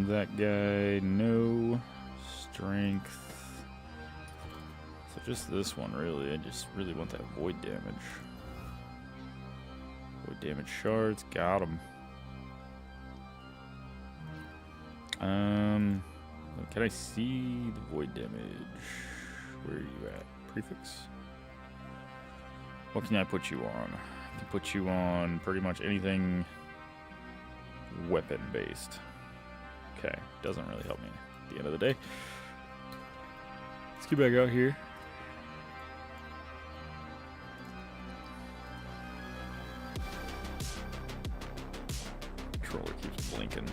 That guy, no. Strength. So just this one, really. I just really want that void damage. Void damage shards. Got him. Can I see the void damage? Where are you at? Prefix? What can I put you on? I can put you on pretty much anything weapon based. Okay, doesn't really help me at the end of the day. Let's get back out here. Controller keeps blinking.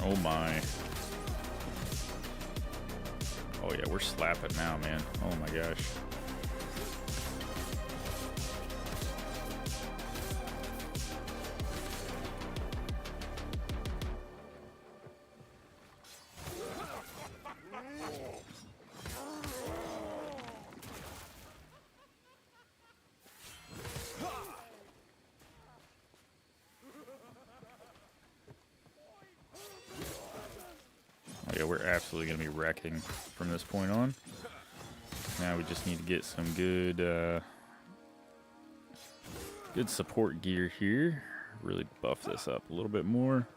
Oh my. Oh yeah, we're slapping now, man. Oh my gosh. Oh yeah, we're absolutely going to be wrecking from this point on. Now we just need to get some good good support gear here. Really buff this up a little bit more.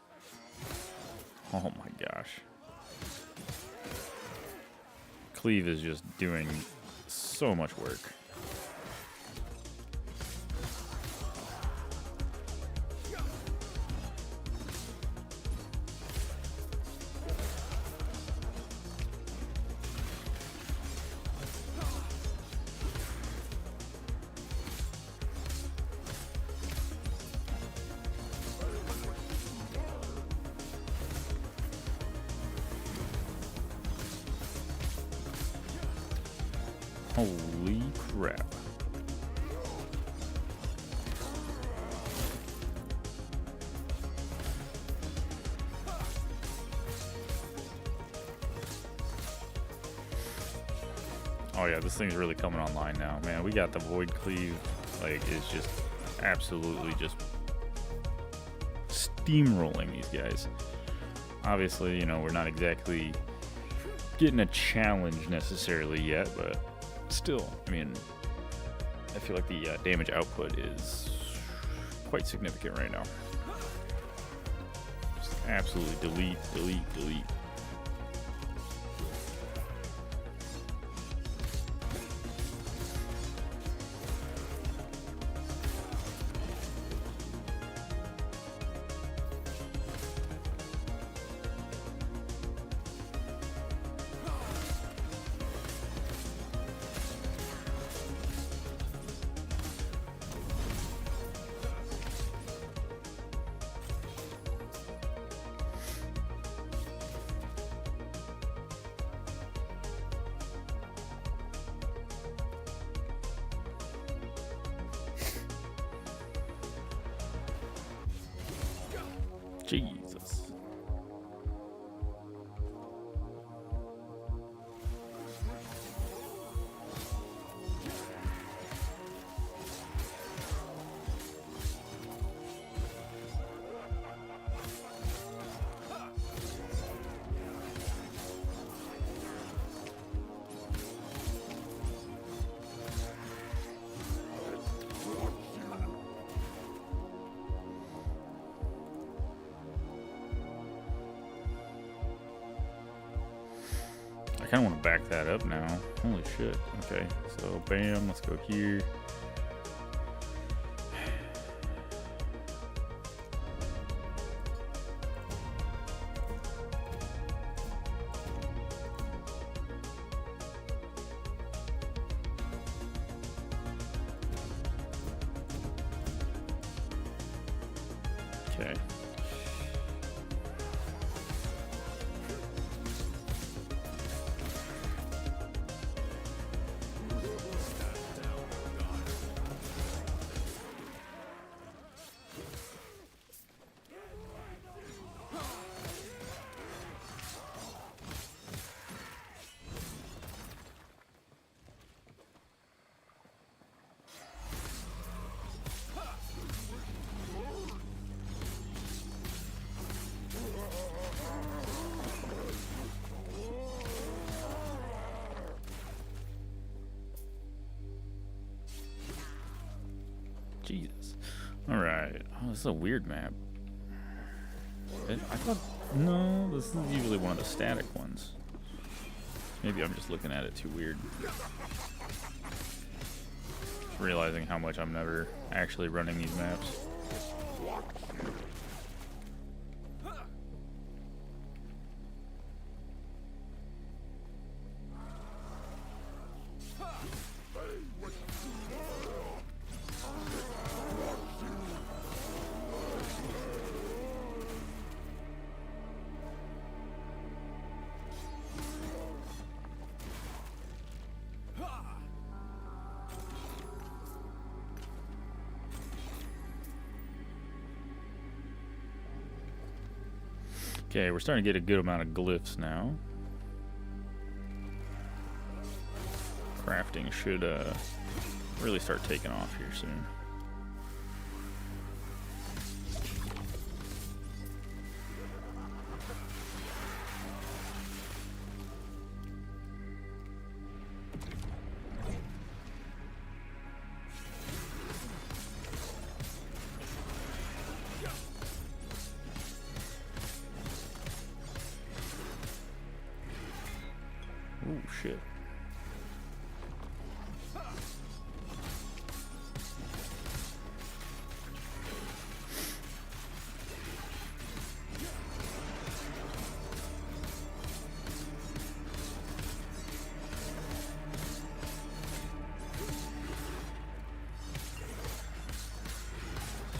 Oh my gosh. Cleave is just doing so much work. Holy crap. Oh yeah, this thing's really coming online now. Man, we got the Void Cleave. Like, it's just absolutely just steamrolling these guys. Obviously, you know, we're not exactly getting a challenge necessarily yet, but still, I mean, I feel like the damage output is quite significant right now. Just absolutely delete, delete, delete. Jesus. I kind of want to back that up now. Holy shit. Okay, so bam, let's go here. Okay. Jesus. Alright. Oh, this is a weird map. I thought... No, this is usually one of the static ones. Maybe I'm just looking at it too weird. Realizing how much I'm never actually running these maps. Okay, we're starting to get a good amount of glyphs now. Crafting should really start taking off here soon. Oh shit.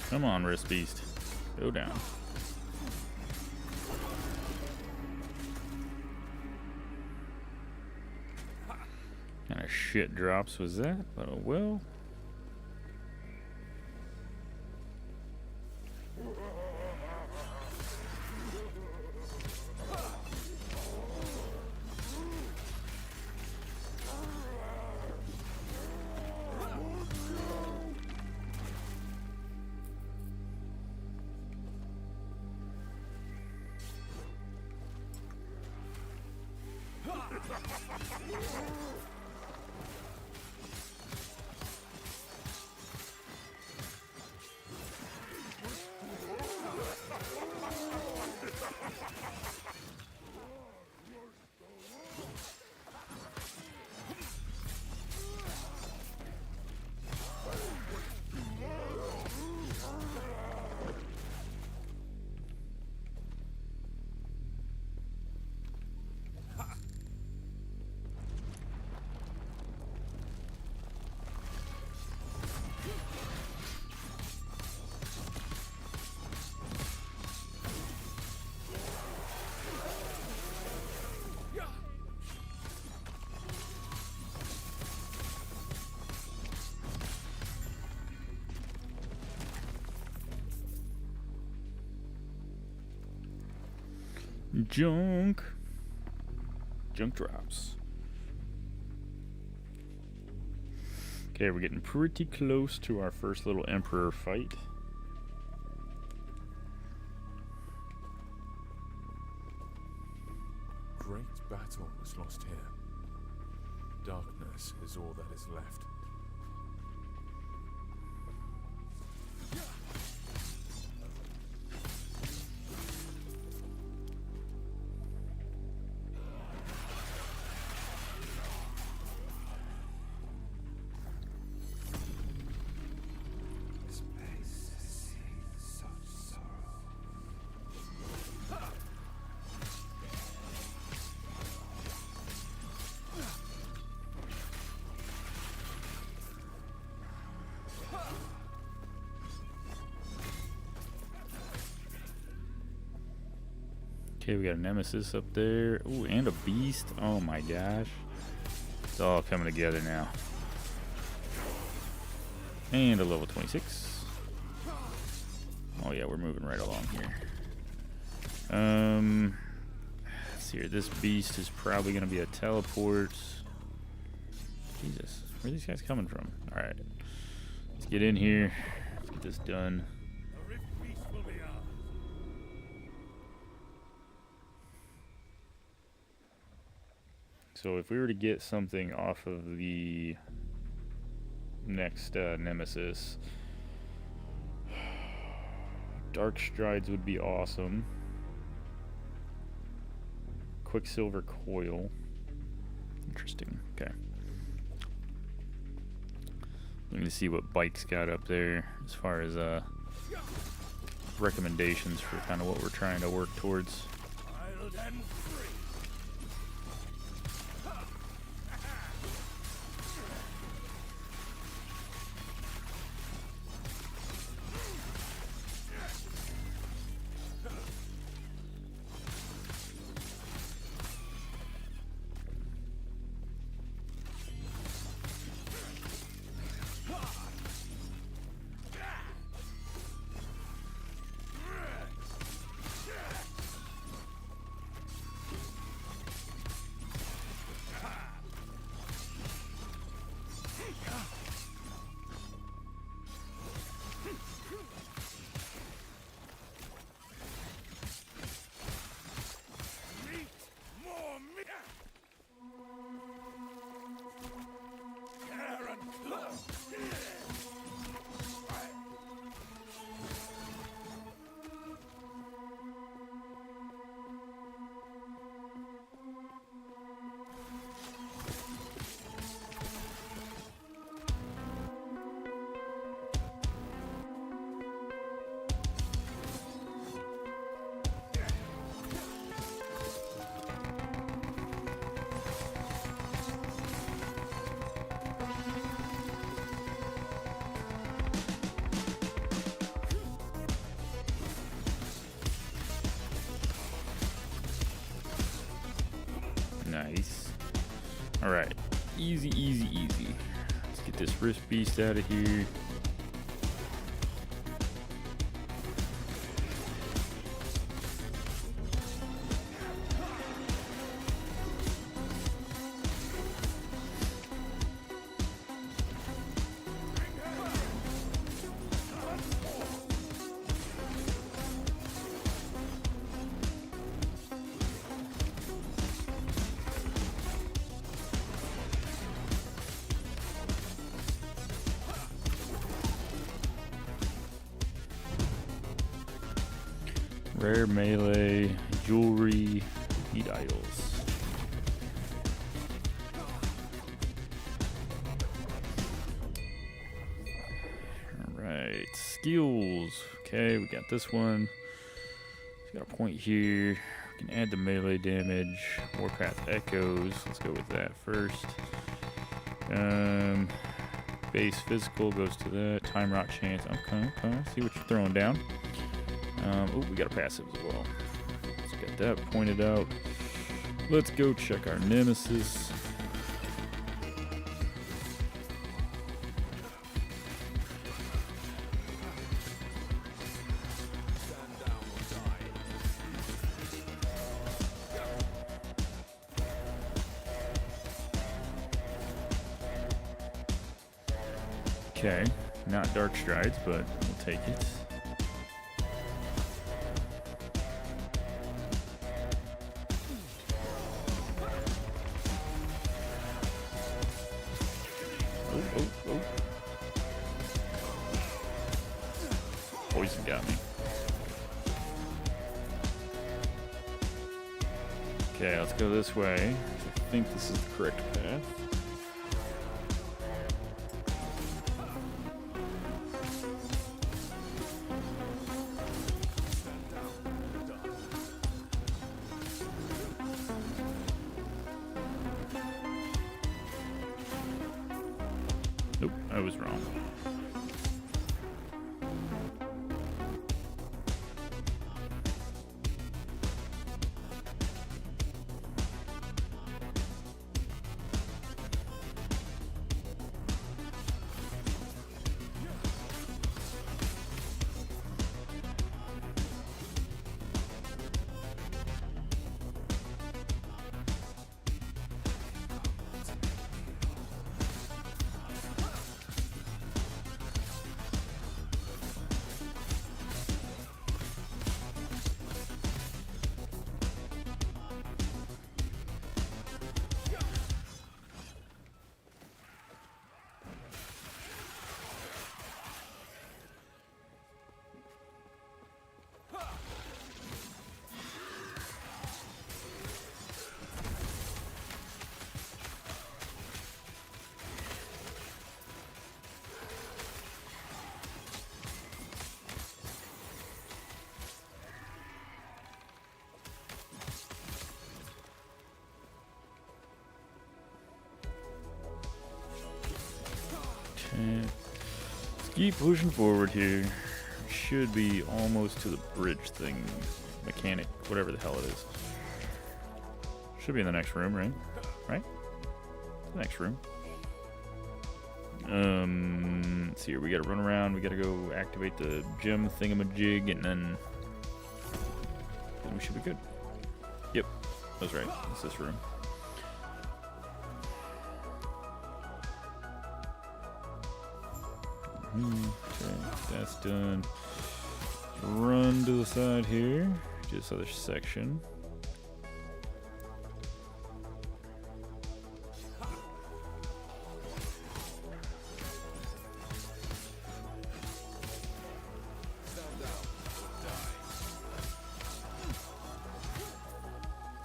Come on, wrist beast. Go down. Kind of shit drops was that? Oh well. Junk drops. Okay, we're getting pretty close to our first little Emperor fight. Great battle was lost here. Darkness is all that is left. Okay, we got a nemesis up there. Ooh, and a beast. Oh my gosh. It's all coming together now. And a level 26. Oh yeah, we're moving right along here. Let's see here. This beast is probably gonna be a teleport. Jesus, where are these guys coming from? Alright. Let's get in here. Let's get this done. So if we were to get something off of the next nemesis, Dark Strides would be awesome. Quicksilver Coil. Interesting. Okay. Looking to see what Bike's got up there as far as recommendations for kind of what we're trying to work towards. Nice. Alright. Easy, easy, easy. Let's get this wrist beast out of here. Rare melee, jewelry, heat idols. Alright, skills. Okay, we got this one. Got a point here. We can add the melee damage. Warpath Echoes. Let's go with that first. Base physical goes to that. Time rock chance. Okay. See what you're throwing down. Oh, we got a passive as well. Let's get that pointed out. Let's go check our nemesis. Okay, not Dark Strides, but we'll take it. Oh. Poison got me. Okay, let's go this way. I think this is the correct path. Nope, I was wrong. And let's keep pushing forward here. Should be almost to the bridge thing. Mechanic, whatever the hell it is. Should be in the next room, right? Right? The next room. Let's see here. We gotta run around. We gotta go activate the gem thingamajig, and then we should be good. Yep, that's right. It's this room. Okay, that's done. Run to the side here. Just other section.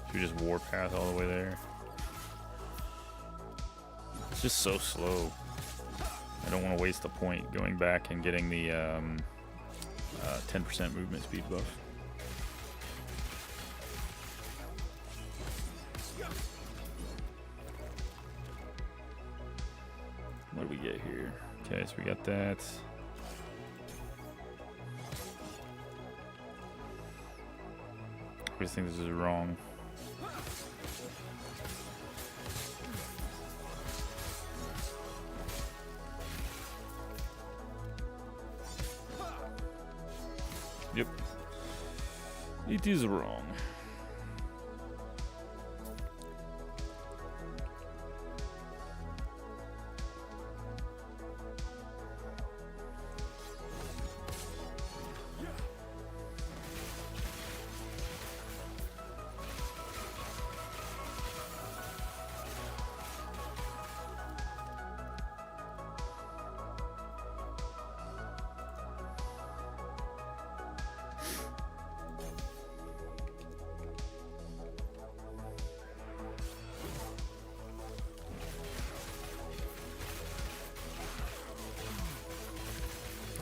Should we just warpath all the way there? It's just so slow. I don't want to waste a point going back and getting the 10% movement speed buff. What do we get here? Okay, so we got that. I just think this is wrong. Yep. It is wrong.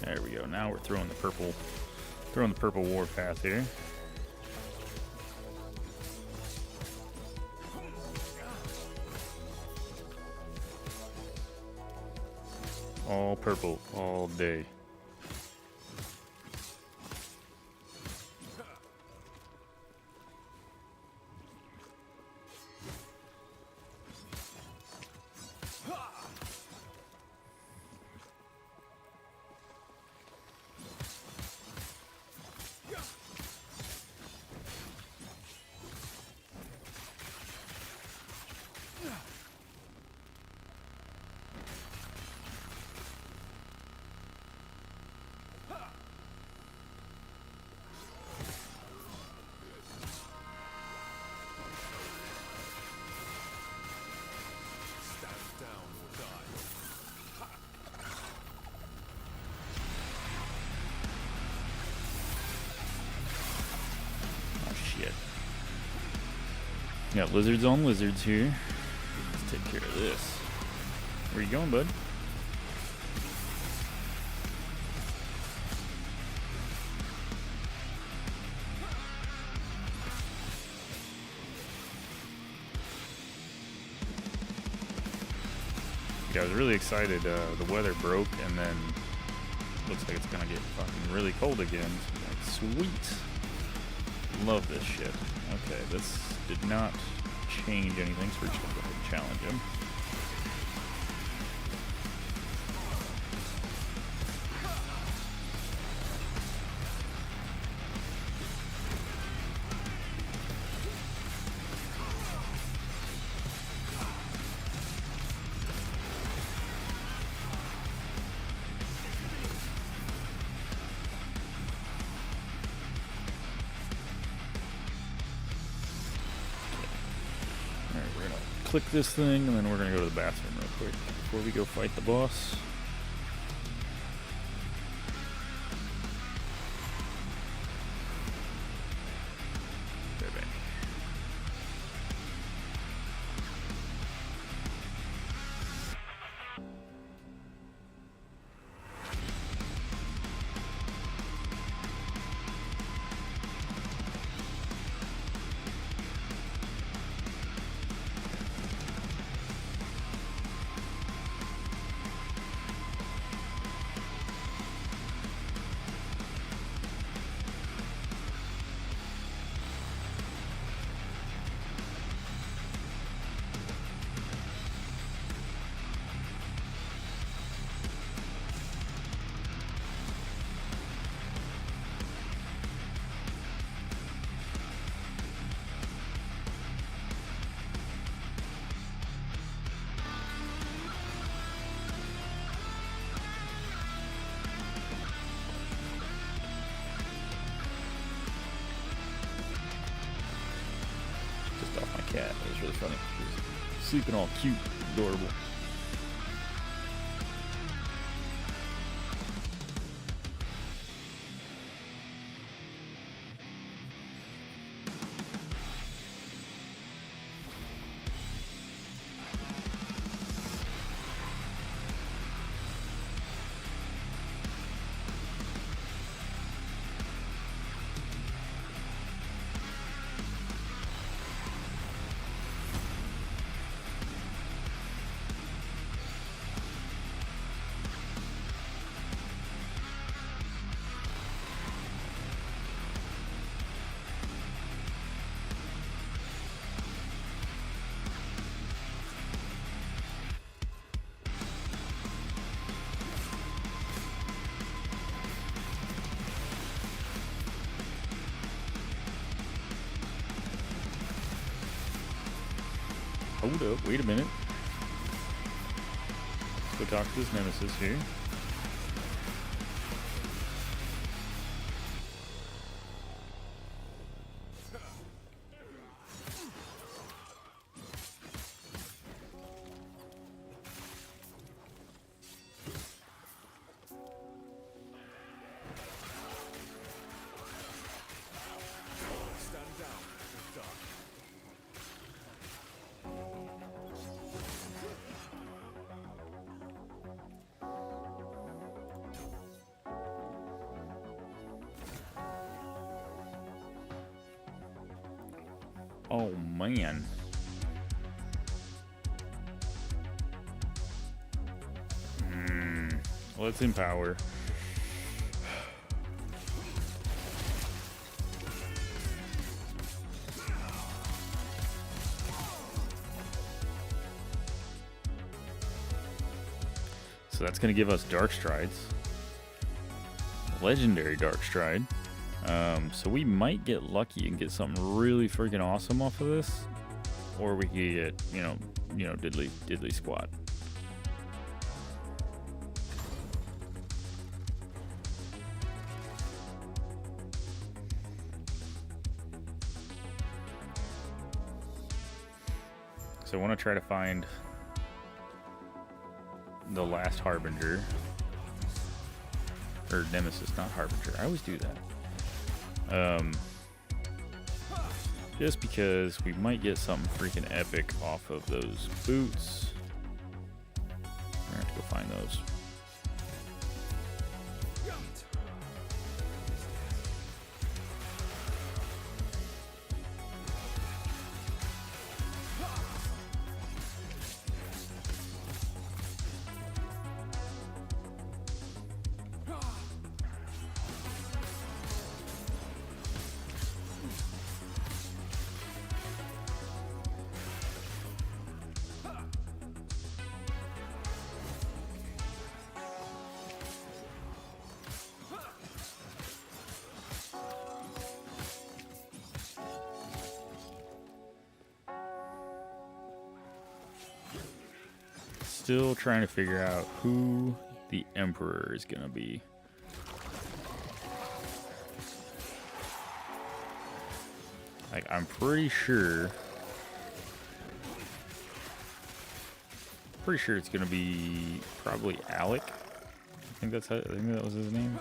There we go. Now we're throwing the purple warpath here. All purple all day. Got lizards on lizards here. Let's take care of this. Where you going, bud? Yeah, I was really excited. The weather broke, and then looks like it's gonna get fucking really cold again. Like, sweet. Love this shit. Okay, this did not change anything, so we're just gonna go ahead and challenge him. Click this thing, and then we're gonna go to the bathroom real quick before we go fight the boss. Okay, back. sleeping all cute, adorable. Hold up, wait a minute. Let's go talk to this nemesis here. Stand down. It's dark. Oh man. Let's empower. So that's going to give us Dark Strides. Legendary Dark Stride. So we might get lucky and get something really freaking awesome off of this. Or we could get, you know, diddly squat. So I want to try to find the last Harbinger. Or Nemesis, not Harbinger. I always do that. Just because we might get something freaking epic off of those boots. We're gonna have to go find those. Still trying to figure out who the Emperor is gonna be. Like, I'm pretty sure it's gonna be probably Alec. I think that was his name.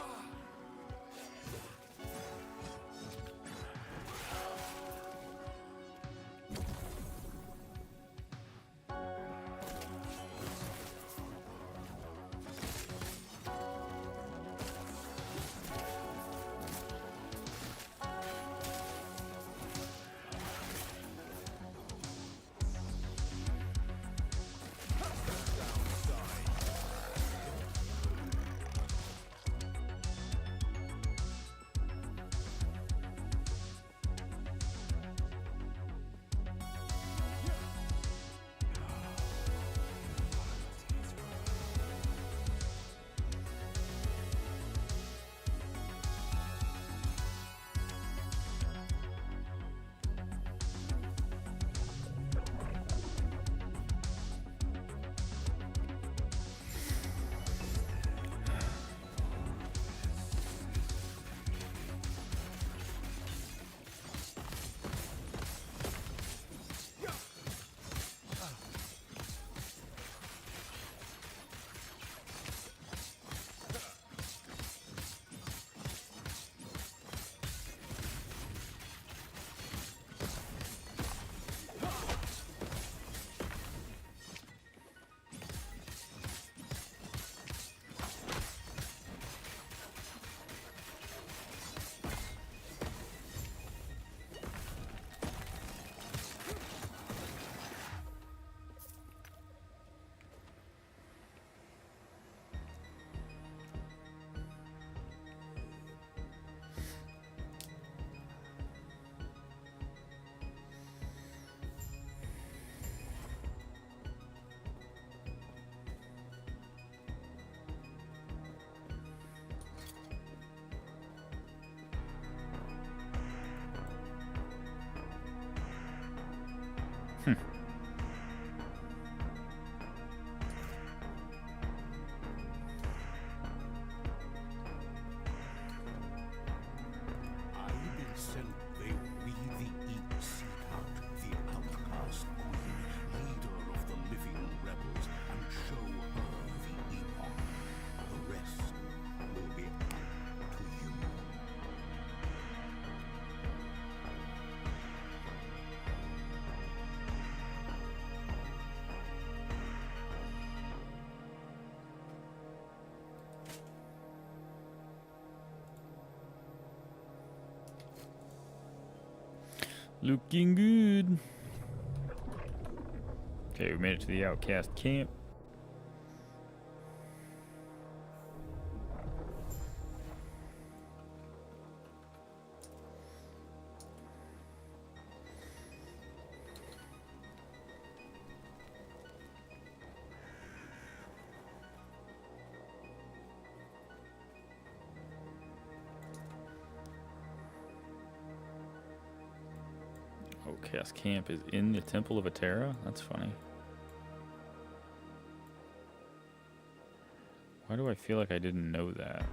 Looking good. Okay, we made it to the outcast camp. Outcast camp is in the Temple of Atera? That's funny. Why do I feel like I didn't know that?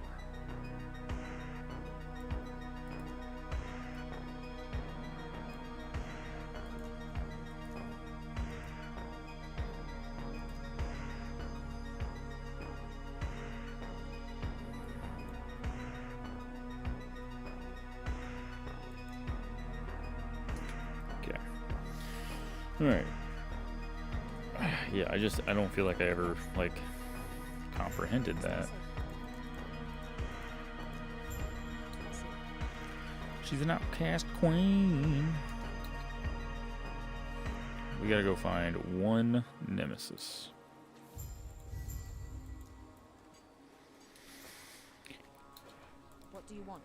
Alright. Yeah, I don't feel like I ever, like, comprehended that. She's an outcast queen. We gotta go find one nemesis. What do you want?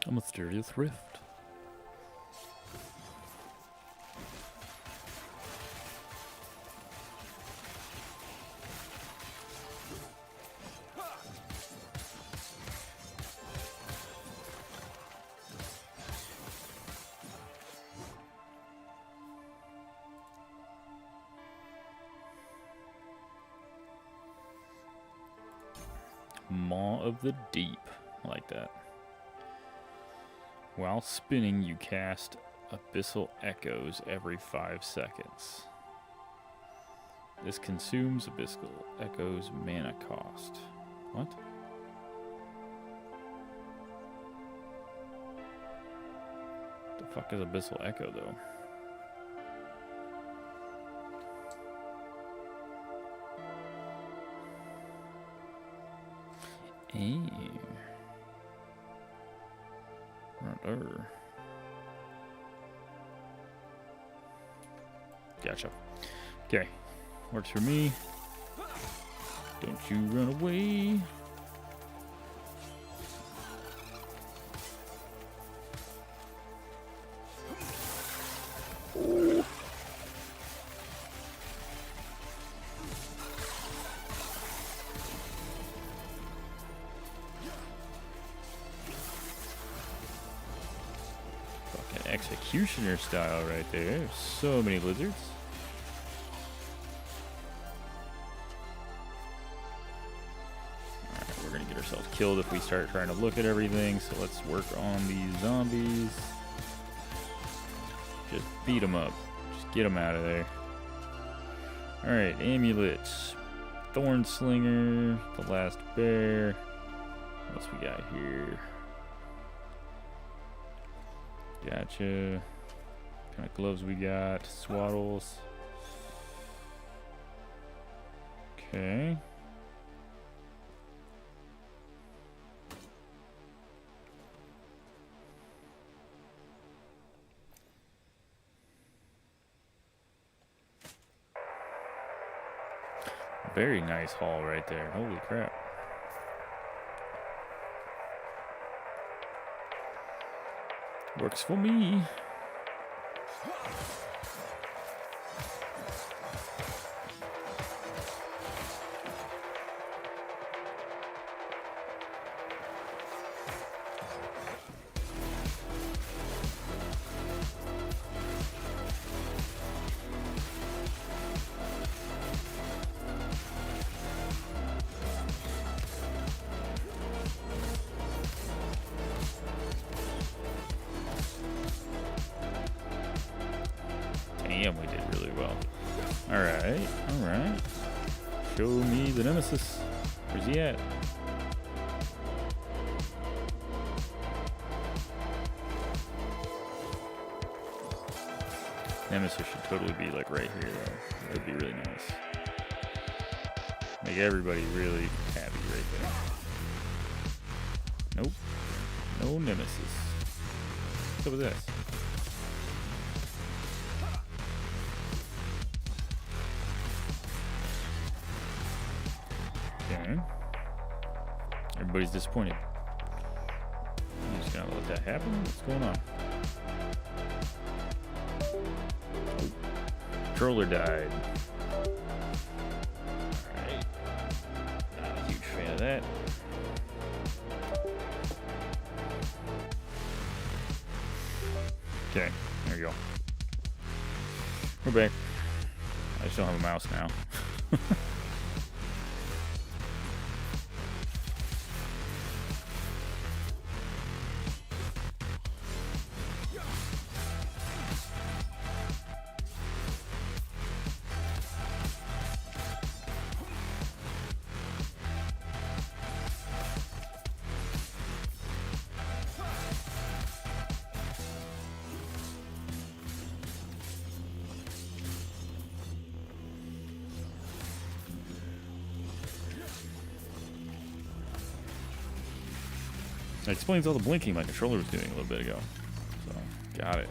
A mysterious rift. Maw of the Deep. I like that. While spinning, you cast Abyssal Echoes every 5 seconds. This consumes Abyssal Echoes mana cost. What? The fuck is Abyssal Echo, though? Gotcha. Okay. Works for me. Don't you run away. Oh. Fucking executioner style right there. So many lizards. Killed if we start trying to look at everything, so let's work on these zombies. Just beat them up. Just get them out of there. Alright, amulets. Thorn Slinger. The Last Bear. What else we got here? Gotcha. What kind of gloves we got? Swaddles. Okay. Very nice haul right there. Holy crap. Works for me. Damn, we did really well. Alright, alright. Show me the nemesis. Where's he at? Nemesis should totally be like right here though. That would be really nice. Make everybody really happy right there. Nope. No nemesis. What's up with this? Okay. Everybody's disappointed. I'm just gonna let that happen. What's going on? Controller died. Alright. Not a huge fan of that. Okay, there you go. We're back. I just don't have a mouse now. That explains all the blinking my controller was doing a little bit ago. So, got it.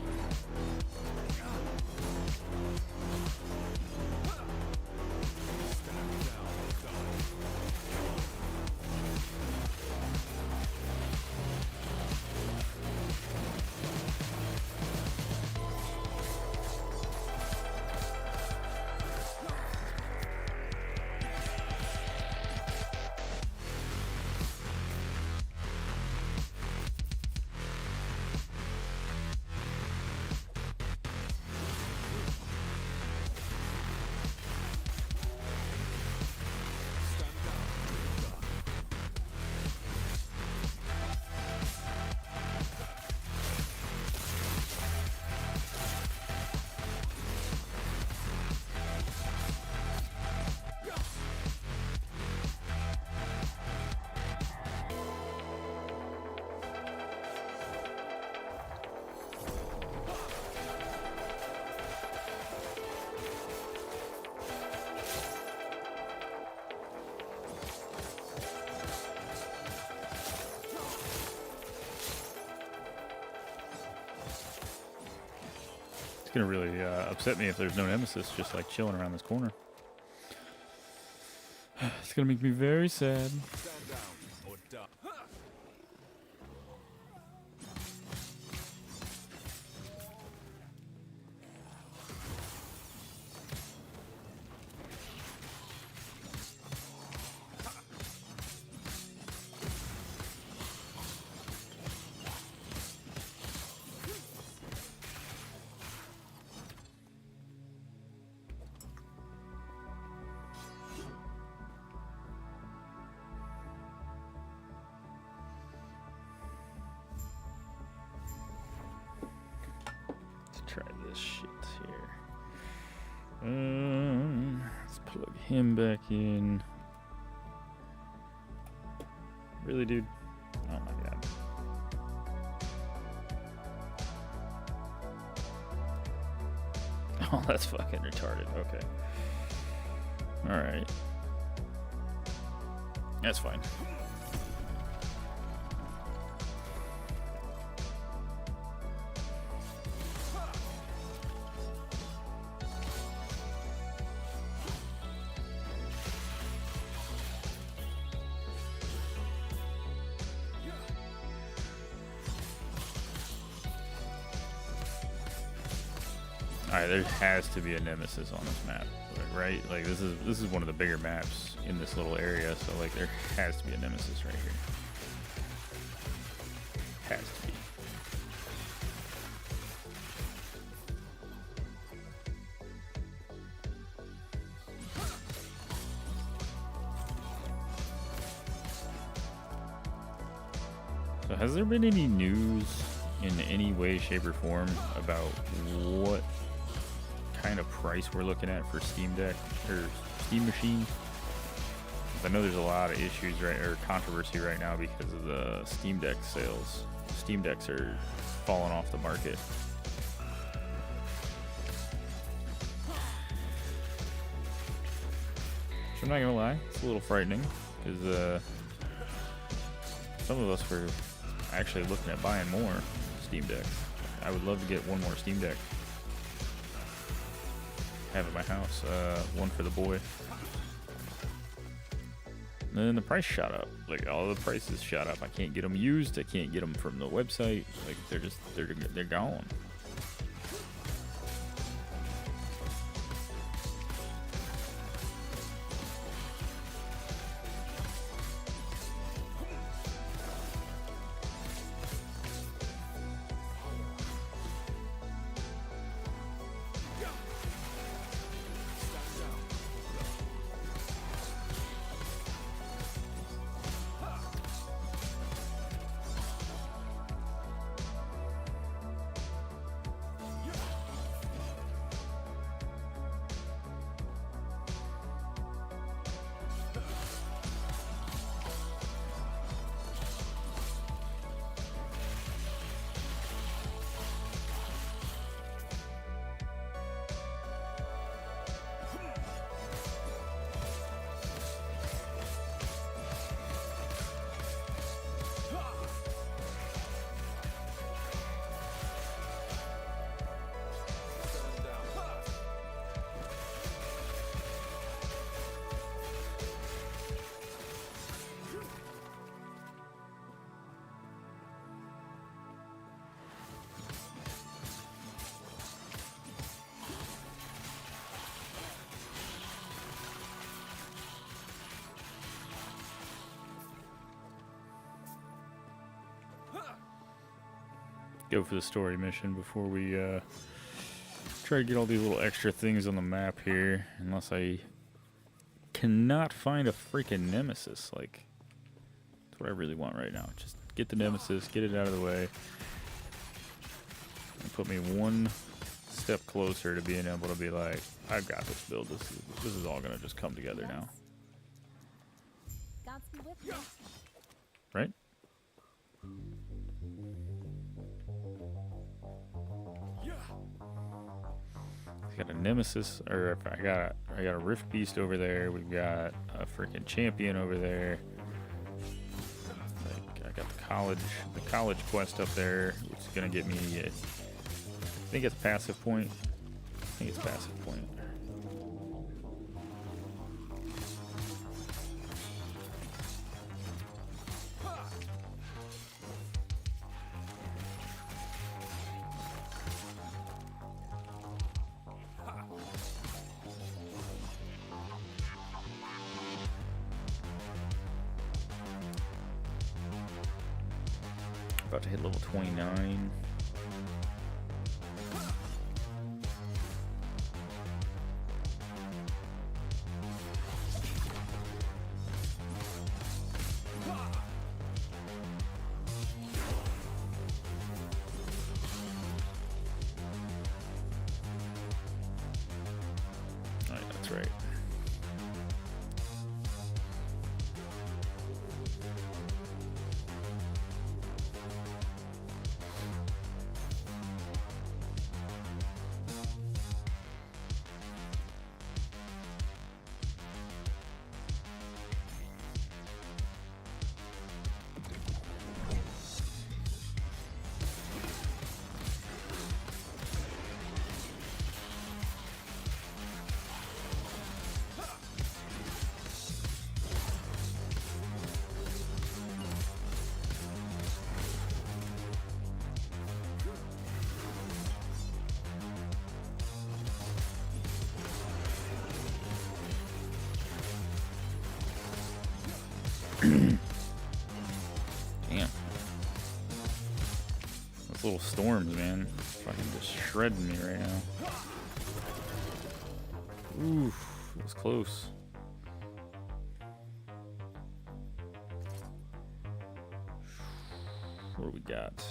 It's gonna really upset me if there's no nemesis just like chilling around this corner. It's gonna make me very sad. Stand down or die. Try this shit here. Let's plug him back in. Really, dude? Oh my god. Oh, that's fucking retarded. Okay. Alright. That's fine. Alright, there has to be a nemesis on this map, right? Like this is one of the bigger maps in this little area, so like there has to be a nemesis right here. Has to be. So has there been any news in any way, shape, or form about what kind of price we're looking at for Steam Deck or Steam Machine? I know there's a lot of issues or controversy right now because of the Steam Deck sales. Steam Decks are falling off the market. I'm not gonna lie, it's a little frightening because some of us were actually looking at buying more Steam Decks. I would love to get one more Steam Deck. Have at my house, one for the boy. And then the price shot up. Like all the prices shot up. I can't get them used. I can't get them from the website. Like they're gone. Go for the story mission before we try to get all these little extra things on the map here. Unless I cannot find a freaking nemesis. Like, that's what I really want right now. Just get the nemesis, get it out of the way, and put me one step closer to being able to be like, I've got this build. This is all gonna just come together now. Gods be with you. Right? I got a nemesis, or I got a rift beast over there. We've got a freaking champion over there. Like, I got the college quest up there, which is gonna get me. I think it's passive point. I think it's passive point. About to hit level 29. Alright, that's right. Damn. Those little storms, man. Fucking just shredding me right now. Oof, it was close. What do we got?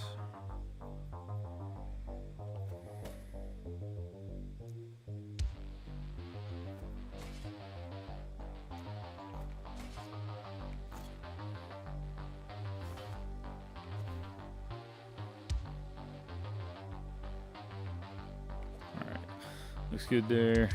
Looks good there.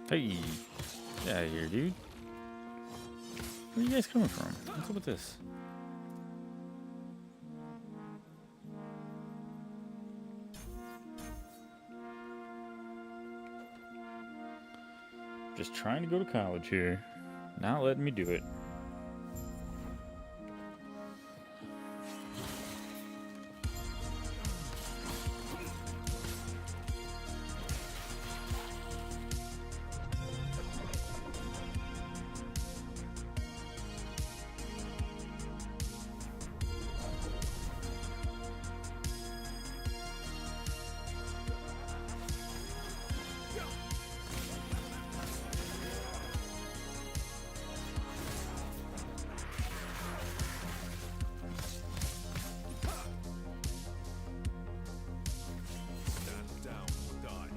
Hey, get out of here, dude. Where are you guys coming from? What's up with this? Just trying to go to college here. Not letting me do it. Stand down or die.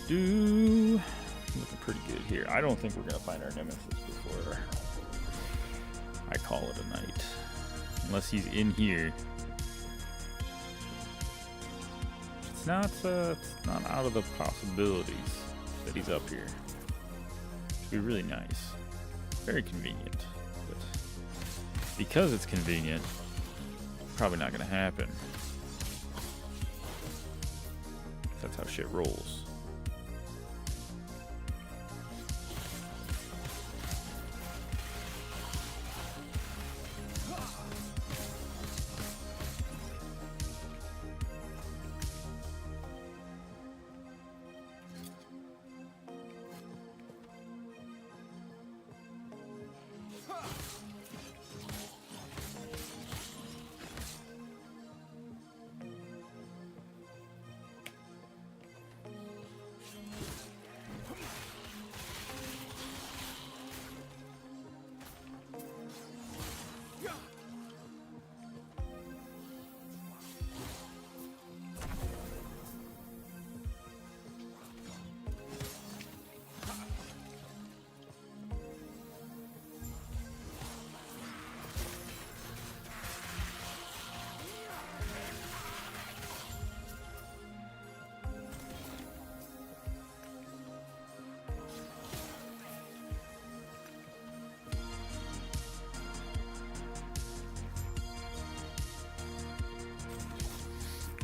Looking pretty good here. I don't think we're gonna find our nemesis before I call it a night, unless he's in here. It's not out of the possibilities that he's up here. It'd be really nice, very convenient, but because it's convenient, probably not gonna happen. That's how shit rolls.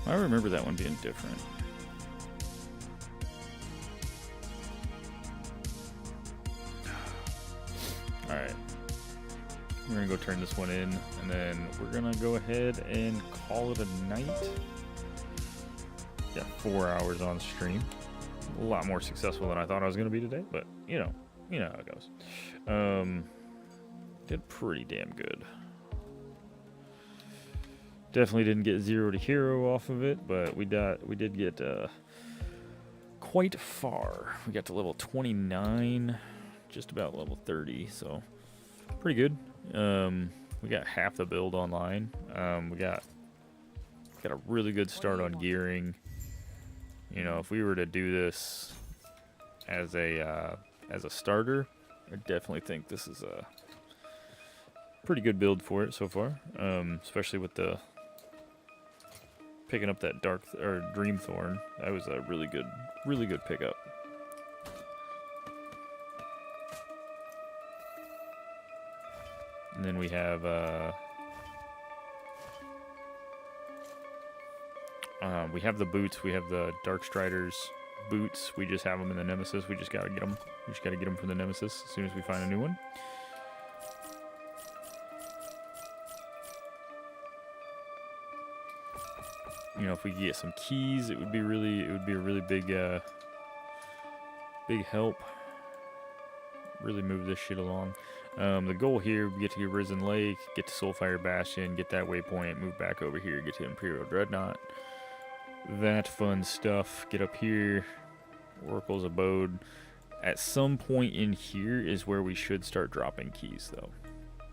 I remember that one being different. Alright. We're gonna go turn this one in, and then we're gonna go ahead and call it a night. Got 4 hours on stream. A lot more successful than I thought I was gonna be today, but you know how it goes. Did pretty damn good. Definitely didn't get 0 to hero off of it, but we did get quite far. We got to level 29 just about level 30, so pretty good. We got half the build online. We got a really good start on gearing. You know, if we were to do this as a starter, I definitely think this is a pretty good build for it so far. Especially with the picking up that Dream Thorn. That was a really good pickup. And then we have the boots. We have the Dark Striders boots. We just have them in the Nemesis. We just gotta get them. We just gotta get them from the Nemesis as soon as we find a new one. You know, if we could get some keys, it would be a really big help. Really move this shit along. The goal here, we get to Risen Lake, get to Soulfire Bastion, get that waypoint, move back over here, get to Imperial Dreadnought. That fun stuff. Get up here, Oracle's Abode. At some point in here is where we should start dropping keys, though.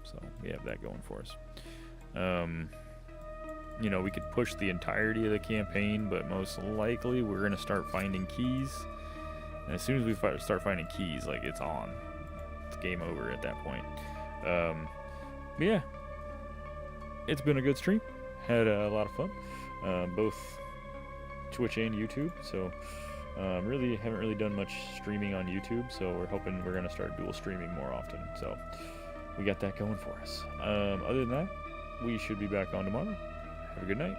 So we have that going for us. You know, we could push the entirety of the campaign, but most likely we're going to start finding keys. And as soon as we start finding keys, like, it's on. It's game over at that point. But yeah, it's been a good stream. Had a lot of fun, both Twitch and YouTube. So really haven't really done much streaming on YouTube. So we're hoping we're gonna start dual streaming more often. So we got that going for us. Other than that, we should be back on tomorrow. Have a good night.